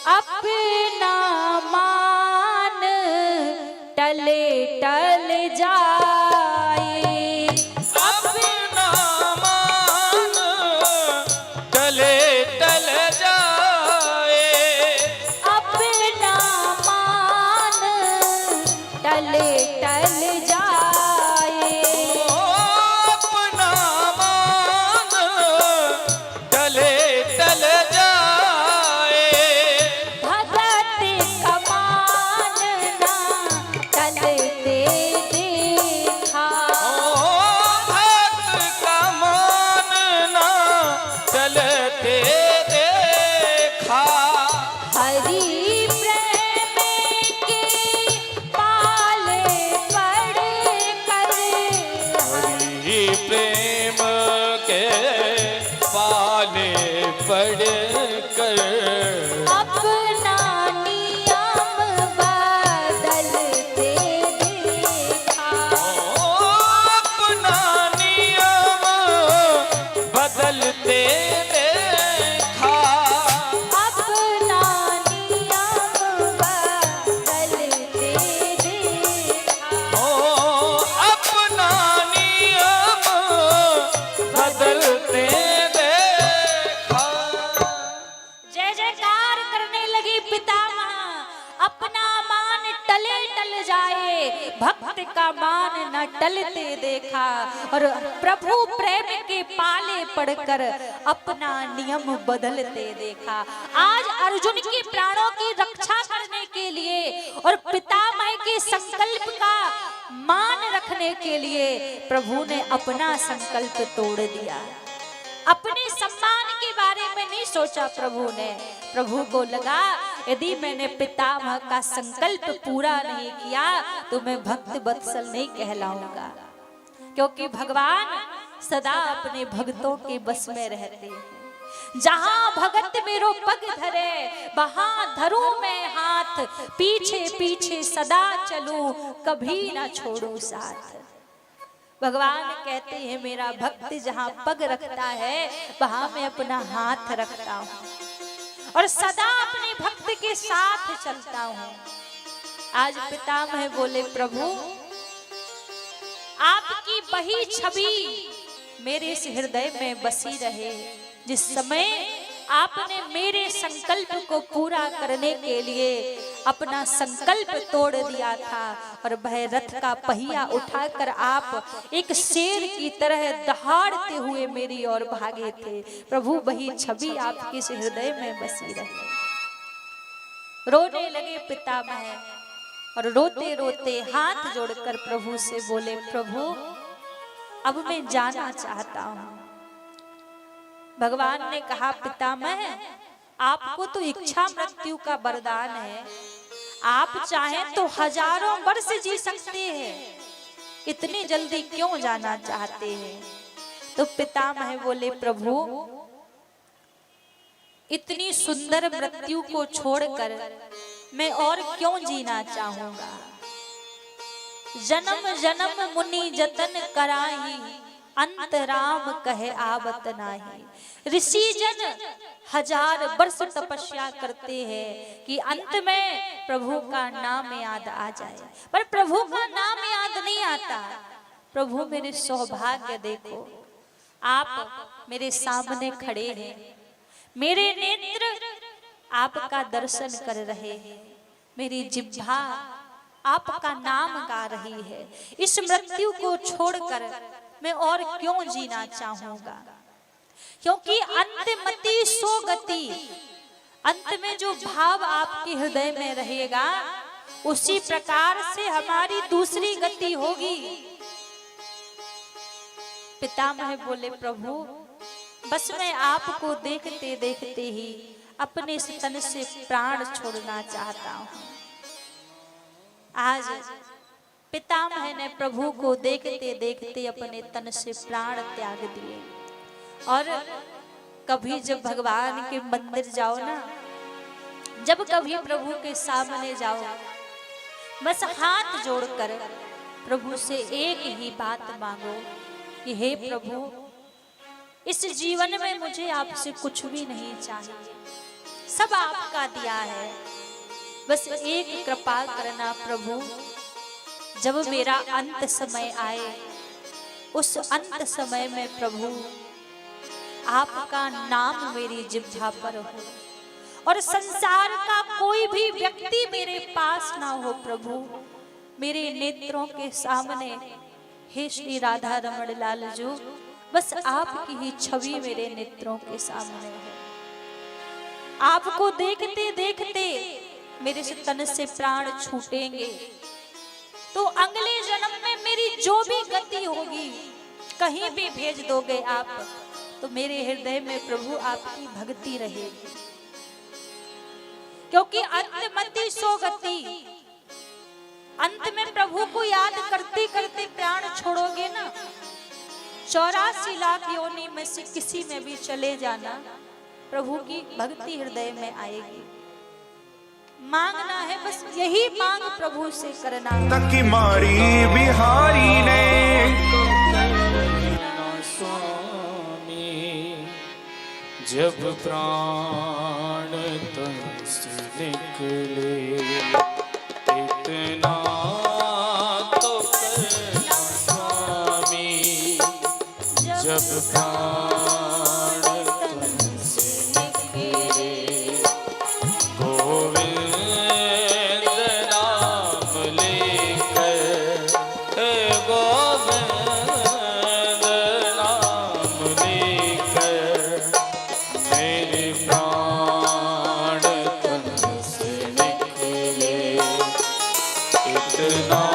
अपना मान टले टल जाए, अपना मान टले टल जाए, अपना मान टले टल जाए, अपना मान टले टल जाए, भगत कमान ना टलते देखा, भक्त का मानना चलते देखा, हरि प्रेम के पाले पड़ कर, हरि प्रेम के पाले पड़ कर, अपना नियम बदलते देखा, अपना नियम बदलते देखा, अपना नियम बदलते देखा। अपना नियम बदलते देखा। जय जयकार करने लगी पितामह, अपना मान टले टल जाए, भक्त का मान न टलते देखा। और प्रभु प्रेम के पाले पड़कर अपना नियम बदलते देखा। आज अर्जुन के प्राणों की रक्षा करने के लिए और पितामह के संकल्प का मान रखने के लिए प्रभु ने अपना संकल्प तोड़ दिया। अपने सम्मान के बारे में नहीं सोचा प्रभु ने। प्रभु को लगा यदि मैंने पितामह का संकल्प पूरा नहीं किया तो मैं भक्त वत्सल नहीं कहलाऊंगा, क्योंकि भगवान सदा अपने भक्तों के बस में रहते हैं। जहां भगत मेरो पग धरे वहां धरूं मैं हाथ, पीछे पीछे सदा चलूं कभी ना छोड़ूं साथ। भगवान कहते हैं मेरा भक्त जहां पग रखता है वहां मैं अपना हाथ रखता हूं और सदा अपने भक्त के साथ चलता हूं। आज पितामह बोले प्रभु आपकी वही छवि मेरे इस हृदय में बसी रहे, जिस समय आपने मेरे संकल्प को पूरा करने के लिए अपना संकल्प तोड़ दिया था और वह रथ का पहिया उठाकर आप एक शेर की तरह दहाड़ते हुए मेरी ओर भागे थे। प्रभु वही छवि आपके इस हृदय में बसी रहे। रोने लगे पितामह और रोते रोते हाथ जोड़कर प्रभु से बोले प्रभु अब मैं जाना चाहता हूं। भगवान ने कहा पितामह आपको तो इच्छा मृत्यु का वरदान है, आप चाहें तो हजारों वर्ष जी सकते हैं, इतनी जल्दी क्यों जाना चाहते हैं? तो पितामह बोले प्रभु इतनी सुंदर मृत्यु को छोड़कर मैं और क्यों जीना चाहूंगा। जन्म जन्म मुनि जतन कराही, अंत राम कहे आवत नाही। ऋषि जन हजार वर्ष तपस्या करते हैं कि अंत में प्रभु का नाम याद आ जाए, पर प्रभु का नाम याद नहीं आता। प्रभु मेरे सौभाग्य देखो, आप मेरे सामने खड़े हैं, मेरे नेत्र आपका दर्शन कर रहे हैं, मेरी जिह्वा आपका नाम गा रही है। इस मृत्यु को छोड़कर मैं और क्यों जीना चाहूंगा, क्योंकि अंतमति सो गति, अंत में जो भाव आपके हृदय में रहेगा उसी प्रकार से हमारी दूसरी गति होगी। पितामह बोले प्रभु बस मैं आपको देखते देखते ही अपने इस तन से प्राण छोड़ना चाहता हूं। आज पितामह ने प्रभु को देखते देखते अपने तन से प्राण त्याग दिए। और कभी जब भगवान के मंदिर जाओ ना, जब कभी प्रभु के सामने जाओ, बस हाथ जोड़कर प्रभु से एक ही बात मांगो कि हे प्रभु इस जीवन में मुझे आपसे कुछ भी नहीं चाहिए, सब आपका दिया है, बस एक कृपा करना प्रभु, जब मेरा अंत समय आए उस अंत समय में प्रभु आपका नाम मेरी जिह्वा पर हो और संसार का कोई भी व्यक्ति मेरे पास ना हो प्रभु। मेरे नेत्रों के सामने हे श्री राधा रमण लाल जो, बस आपकी ही छवि मेरे नेत्रों के सामने हो। आपको देखते देखते मेरे से तन से प्राण छूटेंगे तो अगले जन्म में मेरी जो भी गति होगी, कहीं भी भेज दोगे आप, तो मेरे हृदय में प्रभु आपकी भक्ति रहेगी। क्योंकि अंतमति सो गति, अंत में प्रभु को याद करते करते प्राण छोड़ोगे ना, 84 लाख योनि में से किसी में भी चले जाना, प्रभु की भक्ति हृदय में आएगी। मांगना है बस यही मांग प्रभु से करना। तकी मारी बिहारी ने स्वामी जब प्राण तन से निकले, इतना तो करना स्वामी जब प्राण तन से निकले, गोविंद नाम लेकर, गोविंद नाम लेकर मेरे प्राण तन से निकले, इतना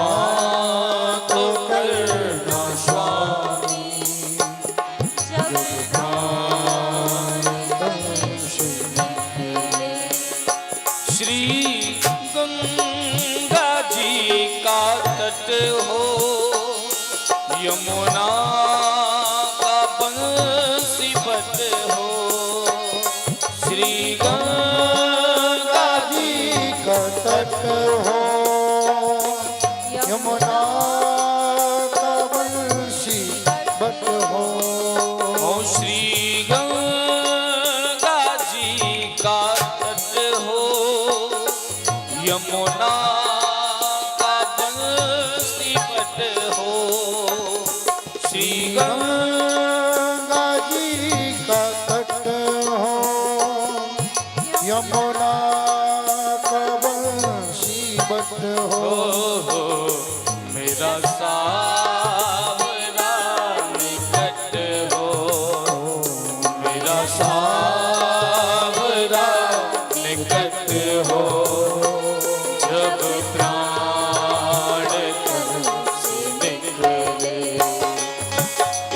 तो करना स्वामी जब प्राण तन से निकले। श्री गंगा जी का तट हो, यमुना का बंसी बट हो, श्री गंगा जी का तट हो, यमुना का बंसी बट हो, हो श्री गंगा जी का तट हो, यमुना का बंसी बट हो, श्री गंगा जी का तट हो, यमुना का बंसी बट हो, मेरा सावरा निकट हो, मेरा सावरा निकट हो, जब प्राण तन से निकले,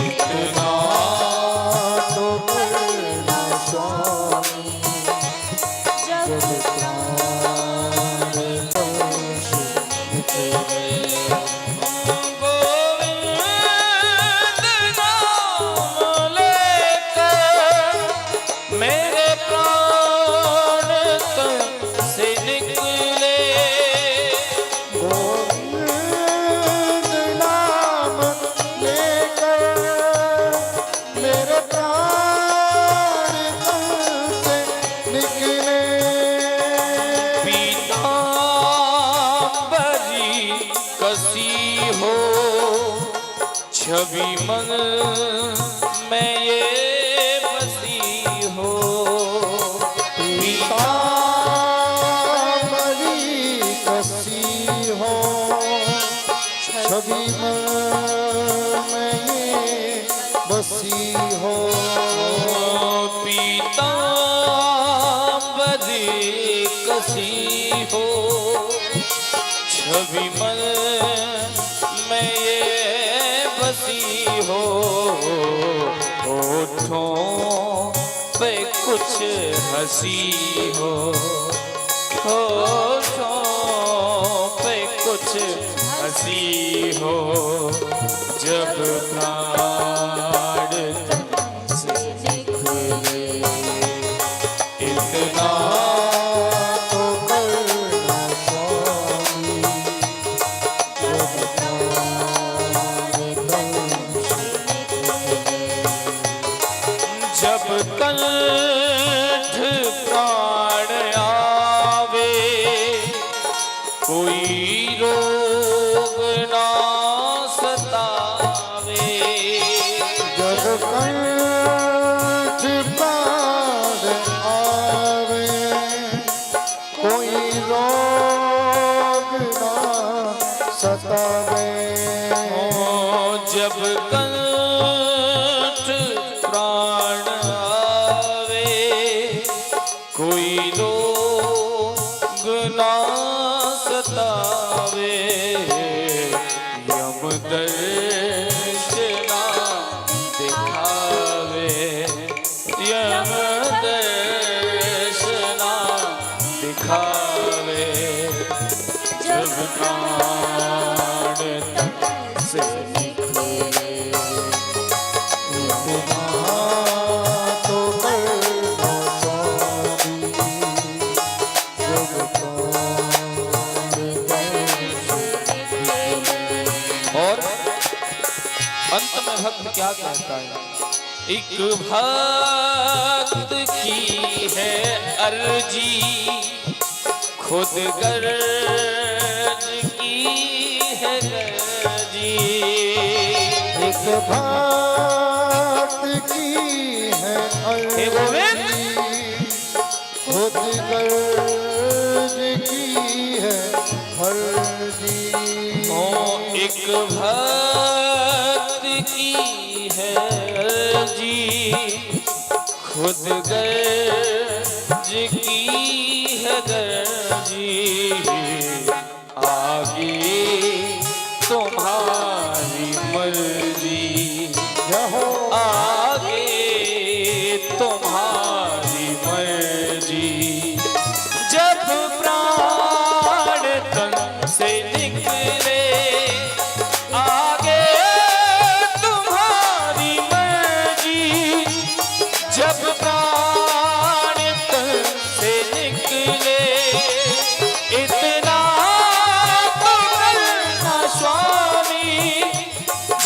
इतना तो करना स्वामी जब प्राण तन से निकले। गोविंद नाम लेकर मेरे प्राण तन से निकले, गोविंद नाम लेकर मेरे प्राण तन से निकले। पीतांबरी कसी हो, छवि मन में ये बसी हो, पीतांबरी कसी हो, छवि मन में ये बसी हो। पीतांबरी कसी हो, छवि मन में ये बसी हो, होठों पे कुछ हंसी हो, होठों पे कुछ हंसी हो, जब प्राण तन से निकले इतना तो करना स्वामी, जब प्राण तन से जब कंठ प्राण आवे, कोई रोग ना सतावे, जब कंठ प्राण आवे, कोई रोग ना सतावे। जब कंठ प्राण आवे, कोई रोग ना सतावे, यम दर्शना दिखावे, यम दर्शना दिखावे, जब प्राण तन से तो करना स्वामी, जब प्राण और अंत में भक्त क्या कहता है? एक भक्त की है अर्जी, खुद गर्ज की है गर्जी, एक भक्त की है हे गोविंद। अर्जी, खुद गर्ज की है अर्जी। एक भक्त की है अर्जी, खुद गर्ज की है गर्जी, आगे तुम्हारी मर्जी, जहो आगे तुम्हारी मर्जी, जब प्राण तन से निकले, आगे तुम्हारी मर्जी, जब प्राण तन से निकले, इतना तो करना स्वामी,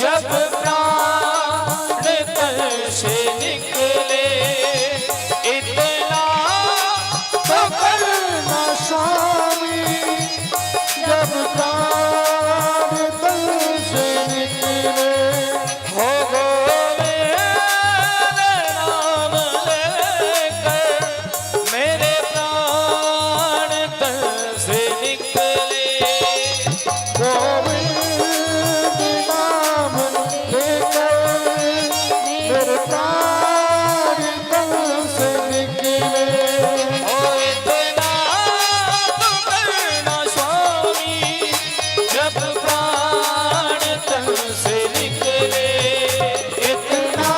जब प्राण तन से निकले, इतना तो करना स्वामी, जब प्राण तन से निकले। हो गोविंद नाम लेकर मेरे प्राण तन से निकले, गोविंद नाम लेकर मेरे प्राण तन से निकले। ओ इतना तो करना स्वामी, जब प्राण तन से निकले, इतना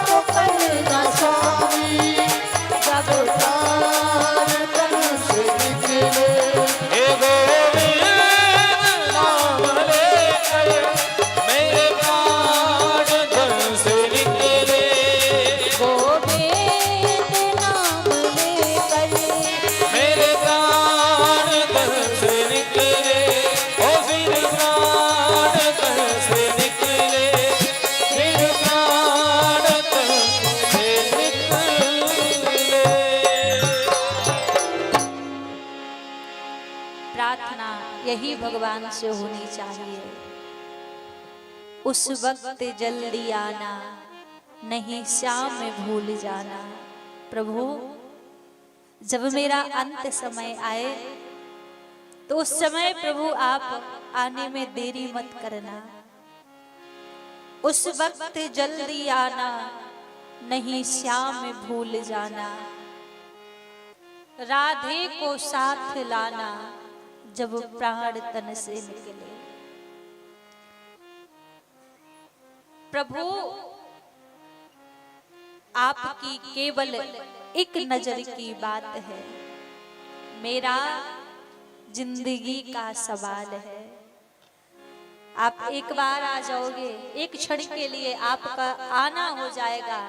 तो करना स्वामी, जब प्राण तन से निकले। हे गोविंद नाम लेकर मेरे प्राण तन से निकले, गोविंद नाम लेकर मेरे प्राण तन से निकले, ओ फिर प्राण तन से निकले, फिर प्राण तन से निकले। प्रार्थना यही भगवान से होनी चाहिए। उस वक्त जल्दी आना, नहीं शाम में भूल जाना। प्रभु, जब मेरा अंत समय आए तो उस समय प्रभु आप आने में देरी मत करना। उस वक्त जल्दी आना, नहीं शाम में भूल जाना। राधे को साथ लाना, जब प्राण तन से निकले। प्रभु आपकी केवल एक नजर की बात है, मेरा जिंदगी का सवाल है। आप एक बार आ जाओगे, एक क्षण के लिए आपका आना हो जाएगा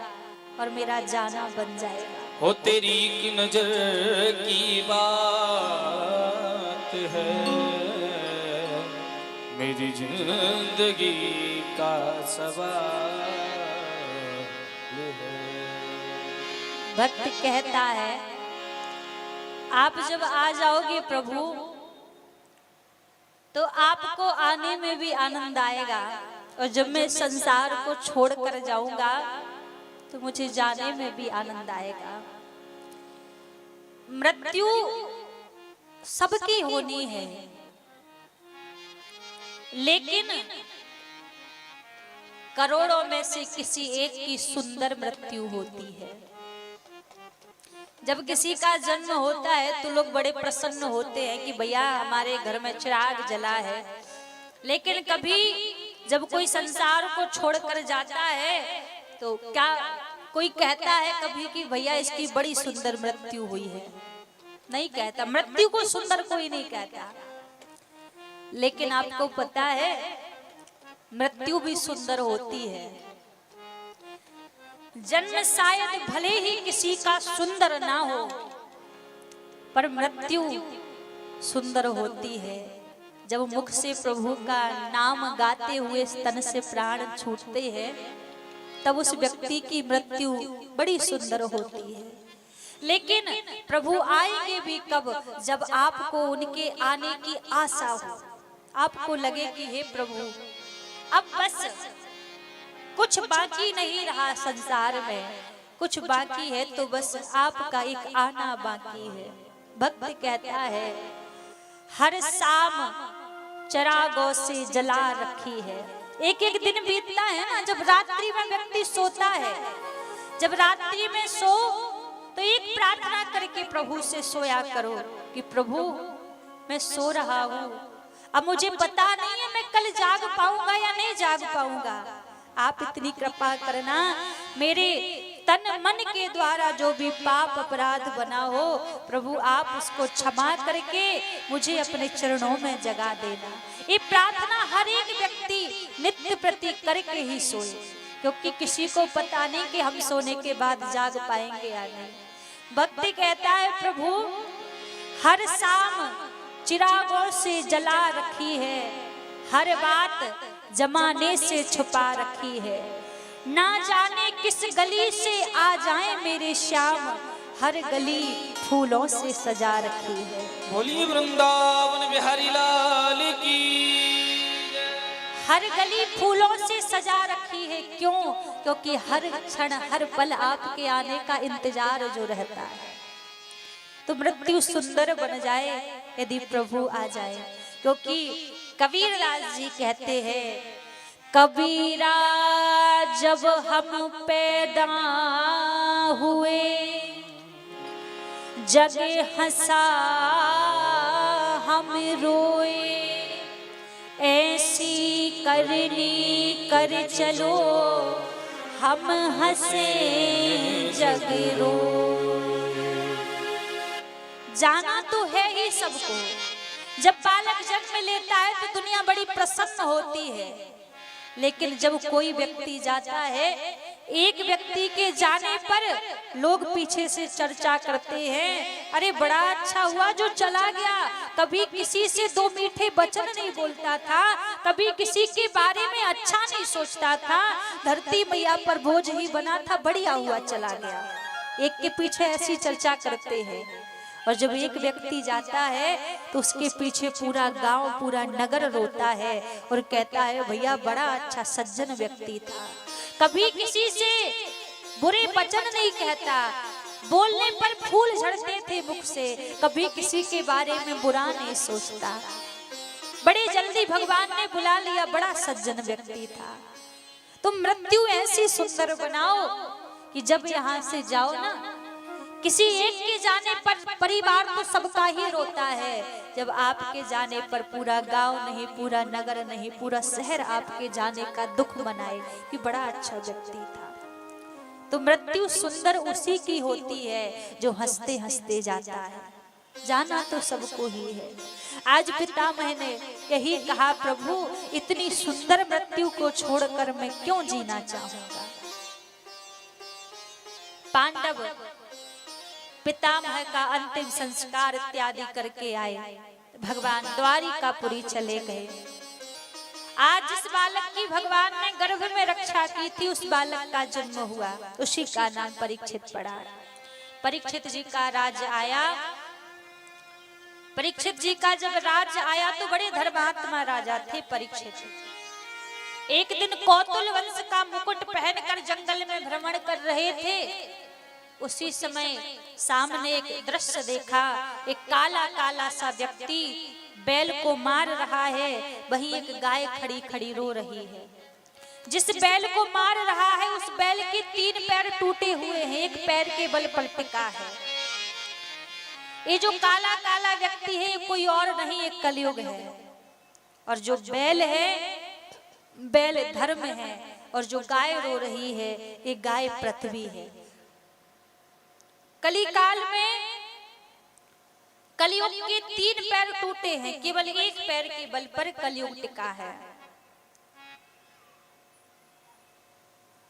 और मेरा जाना बन जाएगा। हो तेरी एक नजर की बात है, मेरी जिंदगी का सवाल है। भक्त कहता है आप जब आ जाओगे प्रभु तो आपको आने में भी आनंद आएगा, और जब मैं संसार को छोड़ कर जाऊंगा तो मुझे जाने में भी आनंद आएगा। मृत्यु सबकी होनी है, लेकिन करोड़ों में से किसी एक की सुंदर मृत्यु होती है। जब किसी का जन्म होता है तो लोग बड़े प्रसन्न होते हैं कि भैया हमारे घर में चिराग जला है, लेकिन कभी जब कोई संसार को छोड़कर जाता है तो क्या कोई कहता है कभी कि भैया इसकी बड़ी सुंदर मृत्यु हुई है? नहीं कहता, मृत्यु को सुंदर कोई नहीं कहता। लेकिन आपको पता है मृत्यु भी सुंदर होती है। जन्म शायद भले ही किसी का सुंदर ना हो, पर मृत्यु सुंदर होती है। जब मुख से प्रभु का नाम गाते हुए तन से प्राण छूटते हैं तब उस व्यक्ति की मृत्यु बड़ी सुंदर होती है। लेकिन प्रभु आएंगे भी कब? जब आपको उनके आने की आशा हो, आपको लगे कि हे प्रभु अब बस कुछ बाकी नहीं रहा संसार में, कुछ बाकी है तो बस आपका एक आना बाकी है। भक्त कहता है हर शाम चिरागों से जला रखी है। एक एक दिन बीतता है ना, जब रात्रि में व्यक्ति सोता है, जब रात्रि में सो तो एक प्रार्थना करके प्रभु से सोया करो कि प्रभु मैं सो रहा हूँ, अब मुझे पता नहीं है मैं कल जाग पाऊंगा या नहीं जाग पाऊंगा। आप इतनी कृपा करना, मेरे तन मन के द्वारा जो भी पाप अपराध बना हो प्रभु आप उसको क्षमा करके मुझे अपने चरणों में जगा देना। ये प्रार्थना हर एक व्यक्ति नित्य प्रति करके ही सोए, क्योंकि किसी को पता नहीं कि हम सोने के बाद जाग पाएंगे या नहीं। भक्ति कहता है प्रभु हर शाम चिरागों से जला रखी है, हर बात जमाने से छुपा रखी है। ना जाने किस गली से आ जाए मेरे श्याम, हर गली फूलों से सजा रखी है। बोलिए वृंदावन बिहारी लाल की। हर गली फूलों से सजा रखी है, क्यों? क्योंकि हर क्षण हर पल आपके आने का इंतजार जो रहता है। तो मृत्यु सुंदर बन जाए यदि प्रभु आ जाए, क्योंकि कबीरदास जी कहते हैं कबीरा जब हम पैदा हुए जग हंसा हम रोए, ऐसी करनी कर चलो हम हंसे जग रोए। जाना तो है ही सबको। जब बालक जन्म लेता है तो दुनिया बड़ी प्रसन्न होती है, लेकिन जब कोई व्यक्ति जाता है, एक व्यक्ति के जाने पर लोग पीछे से चर्चा करते हैं, अरे बड़ा अच्छा हुआ जो चला गया, कभी किसी से दो मीठे वचन नहीं बोलता था, कभी किसी के बारे में अच्छा नहीं सोचता था, धरती मैया पर बोझ ही बना था, बढ़िया हुआ चला गया। एक के पीछे ऐसी चर्चा करते हैं। और जब एक व्यक्ति जाता है तो उसके पीछे पूरा गांव पूरा नगर रोता है और कहता है भैया बड़ा अच्छा सज्जन व्यक्ति था, कभी किसी से बुरे वचन नहीं कहता, बोलने पर फूल झड़ते थे मुख से, कभी किसी के बारे में बुरा नहीं सोचता, बड़े जल्दी भगवान ने बुला लिया, बड़ा सज्जन व्यक्ति था। तुम मृत्यु ऐसी सुंदर बनाओ कि जब यहाँ से जाओ ना किसी एक के जाने पर परिवार तो सबका ही रोता है, जब आपके जाने पर पूरा गांव नहीं, पूरा नगर नहीं, पूरा शहर आपके जाने का दुख मनाए कि बड़ा अच्छा व्यक्ति था। तो मृत्यु सुंदर उसी की होती है जो हंसते हंसते जाता है। जाना तो सबको ही है। आज पितामह ने यही कहा, प्रभु इतनी सुंदर मृत्यु को छोड़कर मैं क्यों जीना चाहूंगा। पांडव पितामह का अंतिम संस्कार इत्यादि करके आए, भगवान द्वारिकापुरी चले गए। आज जिस बालक की भगवान ने गर्भ में रक्षा की थी, उस बालक का जन्म हुआ, उसी का नाम परीक्षित पड़ा। परीक्षित जी का राज्य आया। परीक्षित जी का जब राज्य आया तो बड़े धर्मात्मा राजा थे परीक्षित। एक दिन कौतुल वंश का मुकुट पहनकर जंगल में भ्रमण कर रहे थे। उसी समय सामने एक दृश्य देखा, एक काला काला सा व्यक्ति बैल को मार रहा है, वही एक गाय खड़ी खड़ी रो रही है। जिस बैल को मार रहा है उस बैल के 3 पैर टूटे हुए हैं, एक पैर के बल पर टिका है। ये जो काला काला व्यक्ति है कोई और नहीं, एक कलयुग है। और जो बैल है, बैल धर्म है, और जो गाय रो रही है ये गाय पृथ्वी है। कलिकाल में कलयुग के 3 पैर टूटे हैं, केवल एक पैर के बल पर कलयुग टिका है।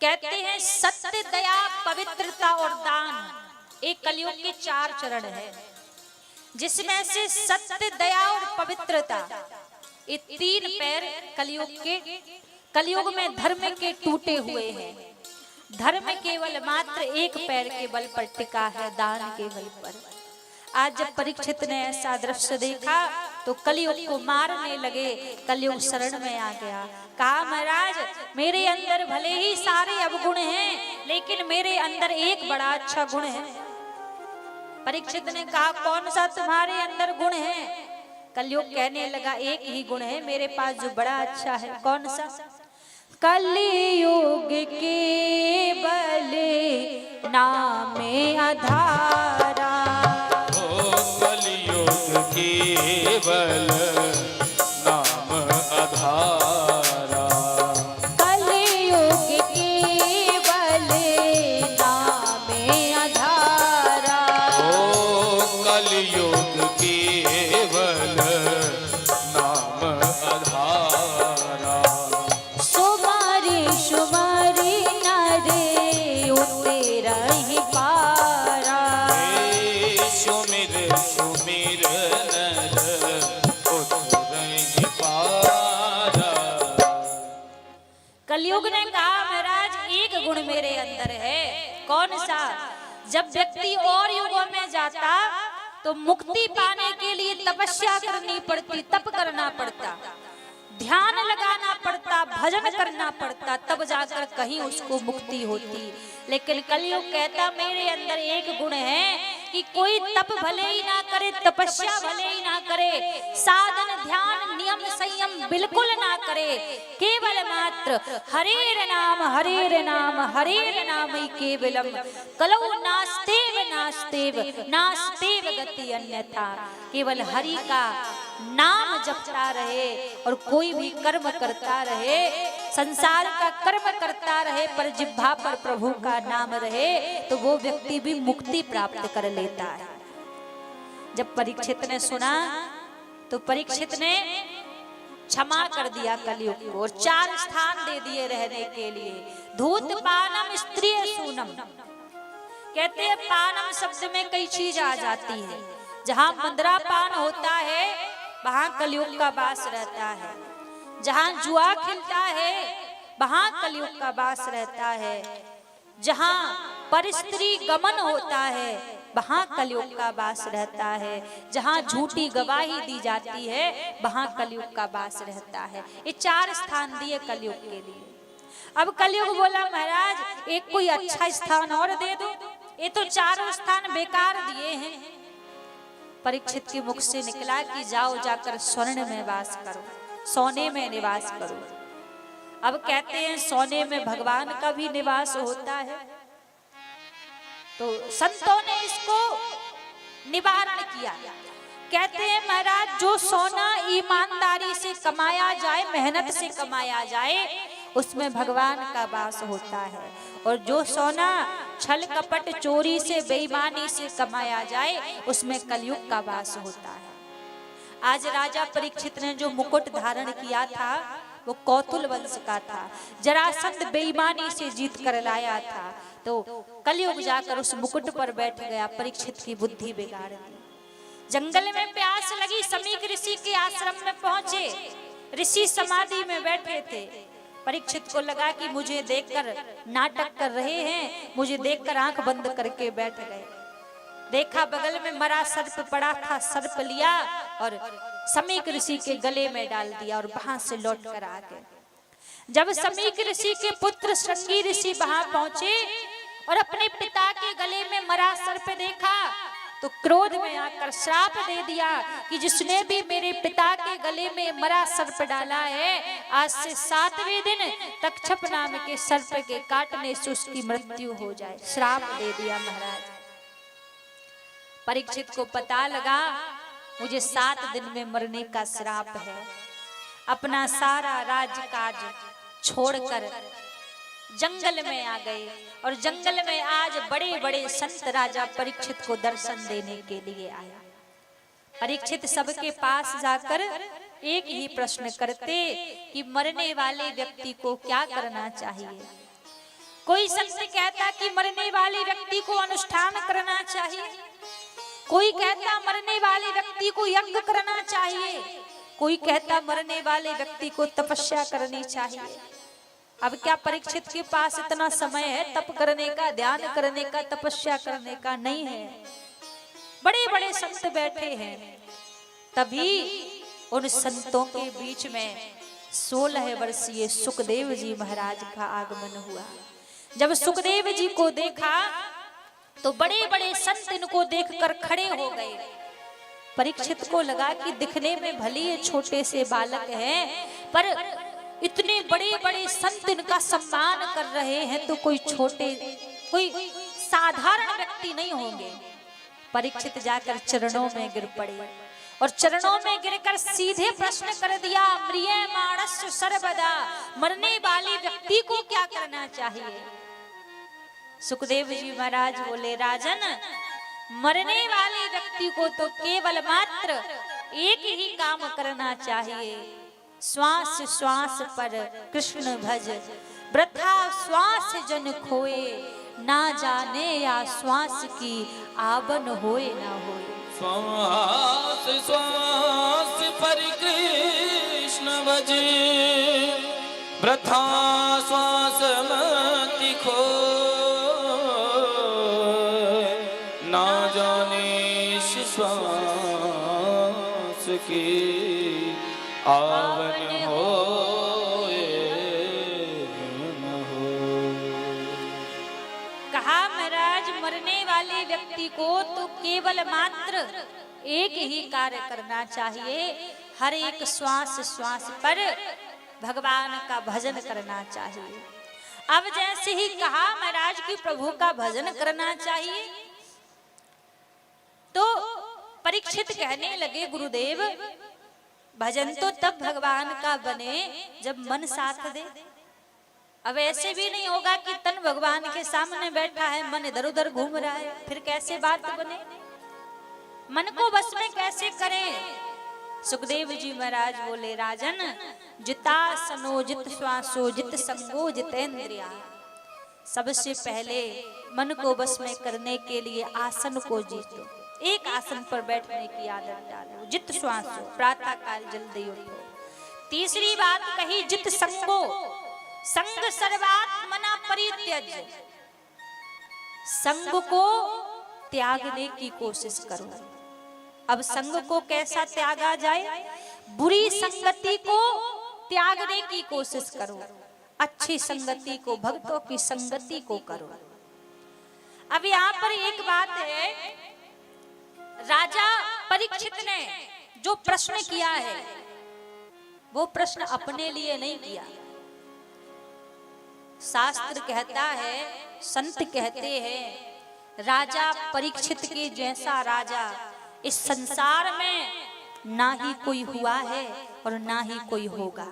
कहते हैं सत्य, दया, पवित्रता और दान, एक कलयुग के 4 चरण है, जिसमें से सत्य, दया और पवित्रता ये 3 पैर कलयुग में धर्म के टूटे हुए हैं। धर्म केवल मात्र एक पैर के बल पर टिका है, दान के बल पर। आज जब परीक्षित ने ऐसा दृश्य देखा तो कलयुग को मारने लगे। कलयुग शरण में आ गया। कहा, महाराज मेरे अंदर भले ही सारे अवगुण हैं, लेकिन मेरे अंदर एक बड़ा अच्छा गुण है। परीक्षित ने कहा, कौन सा तुम्हारे अंदर गुण है? कलयुग कहने लगा, एक ही गुण है मेरे पास जो बड़ा अच्छा है। कौन सा? कलियुग के बल नामे आधारा, कलियुग के बल नाम आधारा, कलियुग के बल नामे आधारा, कलियुग के बल नाम आधारा। सुमारी नरे उतेरा ही पारा, सुमिर सुमिर नर उतर ही पारा। कलयुग ने कहा, महाराज एक गुण मेरे अंदर है। कौन सा? जब व्यक्ति और युगों में जाता तो मुक्ति पाने के लिए तपस्या करनी पड़ती, तप करना पड़ता, ध्यान लगाना पड़ता, भजन करना पड़ता, तब जाकर कहीं उसको मुक्ति होती। लेकिन कलयुग कहता, मेरे अंदर एक गुण है कि कोई तप भले ही ना करे, तपस्या भले ही ना करे, साधन ध्यान नियम संयम बिल्कुल ना करे, केवल मात्र हरेर नाम हरेर नाम हरेर नाम ही केवलम, कलौ नास्तेव नास्तेव नास्तेव गति अन्यथा। केवल हरि का नाम जपता रहे और कोई भी कर्म करता रहे, संसार का कर्म करता रहे, पर जिह्वा पर प्रभु का नाम रहे, तो वो व्यक्ति भी मुक्ति प्राप्त कर लेता है। जब परीक्षित ने सुना तो परीक्षित ने क्षमा कर दिया कलयुग को और 4 स्थान दे दिए रहने के लिए। धूत पानम स्त्री सूनम, कहते हैं पानम शब्द में कई चीज आ जाती है। जहां मंदरा पान होता है वहां कलयुग का वास रहता है, जहां जुआ खिलता है वहां कलयुग का वास रहता है, जहां परस्त्री गमन होता है वहां कलयुग का वास रहता है, जहां झूठी गवाही दी जाती है वहां कलयुग का वास रहता है। ये 4 स्थान दिए कलयुग के लिए। अब कलयुग बोला, महाराज एक कोई अच्छा स्थान और दे दो, ये तो 4 स्थान बेकार दिए हैं। परीक्षित के मुख से निकला कि जाओ जाकर स्वर्ण में वास करो, सोने में निवास करो। अब कहते हैं सोने में भगवान का भी निवास होता है। तो संतों ने इसको निवारण किया। कहते हैं महाराज जो सोना ईमानदारी से कमाया जाए, मेहनत से कमाया जाए, उसमें भगवान का वास होता है, और जो सोना छल कपट चोरी से बेईमानी से कमाया जाए उसमें कलयुग का वास होता है। आज राजा परीक्षित ने जो मुकुट धारण किया था वो कौतुल वंश का था, जरासंध बेईमानी से जीत कर लाया था, तो कलयुग जाकर उस मुकुट पर बैठ गया, परीक्षित की बुद्धि बिगाड़ दी। जंगल में प्यास लगी, समीक ऋषि के आश्रम में पहुंचे, ऋषि समाधि में बैठे थे। परीक्षित को लगा कि मुझे देखकर नाटक कर रहे हैं, मुझे देखकर आंख बंद करके बैठ गए। देखा बगल में मरा सर्प पड़ा था, सर्प लिया और समीक ऋषि के गले में डाल दिया और वहां से लौट कर आ गए। जब समीक ऋषि के पुत्र श्रृंगी ऋषि वहां पहुंचे और अपने पिता के गले में मरा सर्प देखा तो क्रोध में आकर श्राप दे दिया कि जिसने भी मेरे पिता के गले में मरा सर्प डाला है, आज से 7वें दिन तक्षप नाम के सर्प के काटने से उसकी मृत्यु हो जाए। श्राप दे दिया महाराज। परीक्षित को पता लगा मुझे 7 दिन में मरने का श्राप है। अपना सारा राजकाज छोड़कर जंगल में आ गए और जंगल में आज बड़े बड़े संत राजा परीक्षित को दर्शन देने के लिए आया। परीक्षित सबके पास जाकर एक ही प्रश्न करते कि मरने वाले व्यक्ति को क्या करना चाहिए। कोई संत कहता कि मरने वाले व्यक्ति को अनुष्ठान करना चाहिए, कोई कहता मरने वाले व्यक्ति को यज्ञ करना चाहिए, कोई कहता मरने वाले व्यक्ति को तपस्या करनी चाहिए। अब क्या परीक्षित के पास इतना समय है तप करने का, ध्यान करने का, तपस्या करने का? नहीं है। बड़े बड़े संत बैठे हैं। तभी उन संतों के बीच में 16 वर्षीय सुखदेव जी महाराज का आगमन हुआ। जब सुखदेव जी को देखा तो बड़े बड़े संत इनको देखकर खड़े हो गए। परीक्षित को लगा कि दिखने में भले ये छोटे से बालक हैं, पर इतने बड़े बड़े संत इनका सम्मान कर रहे हैं तो कोई साधारण व्यक्ति नहीं होंगे। परीक्षित जाकर चरणों में गिर पड़े और चरणों में गिरकर सीधे प्रश्न कर दिया, म्रियमाणस्य सर्वदा, मरने वाले व्यक्ति को क्या करना चाहिए? सुखदेव जी महाराज बोले, राजन, मरने वाले व्यक्ति को तो केवल मात्र एक ही काम करना चाहिए, श्वास श्वास पर कृष्ण भज, वृथा श्वास जन खोए, ना जाने या श्वास की आबन होए ना होए। श्वास श्वास पर कृष्ण भज, वृथा श्वास मति खोए, ना जाने श्वास की आवन होए न होए। कहा महाराज, मरने वाले व्यक्ति को तो केवल मात्र एक ही कार्य करना चाहिए, हर एक श्वास श्वास पर भगवान का भजन करना चाहिए। अब जैसे ही कहा महाराज की प्रभु का भजन करना चाहिए, तो परीक्षित कहने लगे, गुरुदेव, भजन तो तब भगवान का बने जब मन साथ दे। अब ऐसे भी नहीं होगा कि तन भगवान के सामने बैठा है, मन इधर उधर घूम रहा है, फिर कैसे बात बने? मन को बस में कैसे करें? सुखदेव जी महाराज बोले, राजन, जितासनो जित श्वासो जित संगो जितेंद्रिया। सबसे पहले मन को बस में करने के लिए आसन को जीतो, एक आसन पर बैठने की आदत डालो। जित श्वास हो, प्रातः काल जल्दी उठो। तीसरी बात कही, जित संगो, संग सर्वात्मना परित्यज, संग को त्यागने की कोशिश करो। अब संग को कैसा त्यागा जाए? बुरी संगति को त्यागने की कोशिश करो, अच्छी संगति को, भक्तों की संगति को करो। अब यहाँ पर एक बात है, राजा परीक्षित ने जो प्रश्न किया है वो प्रश्न अपने लिए नहीं किया। शास्त्र कहता है, संत कहते हैं राजा परीक्षित के जैसा राजा इस संसार में ना ही कोई हुआ है और ना ही कोई होगा।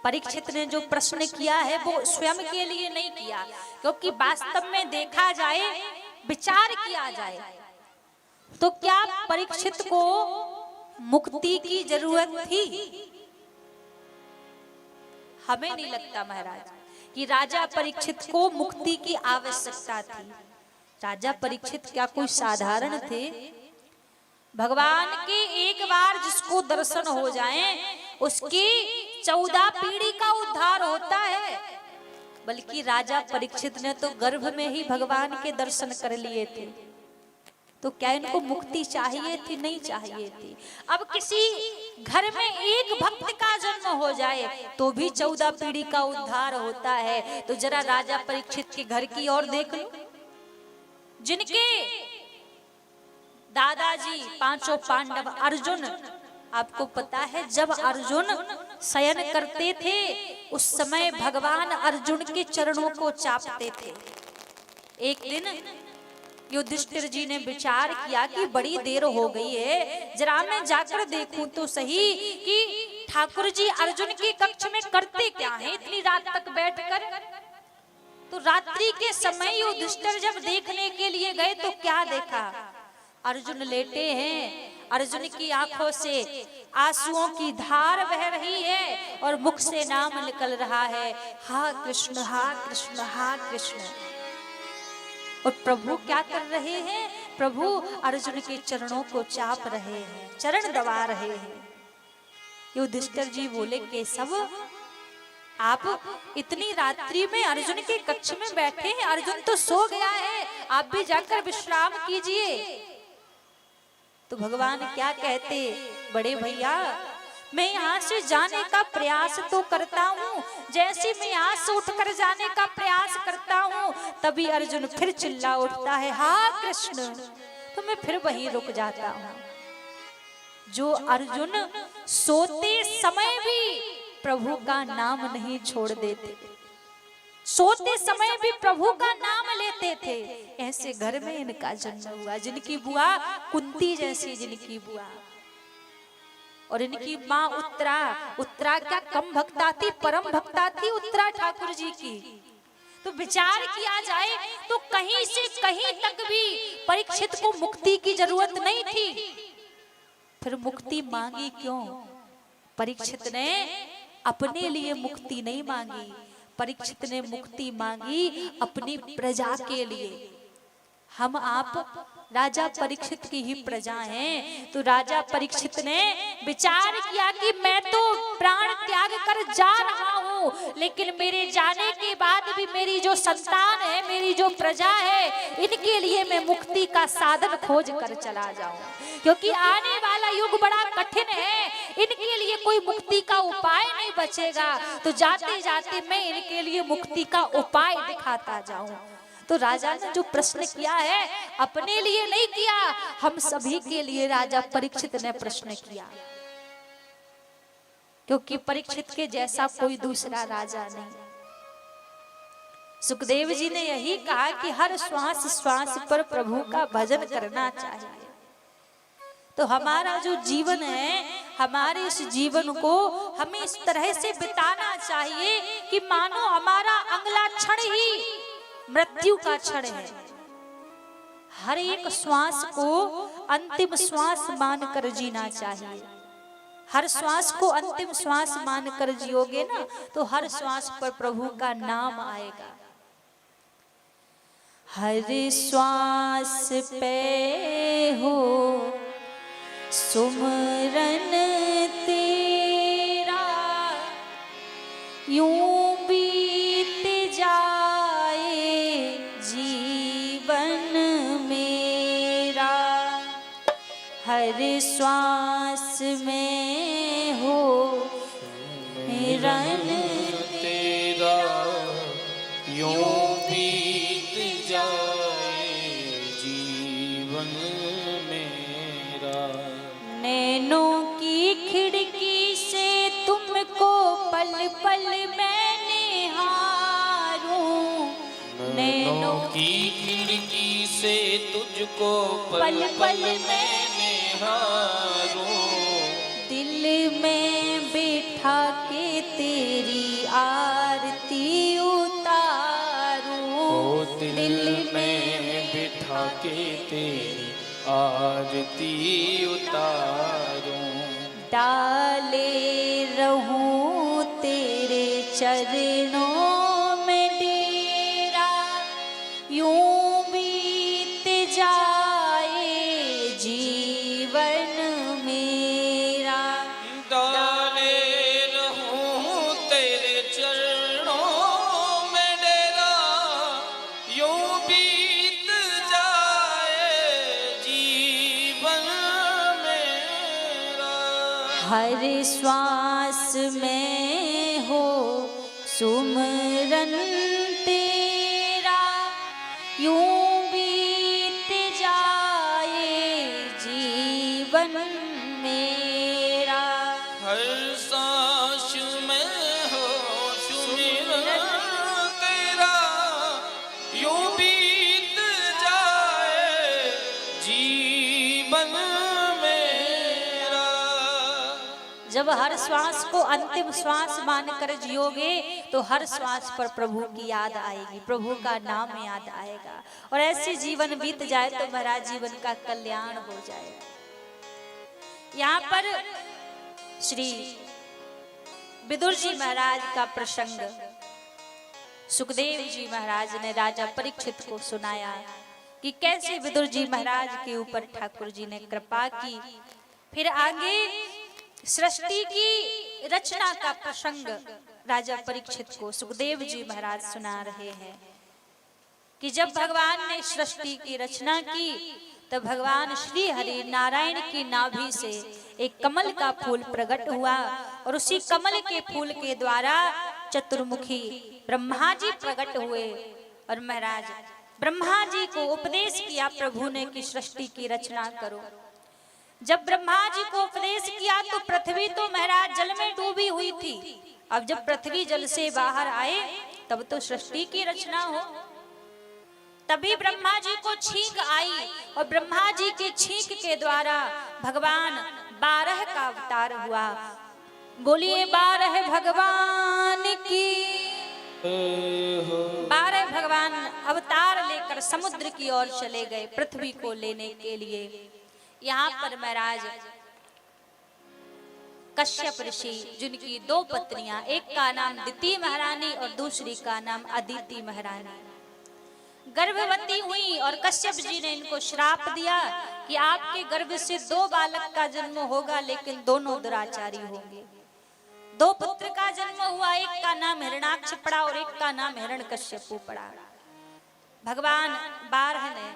परीक्षित ने जो प्रश्न किया है वो स्वयं के लिए नहीं किया, क्योंकि वास्तव में देखा जाए, विचार किया जाए तो क्या परीक्षित को मुक्ति की जरूरत थी? हमें नहीं लगता महाराज कि राजा परीक्षित को मुक्ति की आवश्यकता थी। राजा परीक्षित क्या कोई साधारण थे? भगवान के एक बार जिसको दर्शन हो जाए उसकी 14 पीढ़ी का उद्धार होता है। बल्कि राजा परीक्षित ने तो गर्भ में ही भगवान के दर्शन कर लिए थे, तो क्या इनको मुक्ति चाहिए थी? नहीं चाहिए थी। अब किसी घर में एक भक्त का जन्म हो जाए तो भी 14 पीढ़ी का उद्धार होता है। तो जरा राजा परीक्षित के घर की ओर देख लो, जिनके दादाजी पांचों पांडव अर्जुन, आपको पता है जब अर्जुन शयन करते थे उस समय भगवान अर्जुन के चरणों को चापते थे। एक दिन युधिष्ठिर जी ने विचार किया कि बड़ी देर हो गई है, जरा मैं जाकर देखूं तो सही कि ठाकुर जी अर्जुन के कक्ष में करते क्या हैं इतनी रात तक बैठकर। तो रात्रि के समय युधिष्ठिर जब देखने के लिए गए तो क्या देखा? अर्जुन लेटे हैं, अर्जुन की आंखों से आंसुओं की धार बह रही है और मुख से नाम निकल रहा है, हा कृष्ण हा कृष्ण हा कृष्ण। और प्रभु क्या कर रहे हैं? प्रभु अर्जुन के चरणों को चाप रहे हैं, चरण दबा रहे हैं। युधिष्ठिर जी बोले, केशव आप इतनी रात्रि में अर्जुन के कक्ष में बैठे हैं, अर्जुन तो सो गया है, आप भी जाकर विश्राम कीजिए। तो भगवान क्या कहते? बड़े भैया मैं यहाँ से जाने का प्रयास तो करता हूँ, जैसे मैं यहाँ से उठकर जाने का प्रयास करता हूँ तभी अर्जुन फिर चिल्ला उठता है, हा कृष्ण। तो मैं फिर वहीं रुक जाता हूँ। जो अर्जुन सोते समय भी प्रभु का नाम नहीं छोड़ देते, सोते समय भी प्रभु का नाम लेते थे, ऐसे घर में इनका जन्म हुआ। जिनकी बुआ कुंती जैसी जिनकी बुआ, और इनकी माँ उत्तरा, उत्तरा क्या कम भक्ता थी, परम भक्ता थी उत्तरा ठाकुर जी की। तो विचार किया जाए तो कहीं से कहीं तक भी परीक्षित को मुक्ति की जरूरत नहीं थी, फिर मुक्ति मांगी क्यों? परीक्षित ने अपने लिए मुक्ति नहीं मांगी, परीक्षित ने मुक्ति मांगी अपनी प्रजा के लिए। हम आप राजा परीक्षित की ही प्रजा हैं। तो राजा परीक्षित ने विचार किया कि मैं तो प्राण त्याग कर जा रहा हूँ, लेकिन मेरे जाने के बाद भी मेरी जो संतान है, मेरी जो प्रजा है, इनके लिए मैं मुक्ति का साधन खोज कर चला जाऊं, क्योंकि आने वाला युग बड़ा कठिन है, इनके लिए कोई मुक्ति का उपाय नहीं बचेगा। तो जाते जाते मैं इनके लिए मुक्ति का उपाय दिखाता जाऊं। तो राजा ने जो प्रश्न किया है अपने लिए नहीं किया, हम सभी के लिए राजा परीक्षित ने प्रश्न किया, क्योंकि परीक्षित के जैसा कोई दूसरा राजा नहीं। सुखदेव जी ने यही कहा कि हर श्वास श्वास पर प्रभु का भजन करना चाहिए। तो हमारा जो जीवन है, हमारे इस जीवन को हमें इस तरह से बिताना चाहिए कि मानो हमारा अगला क्षण ही मृत्यु का क्षण है। हर एक श्वास को अंतिम श्वास मानकर जीना चाहिए। हर श्वास को अंतिम श्वास मानकर जियोगे ना, तो हर श्वास पर प्रभु का नाम आएगा। हर श्वास पे हो सुमरन तेरा, यूं बीत जाए जीवन मेरा। हर श्वास में हो रन तेरा, यूं बीत जाए जीवन मेरा। नैनों की खिड़की से तुमको पल पल मैं निहारूं, नैनों की खिड़की से तुझको पल पल पल पल में में निहारूं। दिल में बिठा के तेरी आरती उतारूं। ओ दिल में बिठा के तेरी आरती उतारूं। डाले रहूं तेरे चरणों में डेरा, यूं बीत जाए जीवन मेरा। डाले रहूं तेरे चरणों में डेरा, यूं बीत जाए जीवन मेरा। हर श्वास में हो सुमरन तेरा, यूं बीत जाए जीवन मेरा। हर सांस में हो सुमिरन तेरा, यूं बीत जाए जीवन मेरा। जब हर श्वास को अंतिम श्वास मानकर जियोगे तो हर श्वास पर प्रभु की याद आएगी, प्रभु का नाम याद आएगा, और ऐसे जीवन बीत जाए तो महाराज जीवन का कल्याण हो जाएगा। यहाँ पर श्री विदुर जी महाराज का प्रसंग सुखदेव जी महाराज ने राजा परीक्षित को सुनाया कि कैसे विदुर जी महाराज के ऊपर ठाकुर जी ने कृपा की। फिर आगे सृष्टि की रचना का प्रसंग राजा परीक्षित को सुखदेव जी महाराज सुना रहे हैं कि जब भगवान ने सृष्टि की रचना की तब भगवान श्री हरि नारायण की नाभि से एक कमल का फूल प्रकट हुआ, और उसी कमल के फूल के द्वारा चतुर्मुखी ब्रह्मा जी प्रकट हुए। और महाराज ब्रह्मा जी को उपदेश किया प्रभु ने कि सृष्टि की रचना करो। जब ब्रह्मा जी को उपदेश किया तो पृथ्वी तो महाराज जल में डूबी हुई थी। अब जब पृथ्वी जल से बाहर आए तब तो सृष्टि की रचना हो। तभी ब्रह्मा जी को छींक आई, और ब्रह्मा जी के छींक के द्वारा भगवान 12 का अवतार हुआ। बोलिए 12 भगवान की। 12 भगवान अवतार लेकर समुद्र की ओर चले गए पृथ्वी को लेने के लिए। यहाँ पर महाराज कश्यप ऋषि जिनकी 2 पत्नियां, एक का नाम दिति महारानी और दूसरी का नाम अदिति महारानी, गर्भवती हुई, और कश्यप जी ने इनको श्राप दिया कि आपके गर्भ से 2 बालक का जन्म होगा, लेकिन दोनों दुराचारी होंगे। 2 पुत्र का जन्म हुआ, एक का नाम हिरणाक्ष पड़ा और एक का नाम हिरण्यकश्यपु पड़ा। भगवान 12 ने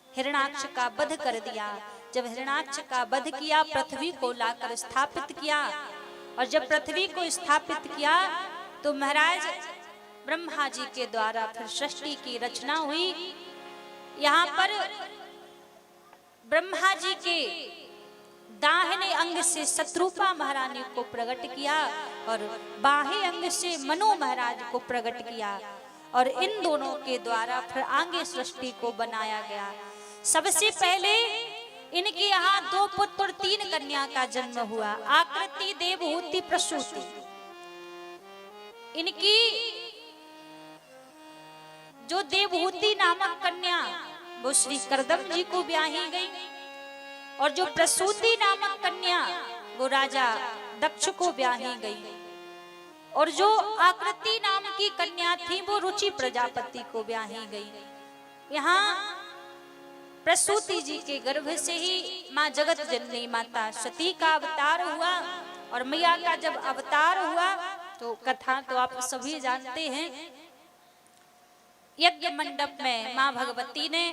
हिरणाक्ष का वध कर दिया। जब हिरणाक्ष का वध किया पृथ्वी को लाकर स्थापित किया, और जब पृथ्वी को स्थापित किया तो महाराज ब्रह्मा जी के द्वारा फिर सृष्टि की रचना हुई। यहाँ पर ब्रह्मा जी के दाहिने अंग से शत्रुपा महारानी को प्रकट किया और बाह्य अंग से मनु महाराज को प्रकट किया, और इन दोनों के द्वारा फिर आगे सृष्टि को बनाया गया। सबसे पहले इनके यहाँ 2 पुत्र और 3 कन्या का जन्म हुआ, आकृति, देवहूति, प्रसूति। इनकी जो देवहूति नामक कन्या वो श्री करदम जी को ब्याही गई, और जो प्रसूति नामक कन्या वो राजा दक्ष को ब्याही गई, और जो आकृति नाम की कन्या थी वो रुचि प्रजापति को ब्याही गई। यहाँ प्रसूति जी के गर्भ से ही माँ जगत जननी माता सती का अवतार हुआ, और मैया का जब अवतार हुआ तो कथा तो आप सभी जानते हैं। यज्ञ मंडप में माँ भगवती ने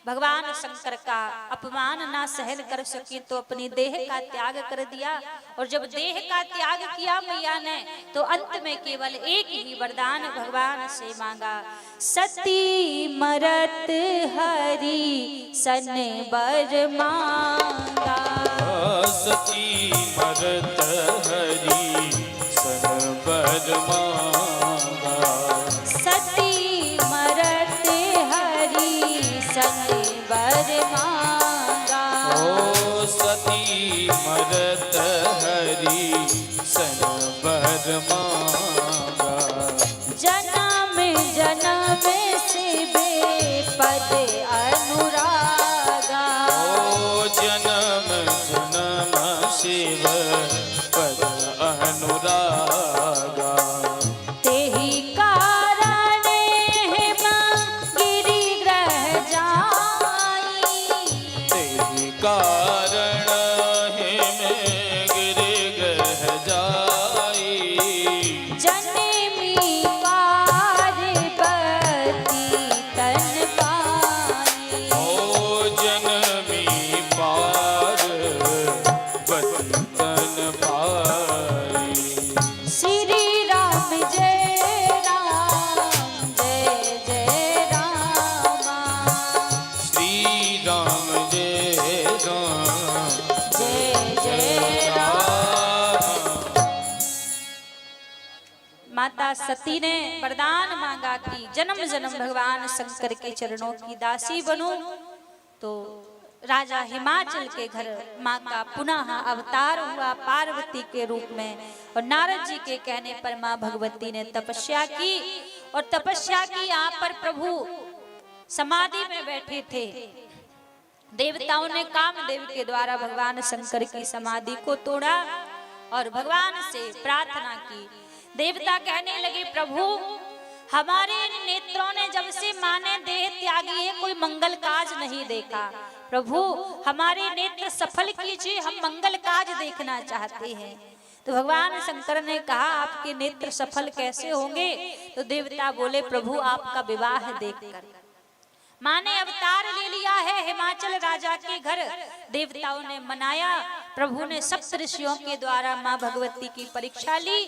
भगवान शंकर का अपमान ना सहन कर सकी तो अपनी देह का त्याग कर दिया, और जब देह का त्याग किया मैया ने तो अंत में केवल एक ही वरदान भगवान से मांगा, सती मरत हरि सन बर मांगा। सती मरत हरि सन बर मांगा। सती मरत माता सती ने वरदान मांगा कि जन्म जन्म भगवान शंकर के चरणों की दासी बनूं, तो राजा हिमाचल के घर माँ का पुनः अवतार हुआ पार्वती के रूप में। और नारद जी के कहने पर माँ भगवती ने तपस्या की, और तपस्या की यहाँ पर प्रभु समाधि में बैठे थे। देवताओं ने कामदेव के द्वारा भगवान शंकर की समाधि को तोड़ा और भगवान से प्रार्थना की। देवता कहने लगे, प्रभु हमारे नेत्रों ने जब से मां ने देह त्यागी है कोई मंगल काज नहीं देखा, प्रभु हमारे नेत्र सफल कीजिए, हम मंगल काज देखना चाहते हैं। तो भगवान शंकर ने कहा, आपके नेत्र सफल कैसे होंगे? तो देवता बोले, प्रभु आपका विवाह देखकर। मां ने अवतार ले लिया है हिमाचल राजा के घर, देवताओं ने मनाया। प्रभु ने सप्त ऋषियों के द्वारा मां भगवती की परीक्षा ली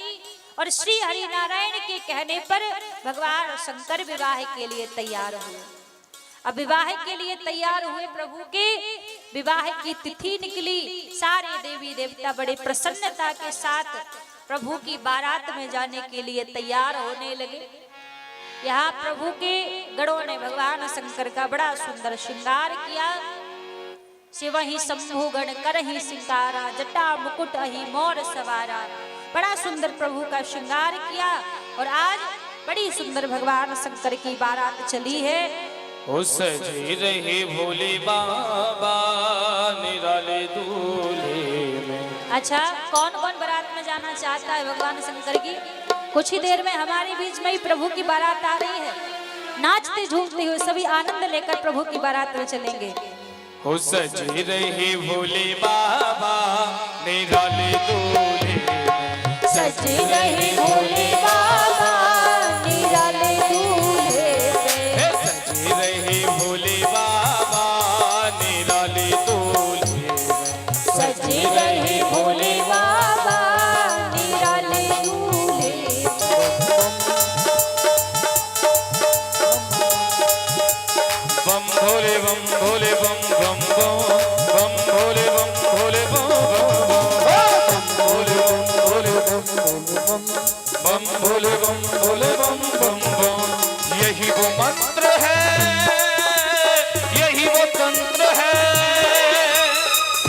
और श्री हरि नारायण के कहने पर भगवान शंकर विवाह के लिए तैयार हुए। अब विवाह के लिए तैयार हुए, प्रभु के विवाह की तिथि निकली। सारे देवी देवता बड़े प्रसन्नता के साथ प्रभु की बारात में जाने के लिए तैयार होने लगे। यहाँ प्रभु के गणों ने भगवान शंकर का बड़ा सुंदर श्रृंगार किया। शिवहि शंभु गण करहि सिंगारा, जटा मुकुट ही मोर सवारा। बड़ा सुंदर प्रभु का श्रृंगार किया और आज बड़ी सुंदर भगवान शंकर की बारात चली है। ओ सजी रहे भोले बाबा निराले दूल्हे में। अच्छा, कौन कौन बारात में जाना चाहता है भगवान शंकर की? कुछ ही देर में हमारे बीच में ही प्रभु की बारात आ रही है। नाचते झूमते हुए सभी आनंद लेकर प्रभु की बारात में चलेंगे। हो सजी रहे भोले बाबा निराले दूल्हे में। सजी रहे भोले बाबा निराले दूल्हे में। सजी रहे भोले बाबा निराले दूल्हे में। सजी रहे भोले बाबा निराले दूल्हे में। बम भोले बम भोले बम बम बम भोले बम भोले बम भोले बम भोले बम भोले बम भोले बम बम बम। यही वो मंत्र है, यही वो तंत्र है,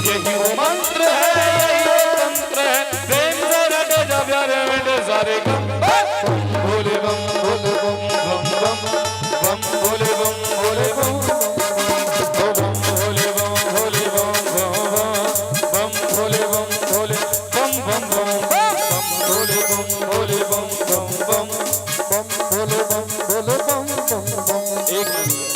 यही वो मंत्र है, यही वो तंत्र है। प्रेम जरा दे जा प्यारे बेटे सारे गम भोले बम भोले बम बम बम बम भोले बम भोले बम बम भोले बम भोले बम बम भोले बम भोले बम बम बम भोले बम भोले बम बम बम भोले बम भोले बम बम बम। एक मिनट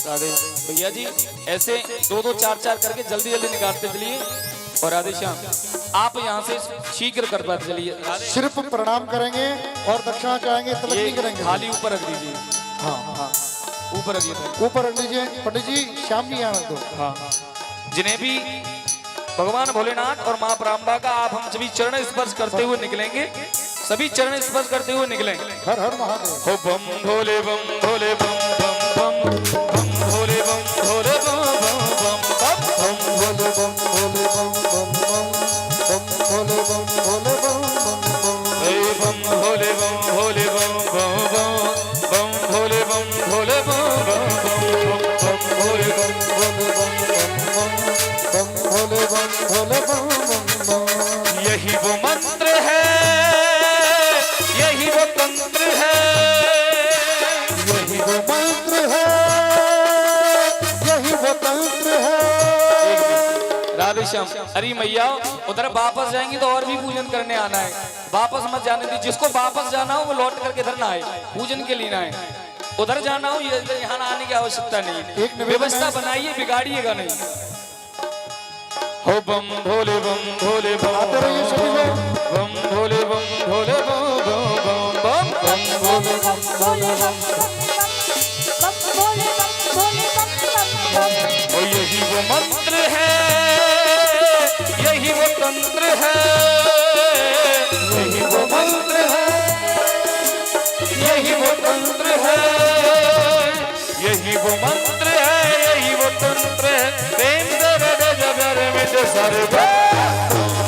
राधे भैया जी, ऐसे दो दो चार चार करके जल्दी जल्दी निकालते चलिए। और राधे श्याम आप यहाँ से शीघ्र कर पाते चलिए। सिर्फ प्रणाम करेंगे और दक्षिणा चाहेंगे, तलक नहीं करेंगे। थाली ऊपर रख दीजिए। हाँ हाँ, ऊपर रखिए, ऊपर रख दीजिए। पंडित जी श्याम जी यहाँ रख दो। हाँ, जिन्हें भी भगवान भोलेनाथ और माँ ब्राह्मणा का आप हम सभी चरण स्पर्श करते हुए निकलेंगे, सभी चरण स्पर्श करते हुए निकलेंगे। हर हर महादेव। हो बम भोले बम भोले बम बम बम बम भोले बम भोले बम बम बम बम भोले बम भोले बम बम बम बम भोले बम भोले बम बम बम। हे बम भोले बम भोले बम बम बम बम भोले बम भोले बम बम बम भोले बम भोले बम बम बम भोले बम भोले बम बम बम। यही वो मंत्र है, यही वो तंत्र है, यही वो मंत्र है, यही वो तंत्र है। राधे श्याम। अरे मैया उधर वापस जाएंगी तो और भी पूजन करने आना है, वापस मत जाने दी। जिसको वापस जाना हो वो लौट करके इधर ना आए, पूजन के लिए ना आए। उधर जाना हो, यहाँ आने की आवश्यकता नहीं। व्यवस्था बनाइए, बिगाड़िएगा नहीं। हो बम भोले बम भोले बम बम भोले बम भोले बम बम बम बम भोले बम भोले बम बम भोले बम भोले बम बम। ओ यही वो मंत्र है, यही वो तंत्र है, यही वो मंत्र है, यही वो तंत्र है, यही वो मंत्र है, यही वो तंत्र है। प्रेम दर जबर में सारे बम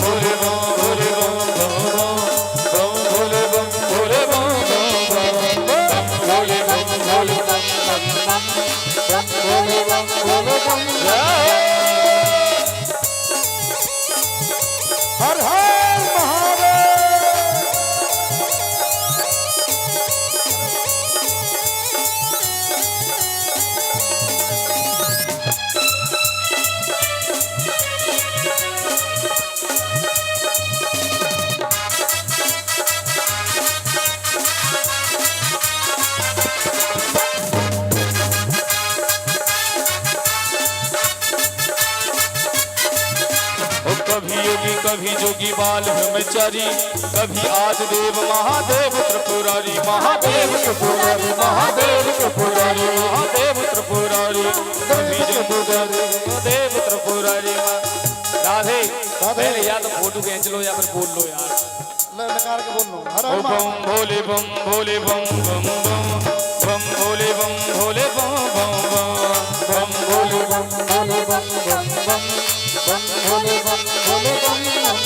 भोले बम भोले बम बम भोले बम हर हर महादेव। कभी योगी कभी जोगी बाल ब्रह्मचारी, कभी आदि देव महादेव त्रिपुरारी, महादेव त्रिपुरारी, महादेव त्रिपुरारी, महादेव त्रिपुरारी, कभी देव त्रिपुरारी। राधे पहले या तो फोटो खींच लो या फिर बोल लो यार। ललकार के बोल लो हर हर ओ बम भोले बम भोले बम बम बम बम भोले बम भोले बम बम बम बम भोले बम भोले बम बम बम बम भोले बम भोले बम बम।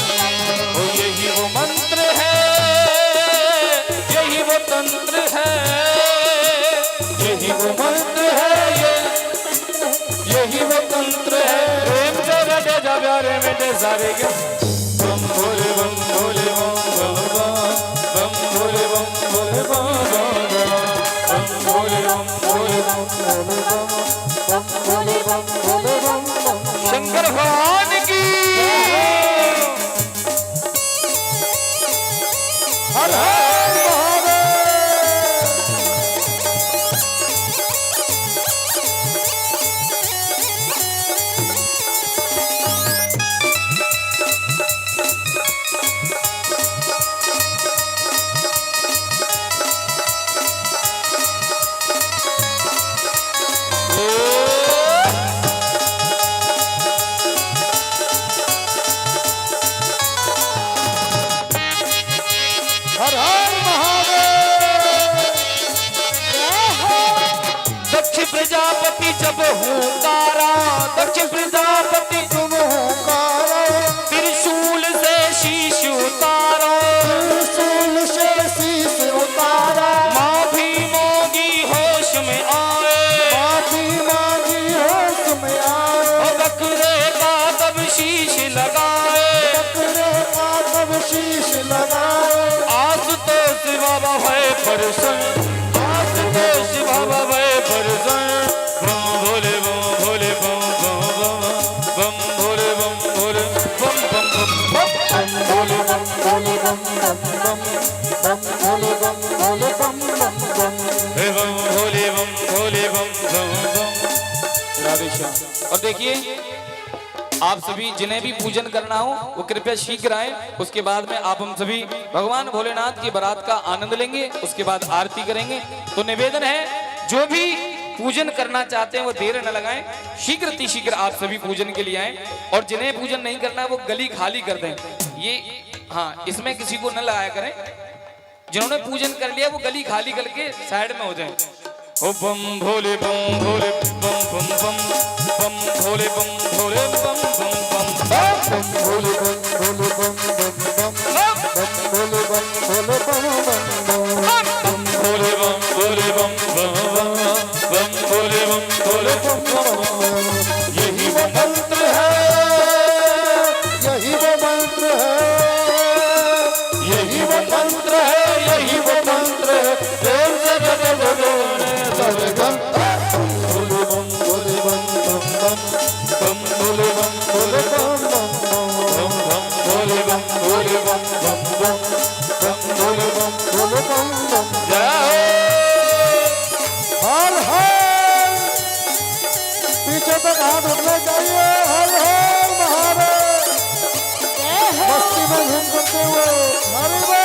ओ यही वो मंत्र है, यही वो तंत्र है, यही वो मंत्र है, यही वो तंत्र है। प्रेम से रटे जा प्यारे बेटे सारे के बम भोले बम भोले बम बम बम भोले बम भोले बम बम भोले बम भोले बम भोले बम भोले बम बम। शंकर भगवान की हर हर महादेव। हर हर महादेव। दक्ष प्रजापति जब हुंकारा, दक्ष प्रजापति तुम हुंकारो, त्रिशूल से शीश उतारा, त्रिशूल से शीश उतारा। माँ भी मोगी होश में आए, माफी मांगी होश में आए। और बकरे का तब शीश लगाए, बकरे का तब शीश लगाए। आशुतोष बाबा है परसन, आशुतोष बाबा है परसन। बम भोले बम भोले बम बम बम बम भोले बम भोले बम बम बम बम भोले बम भोले बम बम बम बम भोले बम भोले बम बम बम। हे बम भोले बम भोले बम बम बम। राधे श्याम। और देखिए आप सभी जिन्हें भी पूजन करना हो वो कृपया शीघ्र आए। उसके बाद में आप हम सभी भगवान भोलेनाथ की बारात का आनंद लेंगे, उसके बाद आरती करेंगे। तो निवेदन है जो भी पूजन करना चाहते हैं वो देर न लगाएं, शीघ्र अतिशीघ्र आप सभी पूजन के लिए आए। और जिन्हें पूजन नहीं करना है वो गली खाली कर दें। ये हाँ, इसमें किसी को न लगाया करें। जिन्होंने पूजन कर लिया वो गली खाली करके साइड में हो जाए। ओ बम भोले बम भोले बम बम बम बम भोले बम भोले बम बम बम बम भोले बम भोले बम बम बम बम भोले बम भोले बम बम बम। बम भोले बम भोले बम बम बम बम भोले बम भोले बम बम बम। यही वो मंत्र है, यही वो मंत्र है, यही वो मंत्र है, यही वो मंत्र है। प्रेम से जगो जगो सब गम भोले बम भोले बम बम बम बम भोले बम भोले बम बम बम बम बम भोले बम भोले बम बम बम बम भोले बम भोले बम बम। जय हर हर। पीछे तक हाथ उठने चाहिए। हर हर महादेव। मस्ती में झूम करते हुए हरि बोल।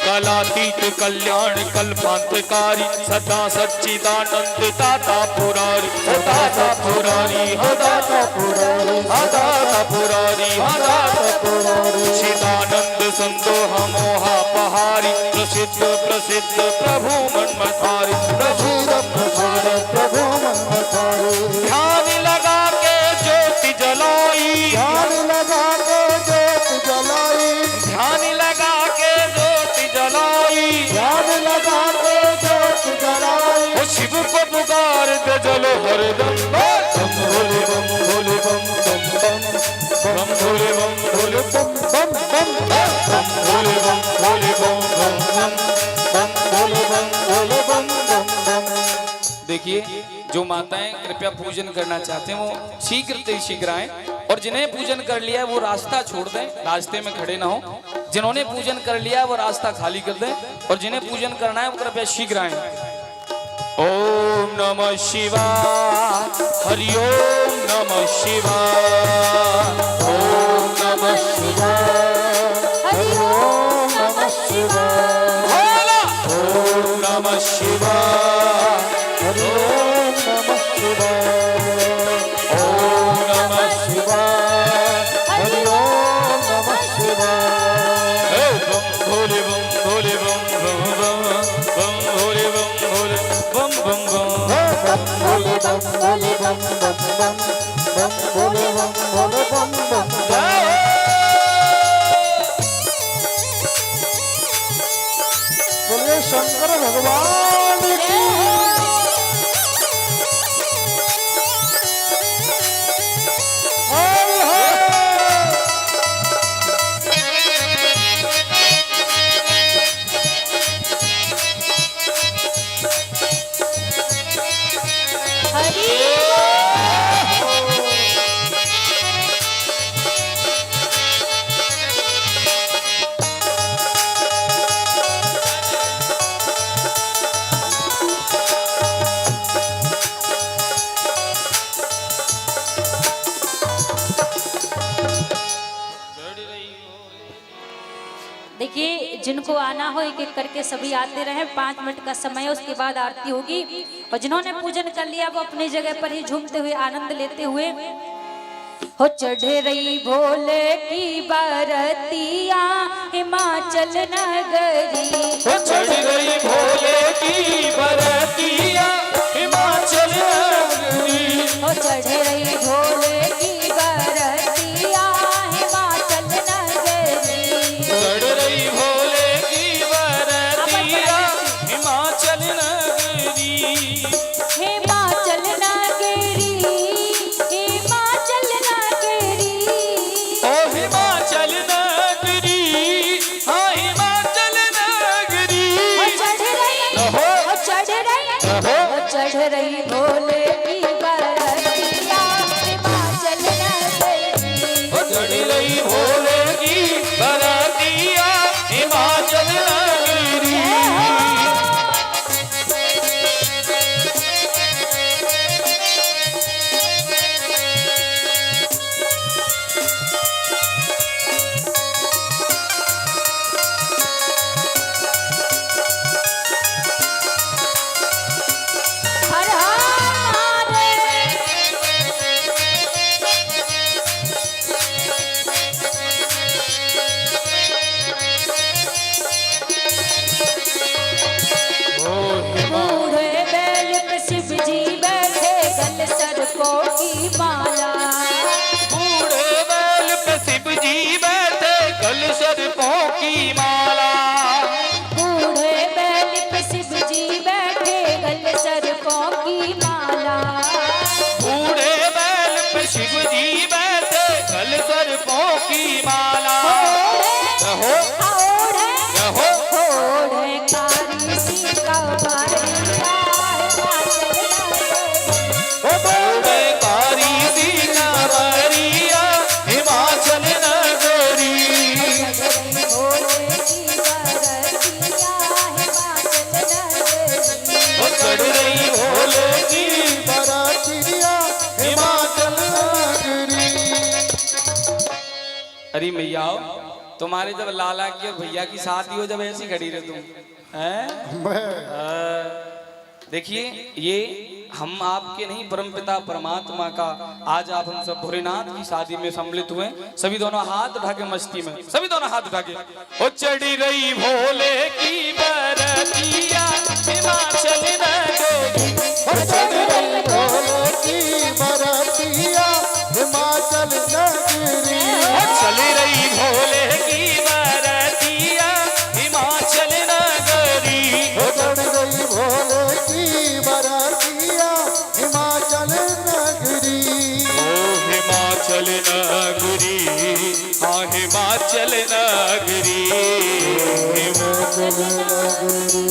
कलातीत कल्याण कल्पांतकारी, सदा सच्चिदानंद दाता पुरारी, दाता पुरारी, दाता पुरारी, दाता पुरारी, दाता पुरारी। चिदानंद संतोष मोहा पहारी, प्रसिद्ध प्रसिद्ध प्रभु मनमथारी प्रसिद्ध प्रसिद्ध प्रभु मनमथारी। ध्यान लगा के ज्योति जलाई, ध्यान लगा के ज्योति जलाई, ध्यान लगा के ज्योति जलाई, ध्यान लगा के ज्योति जलाई। वो शिव को पुकार दे जलो हरदम बम भोले बम भोले बम बम बम बम भोले बम भोले बम बम बम बम बम भोले बम भोले बम बम बम बम भोले बम भोले बम बम बम। देखिए, जो माताएं कृपया पूजन करना चाहते हैं वो शीघ्र से शीघ्र आएं, और जिन्हें पूजन कर लिया है वो रास्ता छोड़ दें, रास्ते में खड़े ना हो। जिन्होंने पूजन कर लिया है वो रास्ता खाली कर दें, और जिन्हें पूजन करना है वो कृपया शीघ्र आएं। ओम नमः शिवाय, हरि ओम नमः शिवाय, ओम नमः शिवाय, हरि ओम नमः शिवाय, भोला, ओम नमः शिवाय, हरि ओम नमः शिवाय, ओम नमः शिवाय, हरि ओम नमः शिवाय। बम भोले बम भोले बम बम बम बम भोले बम भोले बम बम बम। बम भोले बम भोले बम बम बम बम भोले बम भोले बम बम बम। बोले शंकर भगवान की। हर हर। हरि देखिए, जिनको आना हो एक एक करके सभी आते रहे। 5 मिनट का समय है, उसके बाद आरती होगी। और जिन्होंने पूजन कर लिया वो अपनी जगह पर ही झूमते हुए आनंद लेते हुए हो चढ़े रही भोले की बारतिया हिमाचल नगरी। हो चढ़ रही भोले की बरतिया हिमाचल नगरी, हो चढ़े रही भोले की बारतिया हिमाचल नगरी। चढ़ रही भोले की बरतिया हिमाचल नगरी, हिमाचल नगरी, हिमाचल नगरी। ओ हिमाचल नगरी, हाँ हिमाचल नगरी। चढ़ रही भोले की बरतिया हिमाचल नगरी। हो चढ़ रही भोले की बरतिया हिमाचल नगरी। हर हर महादेव। बूढ़े बैल पे शिव जी बैठे गल सरकों की माला। बूढ़े बैल पे शिव जी बैठे गल सरकों की माला। बूढ़े बैल पे शिव जी बैठे गल सरकों की माला। बूढ़े बैल पे शिव जी बैठे गल सरकों की माला। रहो ओढ़े रहो ओढ़े कारी सी कवरिया हिमाचल नगरी। बूढ़े कारी सी कांवरिया हिमाचल नगरी। चढ़ रही भोले की बारतिया हिमाचल नगरी। वो चढ़ रही भोले की बरातिया हिमाचल नगरी। अरे मैया तुम्हारे जब लाला की और भैया की शादी हो जब ऐसी खड़ी रहे तुम हैं? मैं देखिए, ये हम आपके नहीं परमपिता परमात्मा का आज आप हम सब भोलेनाथ की शादी में सम्मिलित हुए। सभी दोनों हाथ उठा के मस्ती में, सभी दोनों हाथ उठा के। ओ चढ़ी रही भोले की बरतिया हिमाचल नगरी, और चढ़ रही भोले की बरतिया हिमाचल नगरी। ओ चली रही भोले की बरतिया हिमाचल नगरी, ओ चढ़ रही भोले की बरतिया हिमाचल नगरी। ओ हिमाचल नगरी, हाँ हिमाचल नगरी, हिमाचल नगरी,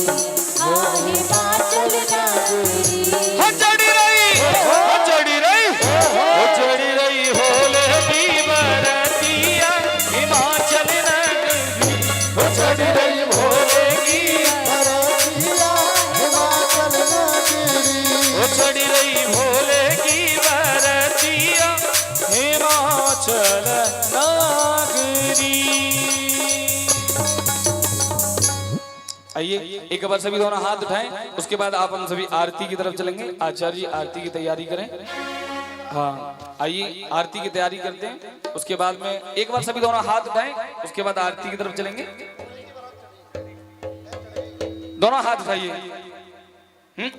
ओ हिमाचल नगरी। हो चढ़ी रही, हो चढ़ी रही, हो चढ़ी रही भोले की बरतिया हिमाचल नगरी, ओ चढ़ रही भोले की बरतिया हिमाचल नगरी। हो चढ़ी रही भोले की बरतिया हिमाचल नगरी। आइए एक बार सभी दोनों हाथ उठाएं, उसके बाद आप हम सभी आरती की तरफ चलेंगे। आचार्य जी आरती की तैयारी करें। हाँ आइए आरती की तैयारी करते हैं, उसके बाद में एक बार सभी दोनों हाथ उठाएं, उसके बाद आरती की तरफ चलेंगे। दोनों हाथ उठाइए।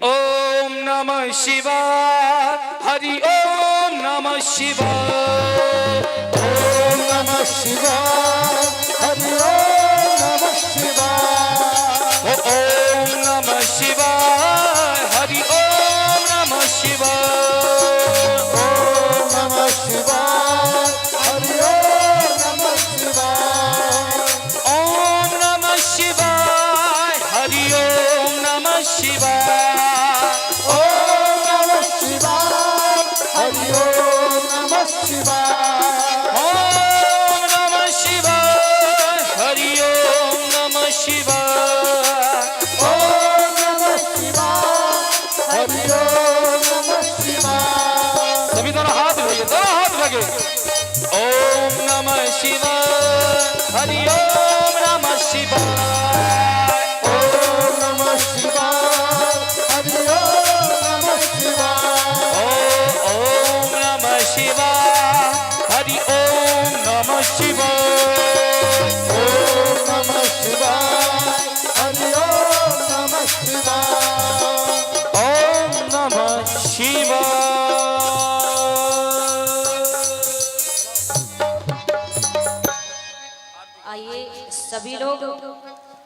ओम नमः शिवाय, हरि ओम नमः शिवाय, ओम नमः शिवाय, हरि ओम नमः शिवाय। ओम नमः शिवाय, हरि ओम नमः शिवाय, ओम नमः शिवाय, हरि ओम नमः शिवाय। ओम नमः शिवाय, हरि ओम नमः शिवाय, ओम नमः शिवाय, हरि ओम नमः शिवाय। ओम नमः शिवाय, हरि ओम नमः शिवाय। ओम नमः शिवाय, हरि ओम नमः शिवाय। सभी दोनों हाथ उठाइए, दोनों हाथ लगे। ओम नमः शिवाय, हरि ओम नमः शिवाय, ओम नमः शिवाय, हरि ओम नमः शिवाय। ओम नमः शिवाय, हरि ओम नमः शिवाय, ओम नमः शिवाय, हरि ओम नमः शिवाय। ओम नमः शिवाय। आइए सभी लोग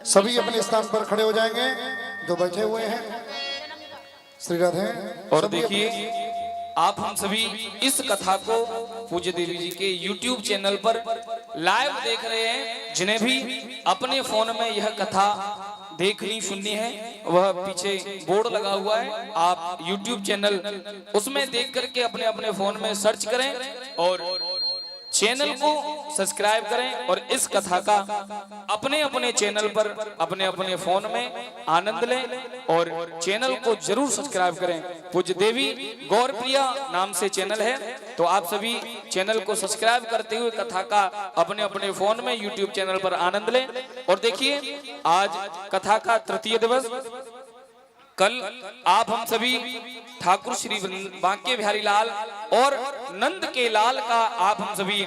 सभी अपने स्थान पर खड़े हो जाएंगे जो बैठे हुए हैं। श्री राधे। और देखिए आप हम सभी इस कथा को पूज्य देवी जी के YouTube चैनल पर लाइव देख रहे हैं। जिन्हें भी अपने फोन में यह कथा देखनी सुननी है, वह पीछे बोर्ड लगा हुआ है, आप YouTube चैनल उसमें देख करके अपने अपने फोन में सर्च करें और चैनल को सब्सक्राइब करें और इस कथा का अपने अपने चैनल पर अपने अपने फोन में आनंद लें और चैनल को जरूर सब्सक्राइब करें। पूज्य देवी गौरप्रिया नाम से चैनल है, तो आप सभी चैनल को सब्सक्राइब करते हुए कथा का अपने अपने फोन में YouTube चैनल पर आनंद लें। और देखिए आज कथा का तृतीय दिवस, कल आप हम सभी ठाकुर श्री बांके बिहारी लाल और नंद के लाल का आप हम सभी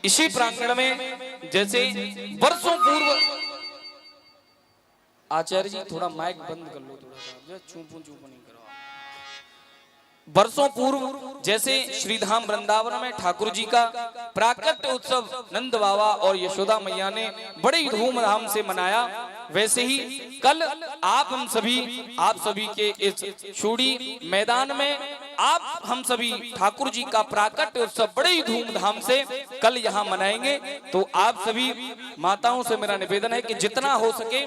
इसी प्रांगण में जैसे वर्षों पूर्व। आचार्य जी थोड़ा माइक बंद कर लो, थोड़ा सा चूपू नहीं करो। वर्षों पूर्व जैसे श्रीधाम वृंदावन में ठाकुर जी का प्राकट्य उत्सव नंद बाबा और यशोदा मैया ने बड़ी धूमधाम से मनाया, वैसे ही कल आप सभी के इस चूड़ी मैदान में आप हम सभी ठाकुर जी का प्राकट्य उत्सव बड़े ही धूमधाम से कल यहाँ मनाएंगे। तो आप सभी माताओं से मेरा निवेदन है कि जितना हो सके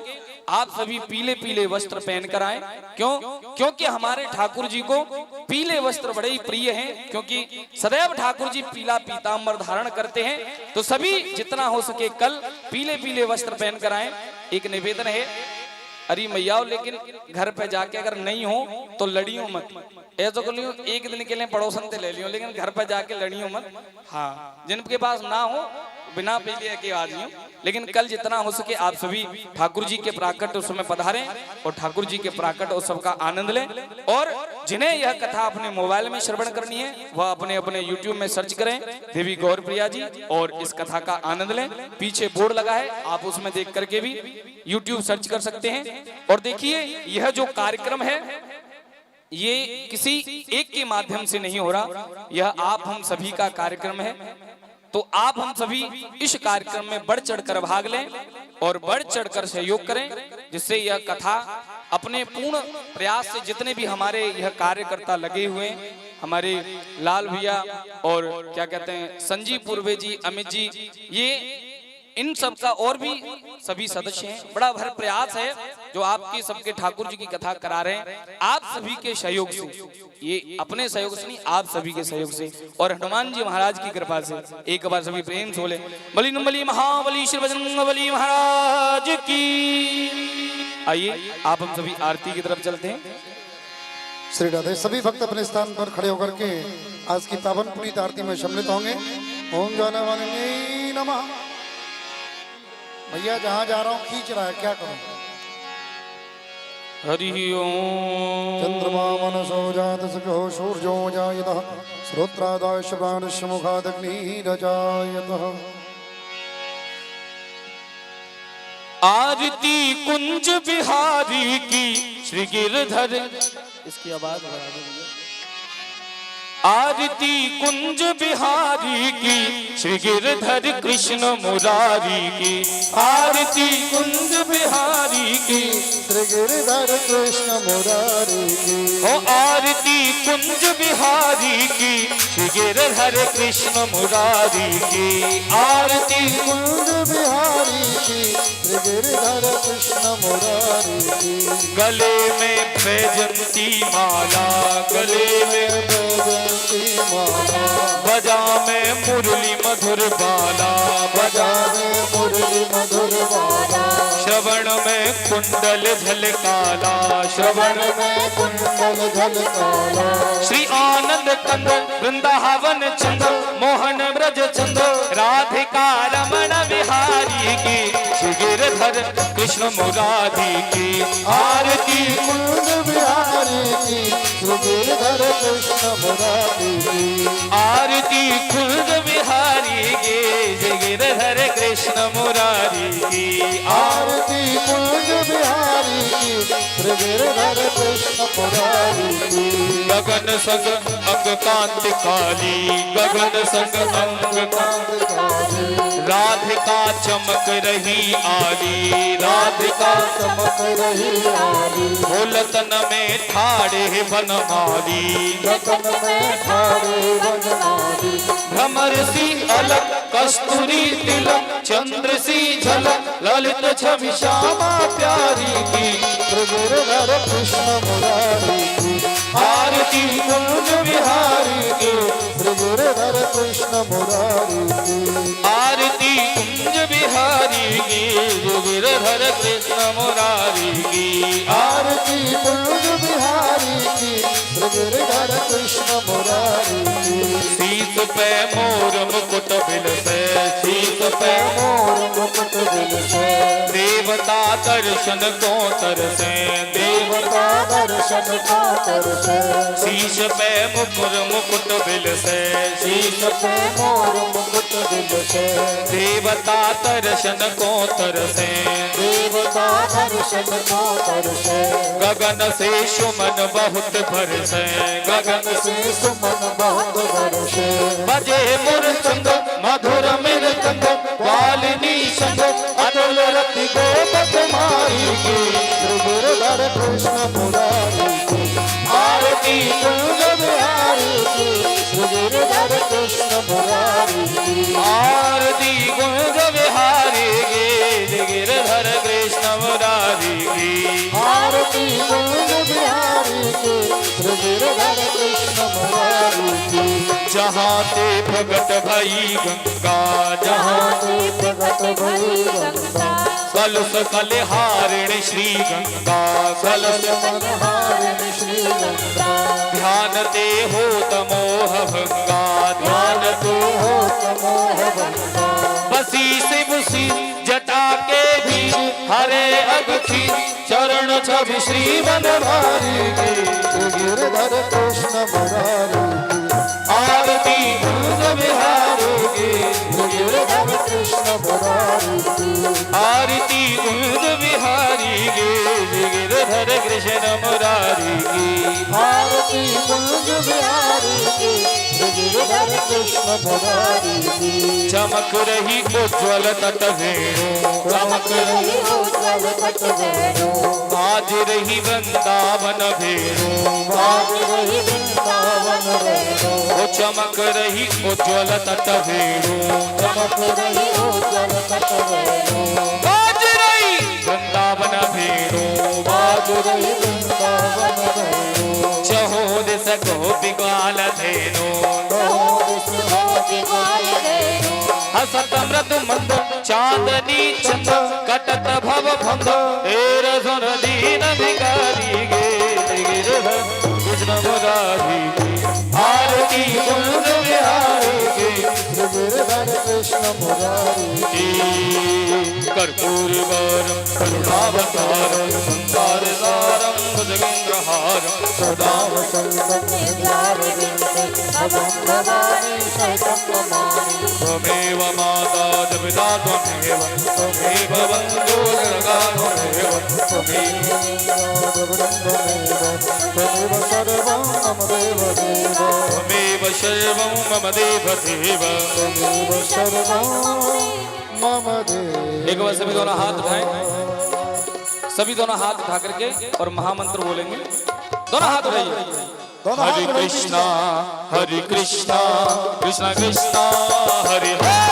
आप सभी पीले पीले वस्त्र पहन कर आए। क्योंकि हमारे ठाकुर जी को पीले वस्त्र बड़े ही प्रिय हैं, क्योंकि सदैव ठाकुर जी पीला पीताम्बर धारण करते हैं। तो सभी जितना हो सके कल पीले पीले वस्त्र पहन कर आए। एक निवेदन है, अरे मैया लेकिन घर पे जाके अगर नहीं हो तो लड़ियों मत। ऐसा कर लियो एक दिन के लिए पड़ोसन से ले लियो, लेकिन घर पे जाके लड़ियों मत। हाँ, जिनके पास ना हो बिना पीले के आ जाइयो। लेकिन कल जितना हो सके आप सभी ठाकुर जी के प्राकट्य उत्सव में पधारें और ठाकुर जी के प्राकट्य उत्सव का आनंद लें। और जिन्हें यह कथा अपने मोबाइल में श्रवण करनी है वह अपने अपने YouTube में सर्च करें देवी गौर प्रिया जी और इस कथा का आनंद लें। पीछे बोर्ड लगा है, आप उसमें देख करके भी YouTube सर्च कर सकते हैं। और देखिए यह जो कार्यक्रम है ये किसी एक के माध्यम से नहीं हो रहा, यह आप हम सभी का कार्यक्रम है। तो आप हम सभी इस कार्यक्रम में बढ़ चढ़कर भाग लें और बढ़ चढ़कर सहयोग करें, जिससे यह कथा अपने पूर्ण प्रयास से जितने भी हमारे यह कार्यकर्ता लगे हुए हैं, हमारे लाल भैया और क्या कहते हैं संजीव पूर्वे जी, अमित जी, ये इन सब का और भी सभी सदस्य हैं। बड़ा भर प्रयास है जो आपके सबके ठाकुर जी की कथा करा रहे हैं आप सभी के सहयोग से, ये अपने सहयोग से नहीं, आप सभी के सहयोग से और हनुमान जी महाराज की कृपा से। एक बार सभी प्रेम से बोले बली नंबली महाबली श्री बजरंगबली महाराज की। आइए आप हम सभी आरती की तरफ चलते हैं। श्री राधे। सभी भक्त अपने स्थान पर खड़े होकर के आज की पावन पुनीत आरती में सम्मिलित होंगे। ओम ज्वालामालिनी नमः। भैया जहाँ जा रहा हूँ खींच रहा है, क्या करूँ? हरि ओम। चंद्रमा मनसो जात सखो सूर्यो जायतः श्रोत्रादाय श्रवणस्य मुखादग्निरजायतः। आरती कुंज बिहारी की श्री गिरधर, इसकी आवाज बढ़ा दो भैया। आरती कुंज बिहारी की श्री गिरधर कृष्ण मुरारी की। आरती कुंज बिहारी की श्री गिरधर कृष्ण मुरारी की। हो आरती कुंज बिहारी की श्री गिरधर कृष्ण मुरारी की। आरती कुंज बिहारी की श्री गिरधर कृष्ण मुरारी की। गले में बैजंती माला, गले में बैजंती माला, बजा में मुरली मधुर बाला, बजा में मुरली मधुर बाला। श्रवण में कुंडल झलकाला, श्रवण में कुंडल झलकाला। श्री आनंद कंद वृंदावन चंद मोहन ब्रज चंद राधिका रमण बिहारी की श्री गिरधर कृष्ण मुरारी की। आरती कुंज बिहारी की श्री गिरधर कृष्ण मुरारी की। आरती कुंज बिहारी की श्री गिरधर कृष्ण मुरारी की। आरती कुंज बिहारी की श्री गिरधर कृष्ण मुरारी की। गगन संग अंग कांति काली, गगन संग अंग कांति काली। राधिका चमक रही आली, राधिका चमक रही आली। भोलतन में ठाड़े बनमाली, गगन में ठाड़े बनमाली। भ्रमर सी अलग कस्तूरी तिलक चंद्र सी झलक ललित छवि श्यामा प्यारी की श्री गिरधर कृष्ण मुरारी की। आरती कुंज बिहारी की श्री गिरधर कृष्ण मुरारी की। आरती कुंज बिहारी की गिरधर कृष्ण मुरारी की। आरती कुंज बिहारी की श्री गिरधर कृष्ण मुरारी की। शीस पे मोर मुकुट बिलसे, शीस पे मोर मुकुट बिलसे। देवता दर्शन को तरसे, देवता दर्शन को तरसे। शीश पे मुकुट बिलसे, शीश पे मोर मुकुट बिलसे। देवता दर्शन को तरसे, देवता दर्शन को तरसे। गगन से सुमन बहुत बरसे, गगन से सुमन बहुत बरसे। बजे मुरचंद मधुर मृदंग वालिनी संग अतुल रति गोपक माई की श्री गिरधर कृष्ण मुरारी की। आरती कुंज बिहारी की श्री गिरधर कृष्ण मुरारी की। आरती कुंज बिहारी की गिरधर कृष्ण मुरारी की। आरती कुंज बिहारी की श्री गिरधर कृष्ण मुरारी की। जहाँ ते प्रगट भई गंगा, जहाँ ते प्रगट भई गंगा। कलश कलहारिणी श्री गंगा, कलश कलहारिणी श्री गंगा। ध्यान ते हो तमोह भंगा, ध्यान ते हो तमोह भंगा। बसी से बुसी जटा के भी हरे अगखी चरण छवि श्री बनवारी की गिरधर कृष्ण मुरारी की आरती कुंज बिहारी की गिरधर कृष्ण मुरारी की आरती कुंज बिहारी की गिरधर कृष्ण मुरारी की आरती कुंज बिहारी की गिरधर कृष्ण मुरारी की चमक रही उज्ज्वल तट वेणु चमक रही उज्ज्वल तट वेणु आज रही वृंदावन भेणु बाज रही वृंदावन वेणु वो चमक रही उज्ज्वल तट वेणु चमक रही उज्ज्वल तट वेणु बाज रही वृंदावन भेणु बाज रही वृंदावन वेणु चहो दिस गोपी ग्वाल धेनु हसत मृदु मंद चांदनी चंद कटत भव भंग तेर सुन दीन भिखारी गे गिरधर कृष्ण मुरारी की आरती कुंज बिहारी की गिरधर कृष्ण मुरारी की कर्पूर गौरम करुणावतारम संसार सारम भुजगेंद्रहारम सदा त्वमेव माता च पिता त्वमेव त्वमेव बन्धो जगता त्वमेव त्वमेव सर्वं मम देवदेव त्वमेव सर्वं मम देवदेव त्वमेव सर्वं मम देव। एक बार सभी दोनों हाथ उठाएं सभी दोनों हाथ उठा करके और महामंत्र बोलेंगे दोनों हाथ उठाइए दोनों हरे हाथ उठाइए। कृष्णा कृष्णा कृष्णा हरे हरे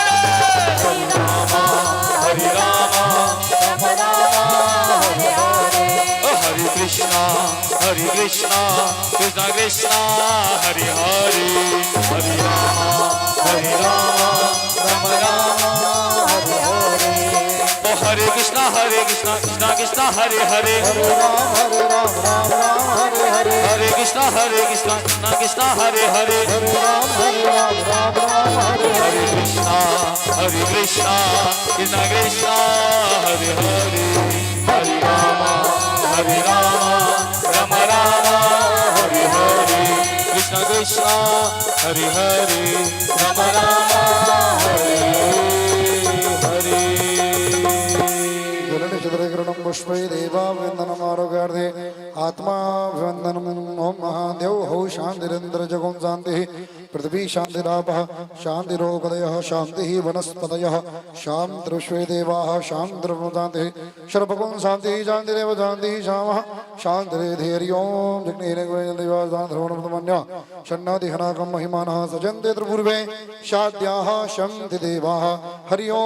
हरे रामा हरे कृष्णा कृष्णा कृष्णा हरे हरे हरे रामा राम राम ओ हरे कृष्णा कृष्णा कृष्णा हरे हरे हरे राम राम राम हरे हरे हरे कृष्णा कृष्णा कृष्णा हरे हरे हरे राम राम राम हरे हरे कृष्णा कृष्णा कृष्णा हरे हरे हरे राम राम राम हरे हरे कृष्णा कृष्णा हरे हरे राम राम हरे हरे चतुर्ग्रणं पुष्पै देवाभिवन्दनमारोग्यार्थे आत्माभिवन्दनम् ओम महादेव हौ शान्तिरेन्द्र जगों शान्तिः पृथ्वी शान्तिरापः शान्तिरोगदयः शान्तिः वनस्पतयः शान्तिर्विश्वे देवाः शान्तिर्ब्रह्मशान्तिः सर्वगुण शान्तिः शान्तिरेव शान्तिः शामः शान्तिरेधैर्यों जग्नेरग्वैदेवासान्ध्रवणप्रथमन्य षण्णादिहनाकं महिमानः सजन्ते त्रिपूर्वे शाद्याः शन्ति देवाः हरि ओम्।